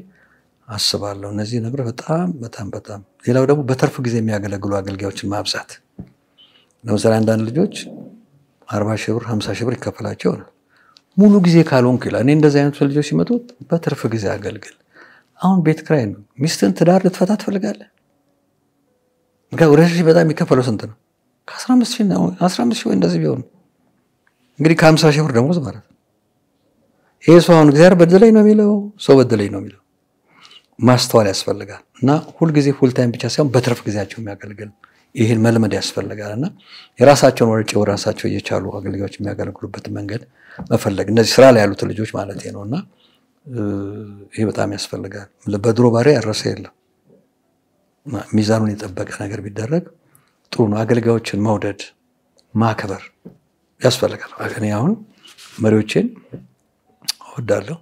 አስባለሁ። እነዚህ ነገሮች በጣም ሌላው ደግሞ በትርፍ ጊዜ የሚያገለግሉ አገልጋዮችን ማብዛት። ለምሳሌ አንዳንድ ልጆች 40,000 ብር 50,000 ብር ይከፈላቸው ነው። ሙሉ ጊዜ ካልሆንክ ይላል። እኔ እንደዚህ አይነት ልጆች ሲመጡ በትርፍ ጊዜ አገልግል። አሁን ቤት ኪራይ ነው። ሚስትን ትዳር ልትፈታ ትፈልጋለህ? ወደዚህ በጣም የሚከፈለው ስንት ነው? ከ15,000 ነው። 15,000 ወይ እንደዚህ ቢሆን እንግዲህ ከ50,000 ብር ደሞዝ ማለት ነው። ይሄ ሰው አሁን እግዚአብሔር በደለኝ ነው የሚለው፣ ሰው በደለኝ ነው የሚለው ማስተዋል ያስፈልጋል። እና ሁል ጊዜ ፉል ታይም ብቻ ሳይሆን በትርፍ ጊዜያቸው የሚያገልግል ይሄን መልመድ ያስፈልጋልና የራሳቸውን ወጪ ወራሳቸው እየቻሉ አገልጋዮች የሚያገለግሉበት መንገድ መፈለግ፣ እነዚህ ስራ ላይ ያሉት ልጆች ማለት ነውና ይሄ በጣም ያስፈልጋል። በድሮ ባሪያ ያረሰ የለም። ሚዛኑን የጠበቀ ነገር ቢደረግ ጥሩ ነው። አገልጋዮችን መውደድ ማክበር ያስፈልጋል። እኔ አሁን መሪዎችን እወዳለሁ፣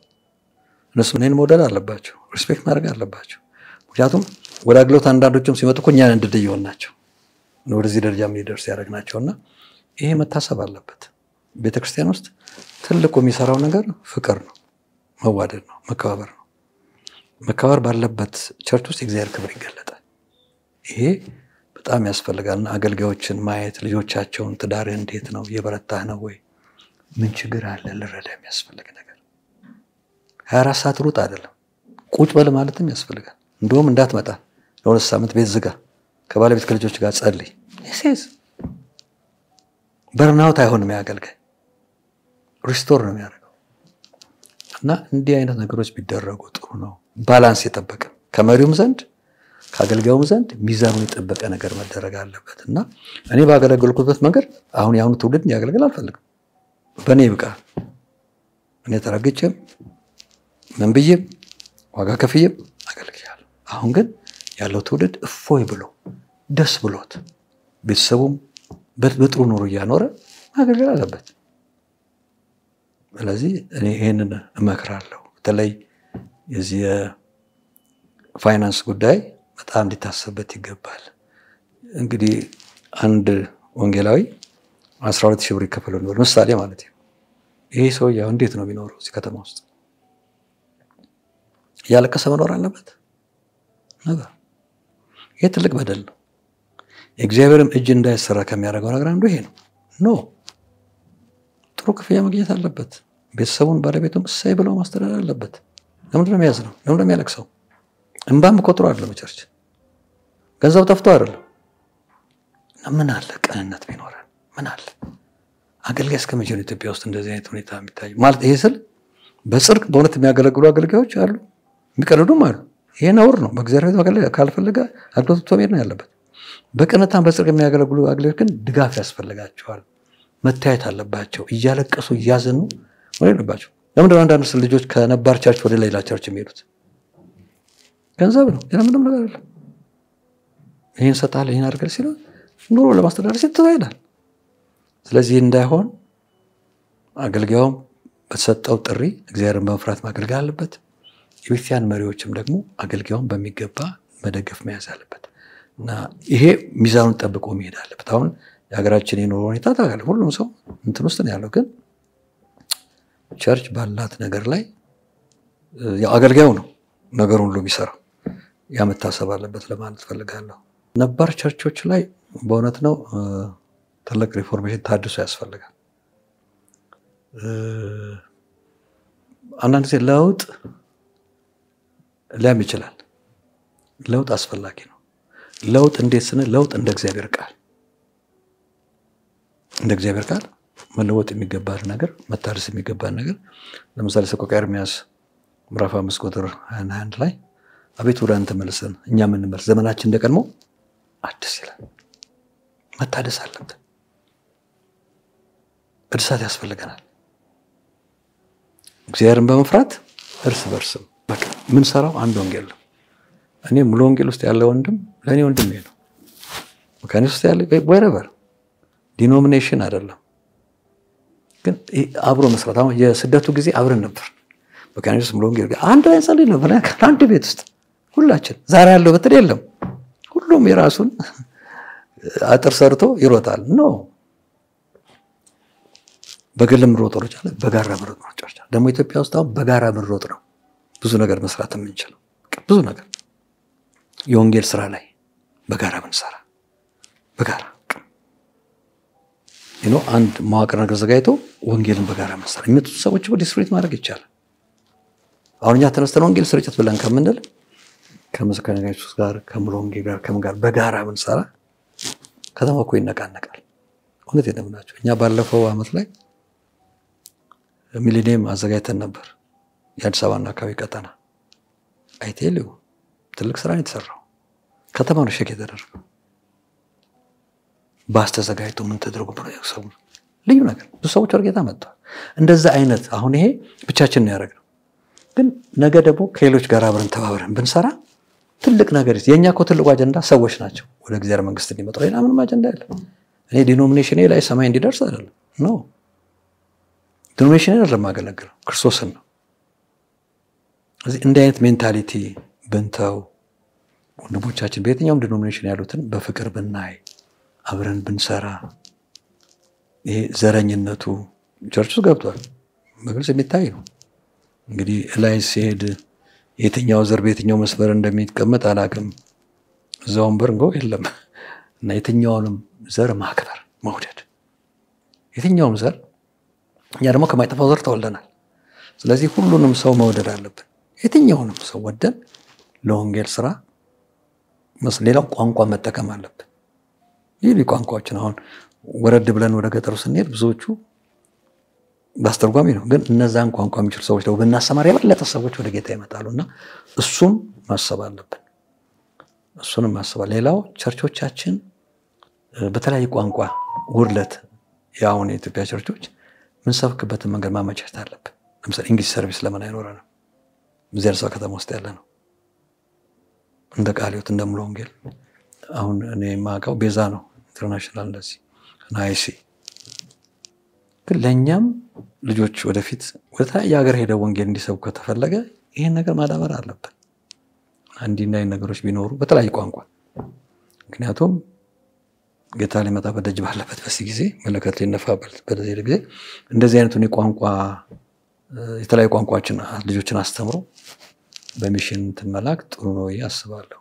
እነሱ እኔን መውደድ አለባቸው፣ ሪስፔክት ማድረግ አለባቸው። ምክንያቱም ወደ አገልግሎት አንዳንዶችም ሲመጡ እኮ እኛን እንድድየውን ናቸው ወደዚህ ደረጃ እንዲደርስ ያደረግናቸውና ይሄ መታሰብ አለበት። ቤተክርስቲያን ውስጥ ትልቁ የሚሰራው ነገር ፍቅር ነው፣ መዋደድ ነው፣ መከባበር ነው። መከባበር ባለበት ቸርች ውስጥ የእግዚአብሔር ክብር ይገለጣል። ይሄ በጣም ያስፈልጋልና አገልጋዮችን ማየት፣ ልጆቻቸውን ትዳርህ እንዴት ነው? እየበረታህ ነው ወይ? ምን ችግር አለ? ልረዳ የሚያስፈልግ ነገር 24 ሰዓት ሩጥ አይደለም፣ ቁጭ በል ማለትም ያስፈልጋል። እንደውም እንዳትመጣ ለሁለት ሳምንት ቤት ዝጋ፣ ከባለቤት ከልጆች ጋር ጸልይ። እሴስ በርናውት አይሆንም። ያገልጋይ ሪስቶር ነው የሚያደርገው። እና እንዲህ አይነት ነገሮች ቢደረጉ ጥሩ ነው። ባላንስ የጠበቀ ከመሪውም ዘንድ ከአገልጋዩም ዘንድ ሚዛኑን የጠበቀ ነገር መደረግ አለበት። እና እኔ ባገለገልኩበት መንገድ አሁን ያሁኑ ትውልድ ያገልግል አልፈልግም። በእኔ ይብቃ። እኔ ተረግጬም ምን ብዬም ዋጋ ከፍዬም አገልግያለሁ። አሁን ግን ያለው ትውልድ እፎይ ብሎ ደስ ብሎት ቤተሰቡም በጥሩ ኑሮ እያኖረ ማገልገል አለበት። ስለዚህ እኔ ይሄንን እመክራለሁ። በተለይ የዚህ ፋይናንስ ጉዳይ በጣም እንዲታሰብበት ይገባል። እንግዲህ አንድ ወንጌላዊ 12,000 ብር ይከፈለው ነው ምሳሌ ማለት ነው። ይሄ ሰው ያው እንዴት ነው የሚኖረው? እዚህ ከተማ ውስጥ ያለቀሰ መኖር አለበት ነበር። ይሄ ትልቅ በደል ነው። የእግዚአብሔርም እጅ እንዳይሰራ ከሚያደርገው ነገር አንዱ ይሄ ነው። ጥሩ ክፍያ ማግኘት አለበት። ቤተሰቡን ባለቤቱም እሰይ ብለው ማስተዳደር አለበት። ለምንድን ነው የሚያዝነው? ለምንድን ነው የሚያለቅሰው? እንባም እኮ ጥሩ አይደለም። ቸርች ገንዘብ ጠፍቶ አይደለም። ምን አለ ቅንነት ቢኖረን? ምን አለ አገልጋይ እስከመቼ ነው ኢትዮጵያ ውስጥ እንደዚህ አይነት ሁኔታ የሚታይ? ማለት ይሄ ስል በጽድቅ በእውነት የሚያገለግሉ አገልጋዮች አሉ፣ የሚቀልዱም አሉ። ይሄ ነውር ነው። በእግዚአብሔር ማገልገል ካልፈለገ አገልግሎት ተመሄድ ነው ያለበት። በቅንነታም በጽድቅ የሚያገለግሉ አገልጋዮች ግን ድጋፍ ያስፈልጋቸዋል፣ መታየት አለባቸው። እያለቀሱ እያዘኑ ወይ ነባቸው። ለምንድን ነው አንዳንድ ልጆች ከነባር ቸርች ወደ ሌላ ቸርች የሚሄዱት? ገንዘብ ነው። ሌላ ምንም ነገር አይደለም። ይሄን ሰጣለ ይሄን አድርገል ሲሉ ኑሮ ለማስተዳደር ሲተዋይዳል። ስለዚህ እንዳይሆን አገልጋዩም በተሰጠው ጥሪ እግዚአብሔርን በመፍራት ማገልገል አለበት። የቤተክርስቲያን መሪዎችም ደግሞ አገልጋዩን በሚገባ መደገፍ መያዝ አለበት እና ይሄ ሚዛኑን ጠብቆ መሄድ አለበት። አሁን የሀገራችን የኑሮ ሁኔታ ታውቃለህ፣ ሁሉም ሰው እንትን ውስጥ ነው ያለው። ግን ቸርች ባላት ነገር ላይ ያው አገልጋዩ ነው ነገሩን ሁሉ የሚሰራው። ያ መታሰብ አለበት ለማለት ፈልጋለሁ። ነባር ቸርቾች ላይ በእውነት ነው ትልቅ ሪፎርሜሽን ታድሶ ያስፈልጋል። አንዳንድ ጊዜ ለውጥ ሊያም ይችላል። ለውጥ አስፈላጊ ነው። ለውጥ እንዴት ስንል ለውጥ እንደ እግዚአብሔር ቃል መለወጥ የሚገባን ነገር መታደስ የሚገባን ነገር ለምሳሌ ሰቆቃወ ኤርምያስ ምዕራፍ 5 ቁጥር 21 ላይ አቤቱ ወደ አንተ መልሰን እኛ ምንመለስ ዘመናችን እንደቀድሞ አድስ ይላል። መታደስ አለበት። እድሳት ያስፈልገናል። እግዚአብሔርን በመፍራት እርስ በርስም በቃ ምን ሰራው አንድ ወንጌል ነው። እኔ ሙሉ ወንጌል ውስጥ ያለ ወንድም ለኔ ወንድሜ ነው። መካኒስ ውስጥ ያለ wherever ዲኖሚኔሽን አይደለም። ግን አብሮ መስራት አሁን የስደቱ ጊዜ አብረን ነበር። መካኒስ ሙሉ ወንጌል አንድ ላይ ጸልይ ነው ብለን አንድ ቤት ውስጥ ሁላችን ዛሬ ያለው በትል የለም። ሁሉም የራሱን አጥር ሰርቶ ይሮጣል ነው። በግልም ሮጦ ይቻለ በጋራ ምሮጥ ነው። ጨርቻ ደግሞ ኢትዮጵያ ውስጥ አሁን በጋራ ምሮጥ ነው ብዙ ነገር መስራት የምንችለው። ብዙ ነገር የወንጌል ስራ ላይ በጋራ ብንሰራ በጋራ አንድ መዋቅር ነገር ዘጋይቶ ወንጌልን በጋራ መስራት የሚመጡት ሰዎች ዲስትሪቢዩት ማድረግ ይቻላል። አሁን እኛ ተነስተን ወንጌል ስርጭት ብለን ከምንል ከመስከረኞች ጋር ከሙሉ ወንጌል ጋር ከመጋር በጋራ ብንሰራ ከተማው እኮ ይነቃነቃል። እውነት የደምናቸው እኛ ባለፈው አመት ላይ ሚሊኒየም አዘጋጅተን ነበር። የአዲስ አበባና አካባቢ ቀጠና አይቴልዩ ትልቅ ስራ ነው የተሰራው። ከተማው ነው ሸክ የተደረገው። ባስተዘጋጅቶ ምን ተደርጎ ሰው ልዩ ነገር ብዙ ሰዎች ወርጌታ መጥተዋል። እንደዛ አይነት አሁን ይሄ ብቻችን ነው ያደረግነው። ግን ነገ ደግሞ ከሌሎች ጋር አብረን ተባብረን ብንሰራ ትልቅ ነገር የኛ እኮ ትልቁ አጀንዳ ሰዎች ናቸው ወደ እግዚአብሔር መንግስት እንዲመጡ። ሌላ ምንም አጀንዳ የለም። እኔ ዲኖሚኔሽኔ ላይ ሰማይ እንዲደርስ አይደለም ነው። ዲኖሚኔሽኔ አይደለም ማገለግለው ክርስቶስን ነው። እዚህ እንደ አይነት ሜንታሊቲ ብንተው ወንድሞቻችን በየትኛውም ዲኖሚኔሽን ያሉትን በፍቅር ብናይ አብረን ብንሰራ ይሄ ዘረኝነቱ ቸርች ውስጥ ገብቷል። በግልጽ የሚታይ ነው። እንግዲህ ላይ ሲሄድ የትኛው ዘር በየትኛው መስመር እንደሚቀመጥ አላውቅም። እዛውን በርንጎ የለም እና የትኛውንም ዘር ማክበር መውደድ የትኛውም ዘር እኛ ደግሞ ከማይጠፋው ዘር ተወልደናል። ስለዚህ ሁሉንም ሰው መውደድ አለብን። የትኛውንም ሰው ወደን ለወንጌል ስራ ሌላው ቋንቋ መጠቀም አለብን። ይህ ቋንቋዎችን አሁን ወረድ ብለን ወደ ገጠሩ ስንሄድ ብዙዎቹ ባስተርጓሚ ነው። ግን እነዛን ቋንቋ የሚችሉ ሰዎች ደግሞ በእናሰማር የበለጠ ሰዎች ወደ ጌታ ይመጣሉና እሱም ማሰብ አለብን። እሱንም ማሰብ ሌላው ቸርቾቻችን በተለያየ ቋንቋ ውርለት ያውን የኢትዮጵያ ቸርቾች ምን ሰብክበትን መንገድ ማመቻቸት አለብን። ለምሳሌ እንግሊዝ ሰርቪስ ለምን አይኖረንም? ዘርሳ ከተማ ውስጥ ያለ ነው። እንደ ቃልዮት እንደ ሙሉ ወንጌል አሁን እኔ ማቀው ቤዛ ነው ኢንተርናሽናል እንደዚህ ናይሲ ግን ለኛም ልጆች ወደፊት ወደታየ ሀገር ሄደው ወንጌል እንዲሰብኩ ከተፈለገ ይሄን ነገር ማዳበር አለብን። አንዲና ነገሮች ቢኖሩ በተለያየ ቋንቋ ምክንያቱም ጌታ ሊመጣ በደጅ ባለበት በዚህ ጊዜ መለከት ሊነፋበት በዚህ ጊዜ እንደዚህ አይነቱን ቋንቋ የተለያየ ቋንቋዎችን ልጆችን አስተምሮ በሚሽን ተመላክ ጥሩ ነው ያስባለሁ።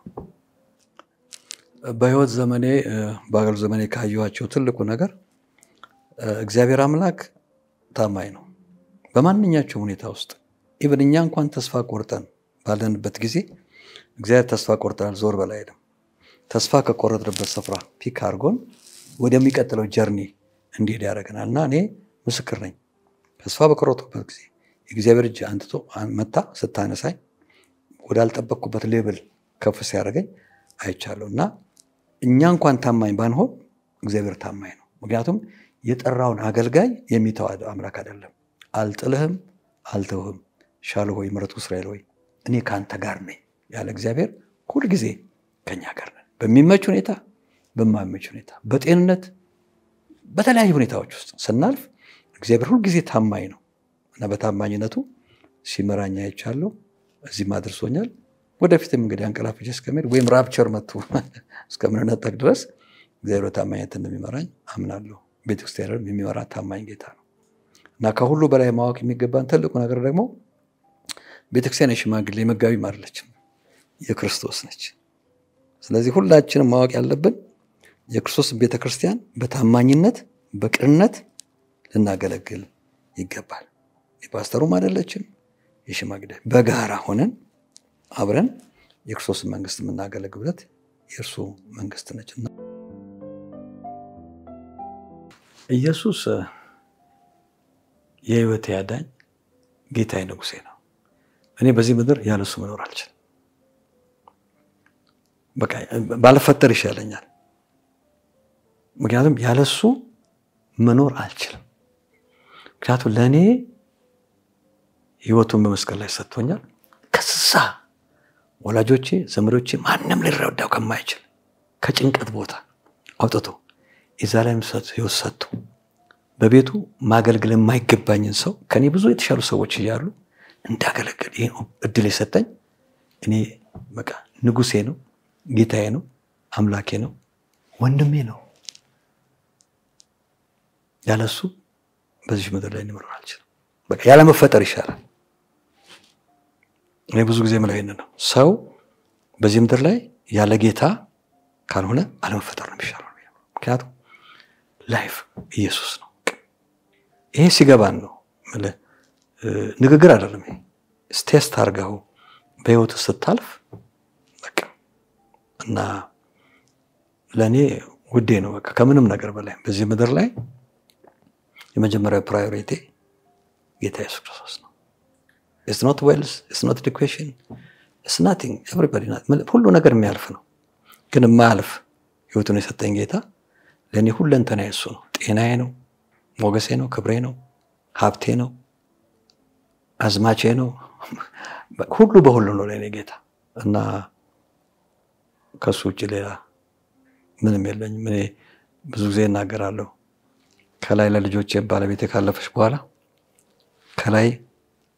በህይወት ዘመኔ በአገር ዘመኔ ካየኋቸው ትልቁ ነገር እግዚአብሔር አምላክ ታማኝ ነው። በማንኛውም ሁኔታ ውስጥ ኢቭን እኛ እንኳን ተስፋ ቆርጠን ባለንበት ጊዜ እግዚአብሔር ተስፋ ቆርጠናል ዞር በላይ አይደለም። ተስፋ ከቆረጥንበት ስፍራ ፒክ አርጎን ወደሚቀጥለው ጀርኒ እንዲሄድ ያደርገናልና እኔ ምስክር ነኝ። ተስፋ በቆረጥኩበት ጊዜ እግዚአብሔር እጅ አንጥቶ መታ ስታነሳኝ ወዳልጠበቅኩበት ሌቭል ከፍ ሲያደርገኝ አይቻለሁና እኛ እንኳን ታማኝ ባንሆን እግዚአብሔር ታማኝ ነው። ምክንያቱም የጠራውን አገልጋይ የሚተው አምላክ አይደለም። አልጥልህም አልተውህም ሻለው ሆይ ምረጡ እስራኤል ሆይ እኔ ካንተ ጋር ነኝ ያለ እግዚአብሔር ሁሉ ጊዜ ከኛ ጋር ነን። በሚመች ሁኔታ በማይመች ሁኔታ በጤንነት በተለያዩ ሁኔታዎች ውስጥ ስናልፍ እግዚአብሔር ሁሉ ጊዜ ታማኝ ነው እና በታማኝነቱ ሲመራኛ አይቻለሁ እዚህ ማድረሶኛል ወደፊትም እንግዲህ አንቀላፍቼ እስከመሄድ ወይም ራፕቸር መጥቶ እስከምንነጠቅ ድረስ እግዚአብሔር ታማኝነት እንደሚመራኝ አምናለሁ ቤተክርስቲያንም የሚመራ ታማኝ ጌታ ነው እና ከሁሉ በላይ ማወቅ የሚገባን ትልቁ ነገር ደግሞ ቤተክርስቲያን የሽማግሌ መጋቢ አይደለችም የክርስቶስ ነች ስለዚህ ሁላችንም ማወቅ ያለብን የክርስቶስ ቤተክርስቲያን በታማኝነት በቅንነት ልናገለግል ይገባል የፓስተሩም አይደለችም የሽማግሌ በጋራ ሆነን አብረን የክርስቶስ መንግስት የምናገለግልበት የእርሱ መንግስት ነችና ኢየሱስ የህይወት ያዳኝ ጌታዬ ንጉሴ ነው እኔ በዚህ ምድር ያለሱ መኖር አልችልም በቃ ባልፈጠር ይሻለኛል ምክንያቱም ያለሱ መኖር አልችልም ምክንያቱም ለኔ ህይወቱን በመስቀል ላይ ሰጥቶኛል ከዛ ወላጆቼ ዘመዶቼ ማንንም ሊረዳው ከማይችል ከጭንቀት ቦታ አውጥቶ ኢዛላም ህይወት ሰጥቶ በቤቱ ማገልገል የማይገባኝን ሰው ከኔ ብዙ የተሻሉ ሰዎች ይያሉ እንዳገለግል ይሄ እድል የሰጠኝ እኔ በቃ ንጉሴ ነው ጌታዬ ነው አምላኬ ነው ወንድሜ ነው ያለሱ በዚህ ምድር ላይ እንመራ አልችልም በቃ ያለ መፈጠር ይሻላል እኔ ብዙ ጊዜ ማለት ነው ሰው በዚህ ምድር ላይ ያለ ጌታ ካልሆነ አለመፈጠር ነው የሚሻለው ምክንያቱም ላይፍ ኢየሱስ ነው ይሄ ሲገባን ነው ማለት ንግግር አይደለም ይሄ ስቴስት አርጋው በህይወት ስታልፍ በቃ እና ለኔ ውዴ ነው በቃ ከምንም ነገር በላይ በዚህ ምድር ላይ የመጀመሪያ ፕራዮሪቲ ጌታ ኢየሱስ ክርስቶስ ነው it's not wealth it's not education it's nothing everybody ሁሉ ነገር የሚያልፍ ነው ግን የማያልፍ ህይወቱን የሰጠኝ ጌታ ለኔ ሁለንተና እሱ ነው ጤናዬ ነው ሞገሴ ነው ክብሬ ነው ሀብቴ ነው አዝማቼ ነው ሁሉ በሁሉ ነው ለኔ ጌታ እና ከሱ ውጭ ሌላ ምንም የለኝም እኔ ብዙ ጊዜ እናገራለሁ ከላይ ለልጆቼ ባለቤቴ ካለፈሽ በኋላ ከላይ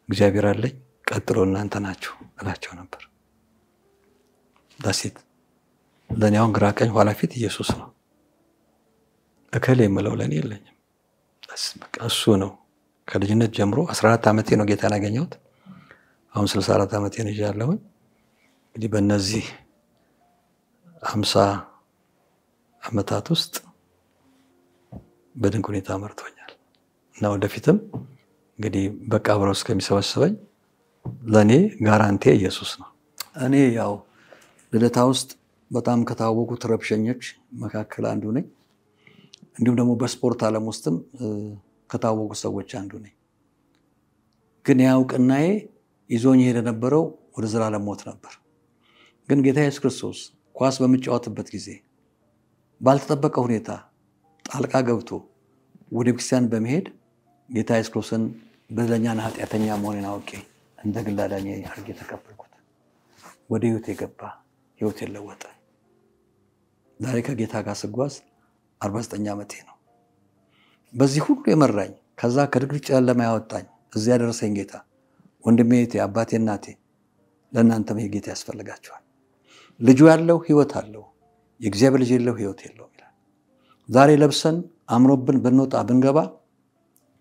እግዚአብሔር አለኝ ቀጥሎ እናንተ ናችሁ እላቸው ነበር ዳሲት ለኔው ግራቀኝ ኋላ ፊት ኢየሱስ ነው እከሌ የምለው ለኔ የለኝም በቃ እሱ ነው ከልጅነት ጀምሮ 14 አመቴ ነው ጌታን ያገኘሁት አሁን 64 አመቴ ነው ያለው እንግዲህ በእነዚህ 50 አመታት ውስጥ በድንቅ ሁኔታ መርቶኛል እና ወደፊትም እንግዲህ በቃ አብረው እስከሚሰበስበኝ ለኔ ጋራንቲ ኢየሱስ ነው እኔ ያው ልደታ ውስጥ በጣም ከታወቁ ተረብሸኞች መካከል አንዱ ነኝ እንዲሁም ደግሞ በስፖርት ዓለም ውስጥም ከታወቁ ሰዎች አንዱ ነኝ ግን ያውቅናዬ ይዞኝ ሄደ ነበረው ወደ ዘላለም ሞት ነበር ግን ጌታ ኢየሱስ ክርስቶስ ኳስ በመጫወትበት ጊዜ ባልተጠበቀ ሁኔታ ጣልቃ ገብቶ ወደ ክርስቲያን በመሄድ ጌታ ኢየሱስ ክርስቶስን በዘኛና ኃጢአተኛ መሆኔን አውቄ እንደ ግል አዳኜ አድርጌ ተቀበልኩት ወደ ህይወት የገባ ህይወት የለወጠ ዛሬ ከጌታ ጋር ስጓዝ 49 አመቴ ነው በዚህ ሁሉ የመራኝ ከዛ ከድቅድቅ ጨለማ ያወጣኝ እዚያ ደረሰኝ ጌታ ወንድሜ አባቴ እናቴ ለእናንተም ይሄ ጌታ ያስፈልጋችኋል ልጁ ያለው ህይወት አለው የእግዚአብሔር ልጅ የለው ህይወት የለው ይላል ዛሬ ለብሰን አምሮብን ብንወጣ ብንገባ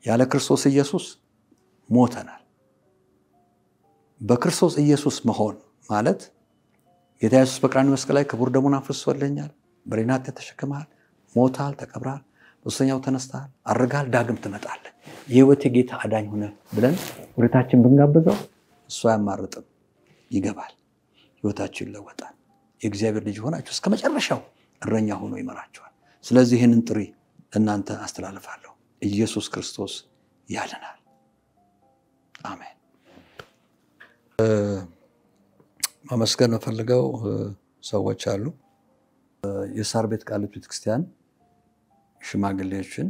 ያለ ክርስቶስ ኢየሱስ ሞተናል በክርስቶስ ኢየሱስ መሆን ማለት ጌታ ኢየሱስ በቀራንዮ መስቀል ላይ ክቡር ደሙን አፍስሶልኛል በሬናት ተሸክመሃል ሞታል ተቀብራል በሶስተኛው ተነስተሃል አርጋል ዳግም ትመጣለህ የህይወት ጌታ አዳኝ ሆነ ብለን ወደታችን ብንጋብዘው እሱ ያማርጥም ይገባል ህይወታችን ይለወጣል የእግዚአብሔር ልጅ ሆናችሁ እስከመጨረሻው እረኛ ሆኖ ይመራችኋል ስለዚህ ይሄንን ጥሪ ለእናንተ አስተላልፋለሁ ኢየሱስ ክርስቶስ ያለናል አሜን ማመስገን ፈልገው ሰዎች አሉ የሳር ቤት ቃልት ቤተክርስቲያን ሽማግሌዎችን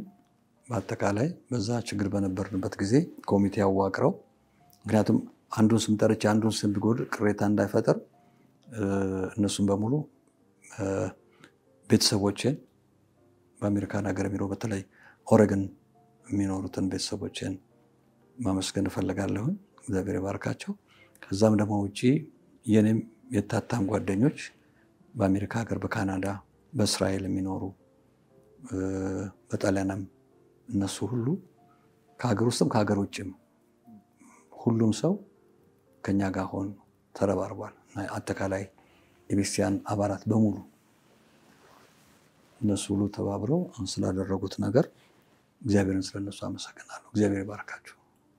በአጠቃላይ በዛ ችግር በነበርንበት ጊዜ ኮሚቴ ያዋቅረው ምክንያቱም አንዱን ስም ጠርቼ አንዱን ስም ቢጎል ቅሬታ እንዳይፈጠር እነሱም በሙሉ ቤተሰቦቼን በአሜሪካን ሀገር የሚኖሩ በተለይ ኦሬገን የሚኖሩትን ቤተሰቦቼን ማመስገን እፈልጋለሁ። እግዚአብሔር ይባርካቸው። ከዛም ደግሞ ውጪ የኔም የታታም ጓደኞች በአሜሪካ ሀገር፣ በካናዳ፣ በእስራኤል የሚኖሩ በጣሊያንም እነሱ ሁሉ ከሀገር ውስጥም ከሀገር ውጭም ሁሉም ሰው ከኛ ጋር ሆኖ ተረባርቧል እና አጠቃላይ የቤተክርስቲያን አባላት በሙሉ እነሱ ሁሉ ተባብረው ስላደረጉት ነገር እግዚአብሔርን ስለነሱ አመሰግናለሁ። እግዚአብሔር ይባርካቸው።